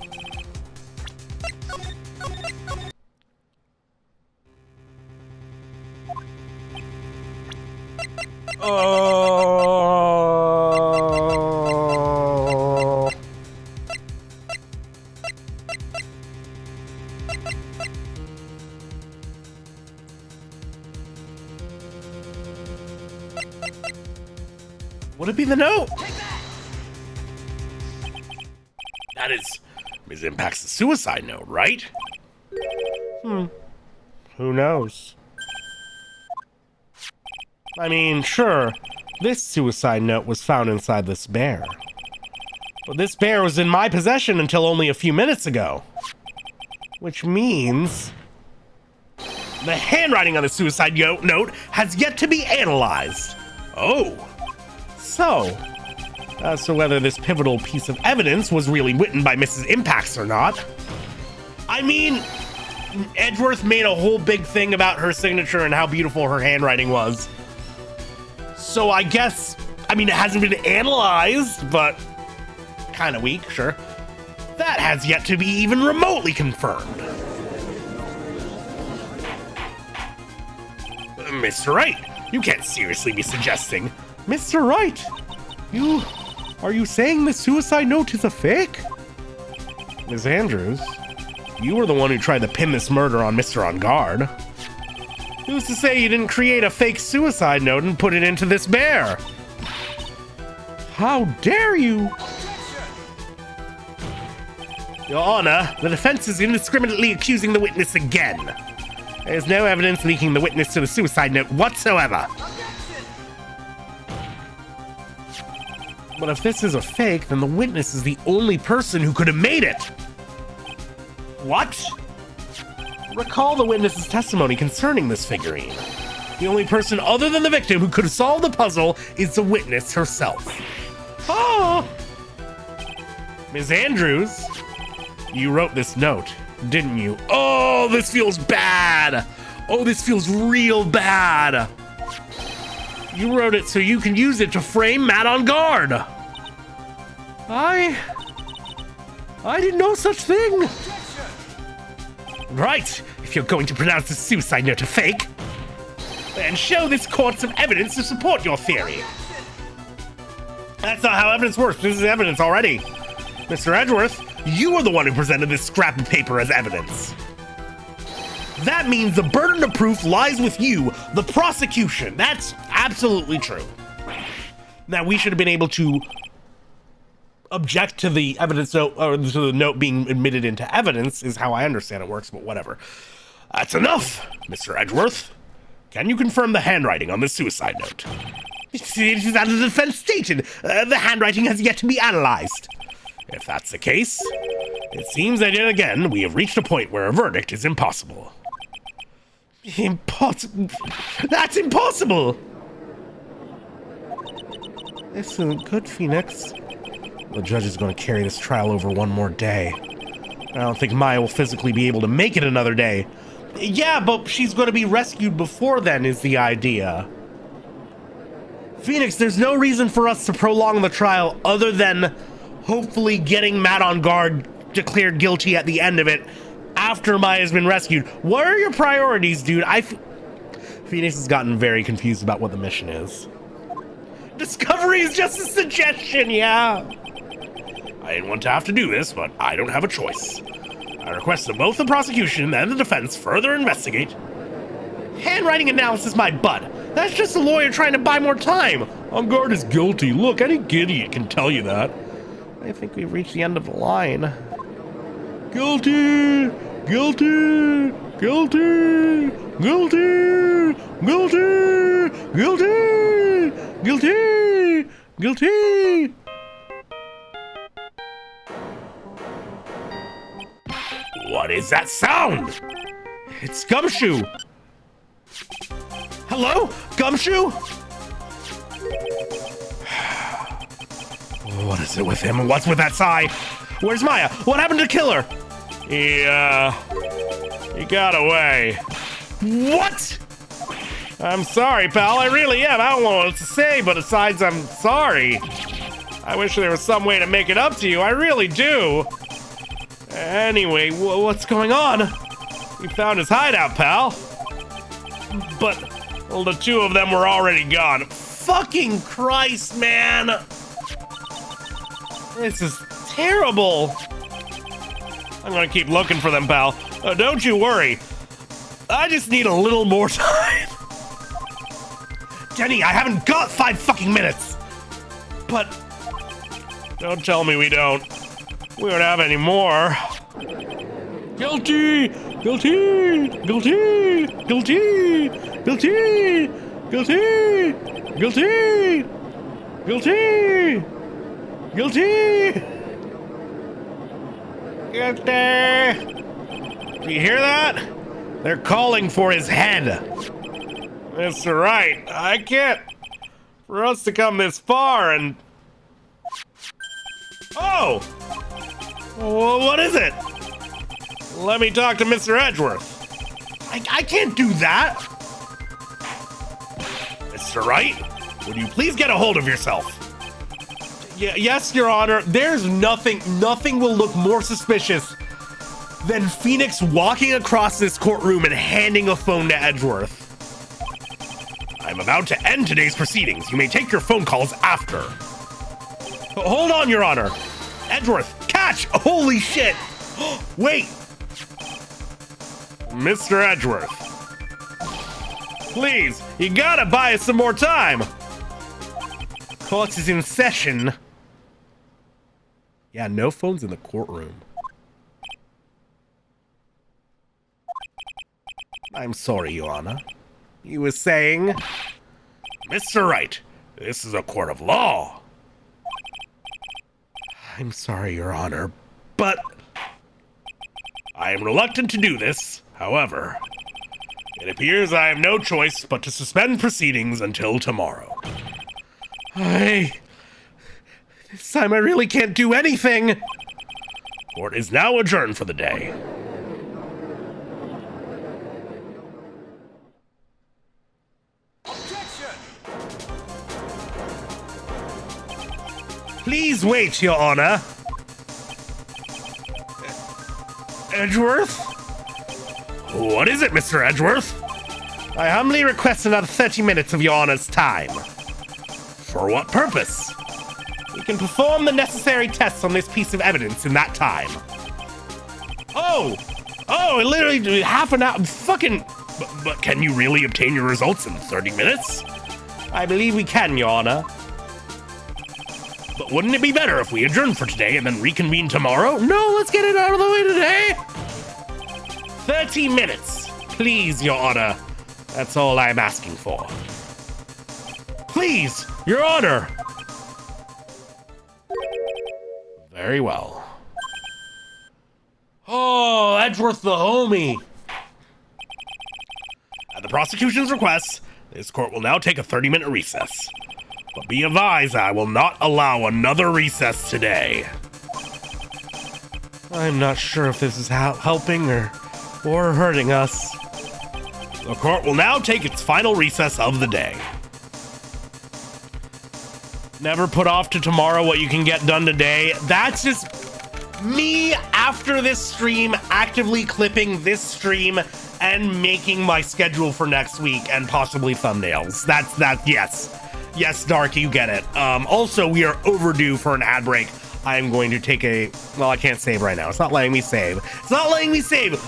[SPEAKER 2] Oh. Would it be the note? That is Ms. Impact's suicide note, right? Who knows? I mean, sure, this suicide note was found inside this bear. But this bear was in my possession until only a few minutes ago. Which means the handwriting on the suicide note has yet to be analyzed. Oh. So, as to whether this pivotal piece of evidence was really written by Mrs. Impacts or not. I mean, Edgeworth made a whole big thing about her signature and how beautiful her handwriting was. So I guess, I mean, it hasn't been analyzed, but kind of weak, sure. That has yet to be even remotely confirmed. Mr. Wright, you can't seriously be suggesting. Mr. Wright, are you saying the suicide note is a fake? Ms. Andrews, you were the one who tried to pin this murder on Mr. On Guard. Who's to say you didn't create a fake suicide note and put it into this bear? How dare you? Your Honor, the defense is indiscriminately accusing the witness again. There's no evidence linking the witness to the suicide note whatsoever. But if this is a fake, then the witness is the only person who could have made it. What? Recall the witness's testimony concerning this figurine. The only person other than the victim who could have solved the puzzle is the witness herself. Oh! Ms. Andrews, you wrote this note, didn't you? Oh, this feels bad. Oh, this feels real bad. You wrote it so you can use it to frame Matt On Guard. I did no such thing. Right, if you're going to pronounce the suicide note a fake, then show this court some evidence to support your theory. That's not how evidence works. This is evidence already. Mr. Edgeworth, you are the one who presented this scrap of paper as evidence. That means the burden of proof lies with you, the prosecution. That's absolutely true. Now, we should have been able to object to the evidence note, or to the note being admitted into evidence, is how I understand it works, but whatever. That's enough, Mr. Edgeworth. Can you confirm the handwriting on the suicide note? It is as the defense stated. The handwriting has yet to be analyzed. If that's the case, it seems that yet again we have reached a point where a verdict is impossible. Impossible? That's impossible! This isn't good, Phoenix. The judge is going to carry this trial over one more day. I don't think Maya will physically be able to make it another day. Yeah, but she's going to be rescued before then, is the idea. Phoenix, there's no reason for us to prolong the trial other than hopefully getting Matt On Guard declared guilty at the end of it after Maya's been rescued. What are your priorities, dude? Phoenix has gotten very confused about what the mission is. Discovery is just a suggestion, yeah. I didn't want to have to do this, but I don't have a choice. I request that both the prosecution and the defense further investigate. Handwriting analysis, my butt. That's just a lawyer trying to buy more time. On Guard is guilty. Look, any idiot can tell you that. I think we've reached the end of the line. Guilty! Guilty! Guilty! Guilty! Guilty! Guilty! Guilty! Guilty! What is that sound? It's Gumshoe! Hello? Gumshoe? What is it with him and what's with that sigh? Where's Maya? What happened to Killer? He got away. What? I'm sorry, pal. I really am. I don't know what to say, but besides, I'm sorry. I wish there was some way to make it up to you. I really do. Anyway, what's going on? We found his hideout, pal. But, well, the two of them were already gone. Fucking Christ, man. This is terrible. I'm gonna keep looking for them, pal. Don't you worry. I just need a little more time. Denny, I haven't got 5 fucking minutes. But don't tell me we don't. We don't have any more. Guilty! Guilty! Guilty! Guilty! Guilty! Guilty! Guilty! Guilty! Guilty! Guilty! Do you hear that? They're calling for his head. That's right. I can't. For us to come this far and... Oh! Well, what is it? Let me talk to Mr. Edgeworth. I can't do that. Mr. Wright, would you please get a hold of yourself? Yes, Your Honor. There's nothing will look more suspicious than Phoenix walking across this courtroom and handing a phone to Edgeworth. I'm about to end today's proceedings. You may take your phone calls after. Hold on, Your Honor. Edgeworth, catch! Holy shit!
[SPEAKER 1] Wait! Mr. Edgeworth. Please, you gotta buy us some more time.
[SPEAKER 2] Court is in session. Yeah, no phones in the courtroom. I'm sorry, Your Honor. You were saying?
[SPEAKER 1] Mr. Wright, this is a court of law.
[SPEAKER 2] I'm sorry, Your Honor, but
[SPEAKER 1] I am reluctant to do this. However, it appears I have no choice but to suspend proceedings until tomorrow.
[SPEAKER 2] this time I really can't do anything.
[SPEAKER 1] Court is now adjourned for the day.
[SPEAKER 2] Please wait, Your Honor. Edgeworth?
[SPEAKER 1] What is it, Mr. Edgeworth?
[SPEAKER 2] I humbly request another 30 minutes of Your Honor's time.
[SPEAKER 1] For what purpose?
[SPEAKER 2] We can perform the necessary tests on this piece of evidence in that time.
[SPEAKER 1] Oh, literally half an hour. Fucking. But can you really obtain your results in 30 minutes?
[SPEAKER 2] I believe we can, Your Honor.
[SPEAKER 1] But wouldn't it be better if we adjourn for today and then reconvene tomorrow?
[SPEAKER 2] No, let's get it out of the way today.
[SPEAKER 1] 30 minutes.
[SPEAKER 2] Please, Your Honor. That's all I'm asking for.
[SPEAKER 1] Please, Your Honor. Very well.
[SPEAKER 2] Oh, Edgeworth the homie.
[SPEAKER 1] At the prosecution's request, this court will now take a 30-minute recess. But be advised, I will not allow another recess today.
[SPEAKER 2] I'm not sure if this is helping or hurting us.
[SPEAKER 1] The court will now take its final recess of the day.
[SPEAKER 2] Never put off to tomorrow what you can get done today. That's just me after this stream actively clipping this stream and making my schedule for next week and possibly thumbnails. Yes, Dark, you get it. Also, we are overdue for an ad break. I'm going to take well, I can't save right now. It's not letting me save.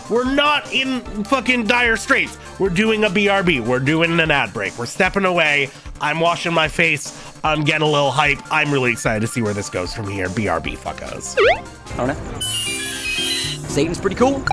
[SPEAKER 2] We're not in fucking dire straits. We're doing a BRB. We're doing an ad break. We're stepping away. I'm washing my face. I'm getting a little hype. I'm really excited to see where this goes from here. BRB, fuckos.
[SPEAKER 5] Oh no. Satan's pretty cool.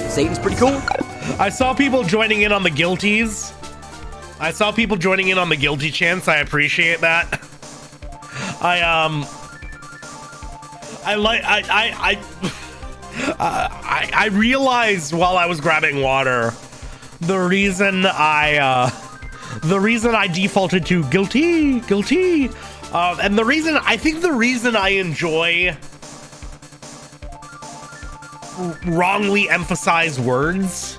[SPEAKER 5] Satan's pretty cool.
[SPEAKER 2] I saw people joining in on the guilties. I saw people joining in on the guilty chants. I appreciate that. I realized while I was grabbing water, the reason I defaulted to guilty, and I think the reason I enjoy wrongly emphasized words.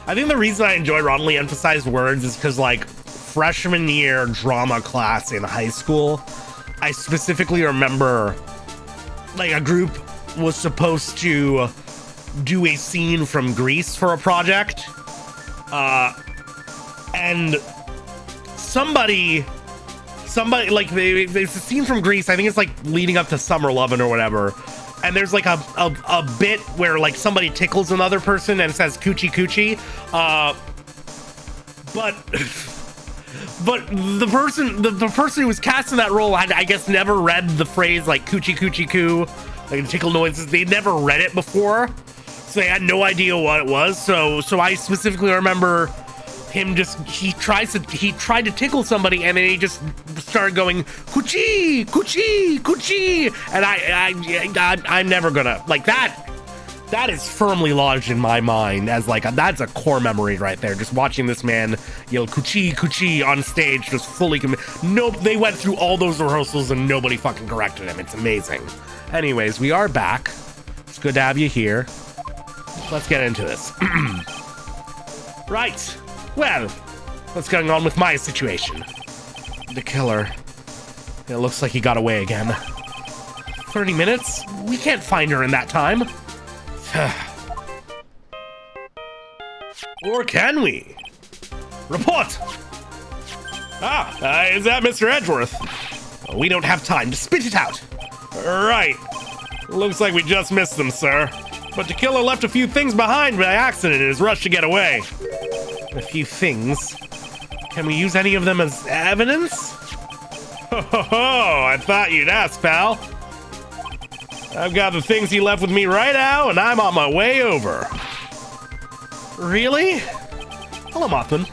[SPEAKER 2] I think the reason I enjoy wrongly emphasized words is because, like, freshman year drama class in high school, I specifically remember, like, a group was supposed to do a scene from Grease for a project, and somebody like, there's a scene from Grease, I think it's like leading up to Summer Lovin' or whatever, and there's like a bit where, like, somebody tickles another person and says coochie coochie, but the person who was cast in that role had, I guess, never read the phrase, like, coochie coochie coo, like the tickle noises. They never read it before, so they had no idea what it was. So I specifically remember him he tried to tickle somebody, and then he just started going coochie coochie coochie, and I'm never gonna, like, that is firmly lodged in my mind as, like, that's a core memory right there. Just watching this man yell coochie coochie on stage, just fully nope, they went through all those rehearsals and nobody fucking corrected him. It's amazing. Anyways, we are back. It's good to have you here. Let's get into this. Right. Well, what's going on with my situation? The killer. It looks like he got away again. 30 minutes? We can't find her in that time. Or can we? Report! Is that Mr. Edgeworth? We don't have time to spit it out. Right. Looks like we just missed them, sir. But the killer left a few things behind by accident in his rush to get away. A few things? Can we use any of them as evidence? Ho, I thought you'd ask, pal. I've got the things he left with me right now, and I'm on my way over. Really? Hello, Mothman.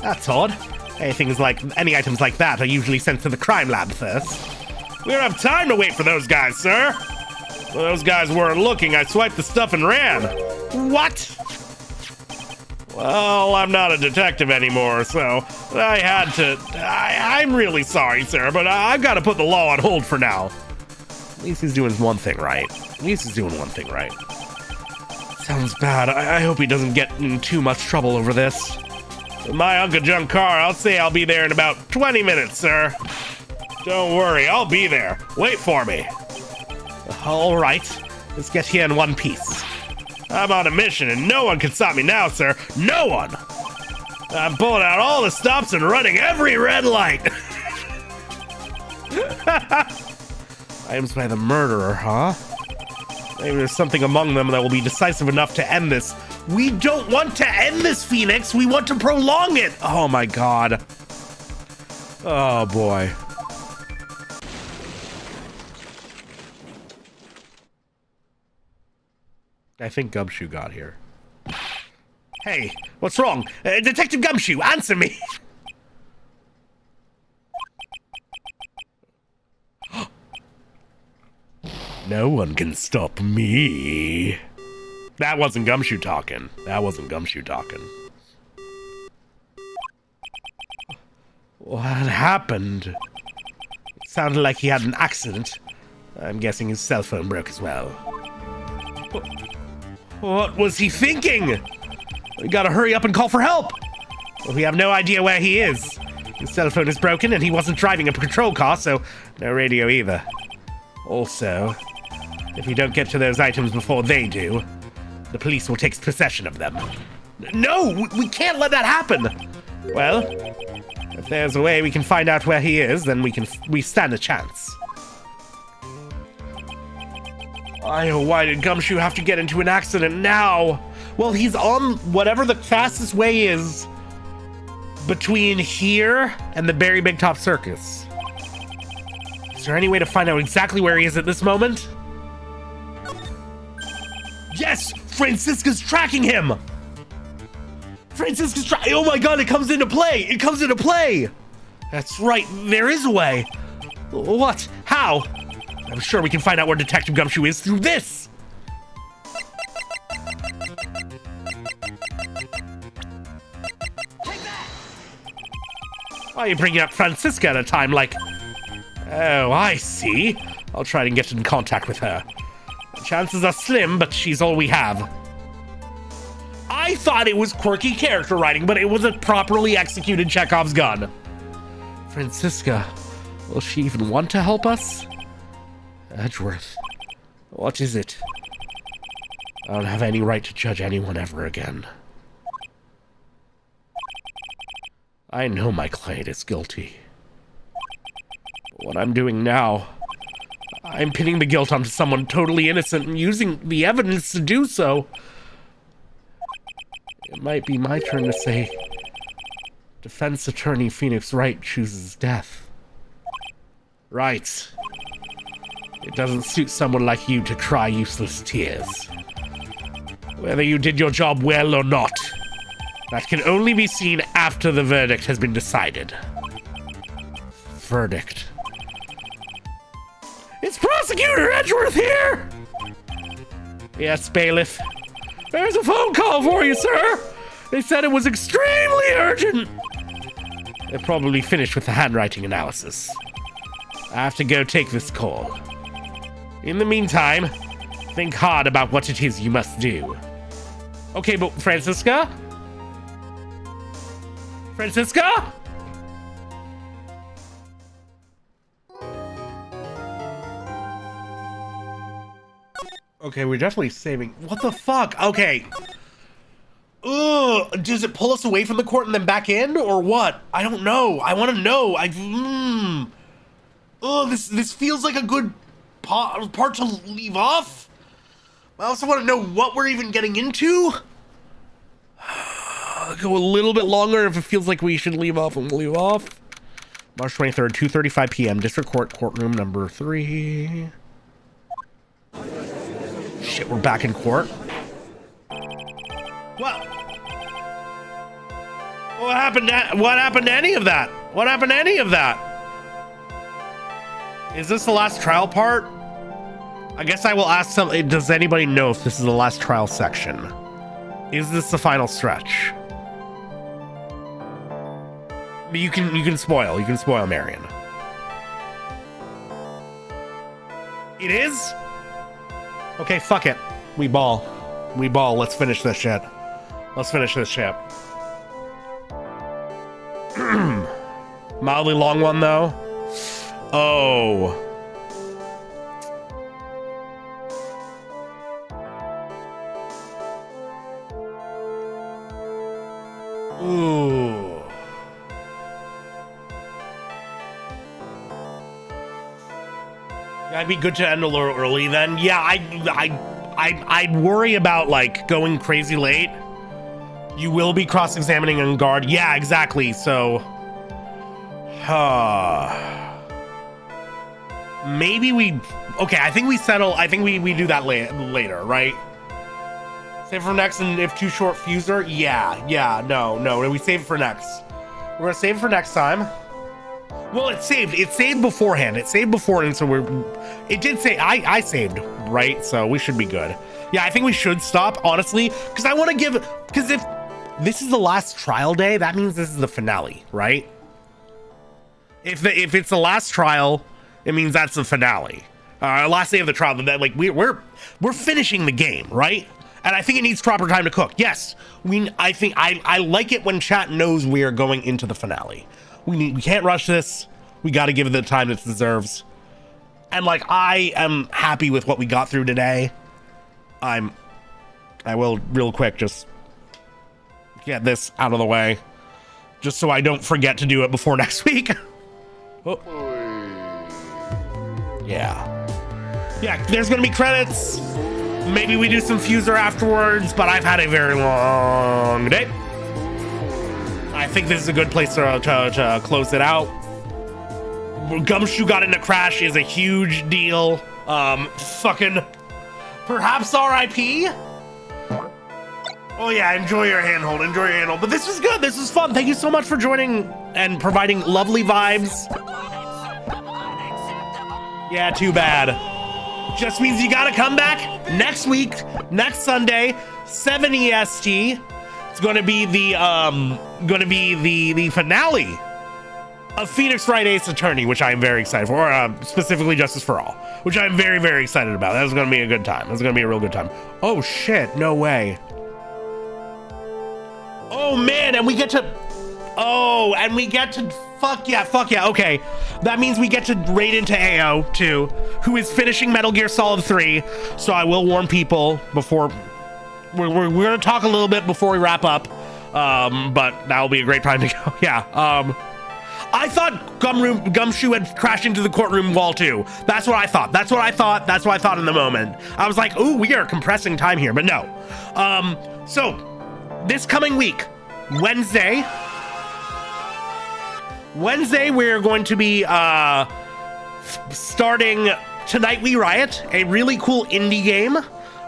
[SPEAKER 2] That's odd. Any items like that are usually sent to the crime lab first. We don't have time to wait for those guys, sir. When those guys weren't looking, I swiped the stuff and ran. What? Well, I'm not a detective anymore, so I had to... I'm really sorry, sir, but I've got to put the law on hold for now. At least he's doing one thing right. Sounds bad. I hope he doesn't get in too much trouble over this. With my Uncle Junk car, I'll say I'll be there in about 20 minutes, sir. Don't worry, I'll be there. Wait for me. All right. Let's get here in one piece. I'm on a mission, and no one can stop me now, sir. No one! I'm pulling out all the stops and running every red light. Items by the murderer, huh? Maybe there's something among them that will be decisive enough to end this. We don't want to end this, Phoenix. We want to prolong it. Oh, my God. Oh, boy. I think Gumshoe got here. Hey, what's wrong? Detective Gumshoe, answer me! No one can stop me. That wasn't Gumshoe talking. What happened? It sounded like he had an accident. I'm guessing his cell phone broke as well. What was he thinking? We gotta hurry up and call for help. We have no idea where he is. His cell phone is broken and he wasn't driving a patrol car, so no radio either. Also, if we don't get to those items before they do, the police will take possession of them. No, we can't let that happen. Well, if there's a way we can find out where he is, then we stand a chance. Why did Gumshoe have to get into an accident now? Well, he's on whatever the fastest way is between here and the Berry Big Top Circus. Is there any way to find out exactly where he is at this moment? Yes! Francisca's tracking him! Oh my God, it comes into play! That's right, there is a way. What? How? I'm sure we can find out where Detective Gumshoe is through this. Why are you bringing up Francisca at a time like... Oh, I see. I'll try and get in contact with her. The chances are slim, but she's all we have. I thought it was quirky character writing, but it was a properly executed Chekhov's gun. Francisca, will she even want to help us? Edgeworth, what is it? I don't have any right to judge anyone ever again. I know my client is guilty. But what I'm doing now, I'm pinning the guilt onto someone totally innocent and using the evidence to do so. It might be my turn to say, Defense Attorney Phoenix Wright chooses death. Right. It doesn't suit someone like you to cry useless tears. Whether you did your job well or not, that can only be seen after the verdict has been decided. Verdict. Is Prosecutor Edgeworth here? Yes, bailiff. There's a phone call for you, sir. They said it was extremely urgent. They're probably finished with the handwriting analysis. I have to go take this call. In the meantime, think hard about what it is you must do. Okay, but Francisca? Francisca? Okay, we're definitely saving. What the fuck? Okay. Ugh, does it pull us away from the court and then back in, or what? I don't know. I want to know. This feels like a good part to leave off. I also want to know what we're even getting into. Go a little bit longer if it feels like we should leave off, and we'll leave off. March 23rd, 2:35 p.m. District Court, courtroom number 3. Shit, we're back in court. What? What happened to any of that? What happened to any of that? Is this the last trial part? I guess I will ask does anybody know if this is the last trial section? Is this the final stretch? You can spoil Marion. It is? Okay, fuck it. We ball. Let's finish this shit. Mildly long one though. Oh. Ooh. Yeah, it'd be good to end a little early then. Yeah, I'd worry about like going crazy late. You will be cross-examining on guard. Yeah, exactly. So, maybe we. Okay, I think we settle. I think we do that later, right? Save for next, and if too short, fuser. Yeah. No. We save it for next. We're gonna save it for next time. Well, it's saved. It's saved beforehand. So it did say I saved, right? So we should be good. Yeah, I think we should stop, honestly, because I want to because if this is the last trial day, that means this is the finale, right? If it's the last trial, it means that's the finale. Last day of the trial, that like we're finishing the game, right? And I think it needs proper time to cook. Yes, I think I like it when chat knows we are going into the finale. We can't rush this. We got to give it the time it deserves. And like, I am happy with what we got through today. I will real quick just get this out of the way, just so I don't forget to do it before next week. Oh. Yeah, there's gonna be credits. Maybe we do some fuser afterwards, but I've had a very long day. I think this is a good place to close it out. Gumshoe got into Crash is a huge deal. Fucking perhaps RIP. Oh yeah, enjoy your handhold. But this was good. This was fun. Thank you so much for joining and providing lovely vibes. Yeah, too bad. Just means you gotta come back next week, next Sunday, 7 EST. It's gonna be the finale a Phoenix Wright Ace Attorney, which I am very excited for, or specifically Justice for All, which I'm very, very excited about. That's going to be a good time. That's going to be a real good time. Oh, shit. No way. Oh, man. And we get to... Oh, and we get to... Fuck yeah. Okay. That means we get to raid into AO, too, who is finishing Metal Gear Solid 3. So I will warn people before... We're going to talk a little bit before we wrap up. But that'll be a great time to go. Yeah. I thought Gumshoe had crashed into the courtroom wall too. That's what I thought. That's what I thought in the moment. I was like, ooh, we are compressing time here, but no. So this coming week, Wednesday, we're going to be starting Tonight We Riot, a really cool indie game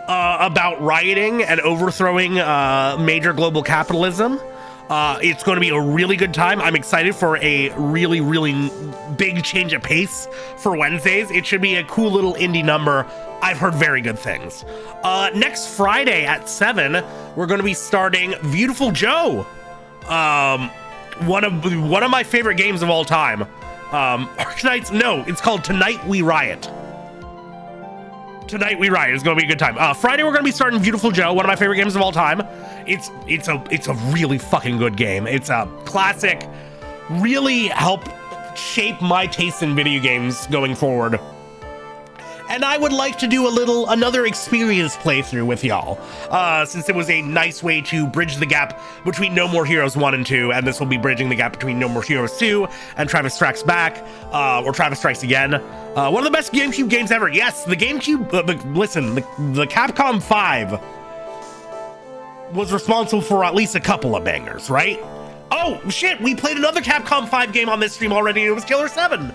[SPEAKER 2] about rioting and overthrowing major global capitalism. It's going to be a really good time. I'm excited for a really, really big change of pace for Wednesdays. It should be a cool little indie number. I've heard very good things. Next Friday at 7, we're going to be starting Beautiful Joe. One of my favorite games of all time. No, it's called Tonight We Riot. Tonight We Riot is going to be a good time. Friday we're going to be starting Beautiful Joe, one of my favorite games of all time. It's a really fucking good game. It's a classic. Really helped shape my taste in video games going forward. And I would like to do another experience playthrough with y'all, since it was a nice way to bridge the gap between No More Heroes 1 and 2, and this will be bridging the gap between No More Heroes 2 and Travis Strikes Back, or Travis Strikes Again. One of the best GameCube games ever. Yes, the GameCube, the Capcom 5 was responsible for at least a couple of bangers, right? Oh, shit, we played another Capcom 5 game on this stream already, and it was Killer 7.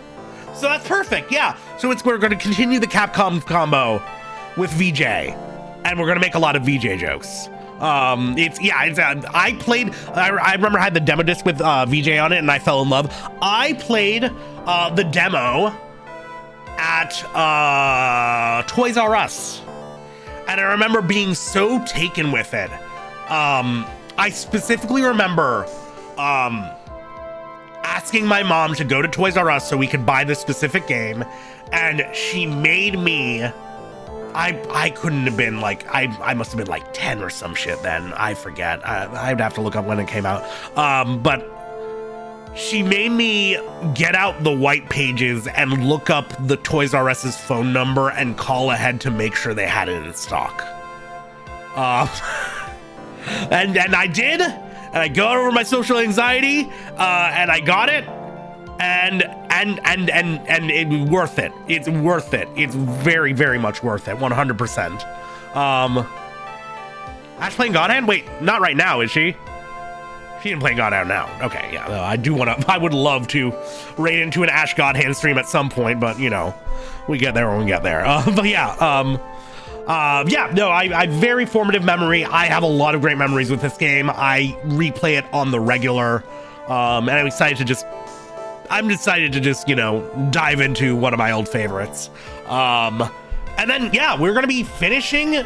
[SPEAKER 2] So that's perfect, yeah. So we're going to continue the Capcom combo with VJ, and we're going to make a lot of VJ jokes. I remember I had the demo disc with VJ on it, and I fell in love. I played the demo at Toys R Us, and I remember being so taken with it. I specifically remember asking my mom to go to Toys R Us so we could buy this specific game, and she made me, I couldn't have been like, I must have been like 10 or some shit then, I forget, I'd have to look up when it came out, but she made me get out the white pages and look up the Toys R Us's phone number and call ahead to make sure they had it in stock. And I did, and I got over my social anxiety, and I got it, and it's worth it. It's worth it. It's very, very much worth it. 100%. Ash playing God Hand? Wait, not right now, is she? She didn't play God Hand now. Okay, yeah. No, I would love to raid into an Ash God Hand stream at some point, but you know, we get there when we get there. But yeah, I very formative memory. I have a lot of great memories with this game. I replay it on the regular, and I'm excited to just, you know, dive into one of my old favorites. And then, yeah, we're going to be finishing,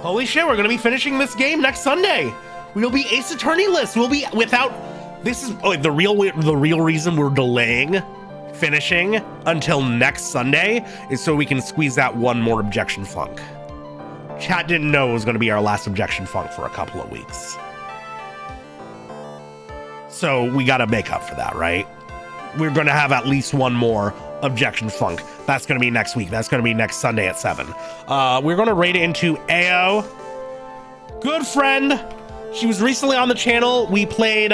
[SPEAKER 2] holy shit, we're going to be finishing this game next Sunday. We'll be Ace Attorney list. We'll be the real reason we're delaying finishing until next Sunday is so we can squeeze out one more objection funk. Chat didn't know it was going to be our last objection funk for a couple of weeks, so we got to make up for that, right? We're going to have at least one more objection funk. That's going to be next week. That's going to be next Sunday at 7. We're going to raid it into AO. Good friend, she was recently on the channel. We played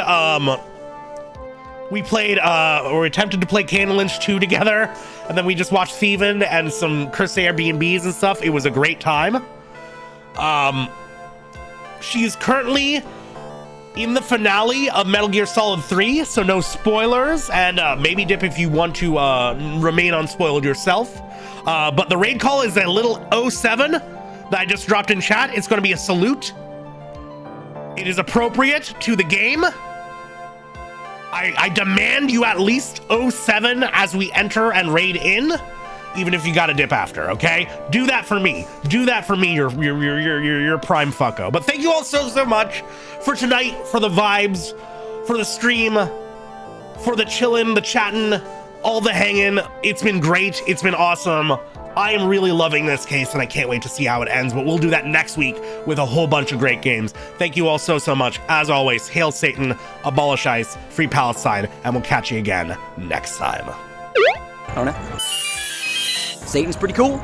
[SPEAKER 2] or attempted to play Candle Lynch 2 together, and then we just watched Thievin and some Chris Airbnbs and stuff. It was a great time. She's currently in the finale of Metal Gear Solid 3, so no spoilers, and maybe dip if you want to remain unspoiled yourself. But the raid call is a little 07 that I just dropped in chat. It's going to be a salute. It is appropriate to the game. I demand you at least 07 as we enter and raid in, even if you got to dip after, okay? Do that for me. Do that for me, your prime fucko. But thank you all so much for tonight, for the vibes, for the stream. for the chillin', the chatting, all the hanging. It's been great. It's been awesome. I am really loving this case, and I can't wait to see how it ends, but we'll do that next week with a whole bunch of great games. Thank you all so much. As always, hail Satan, abolish ICE, free Palestine, and we'll catch you again next time.
[SPEAKER 5] I don't know. Satan's pretty cool.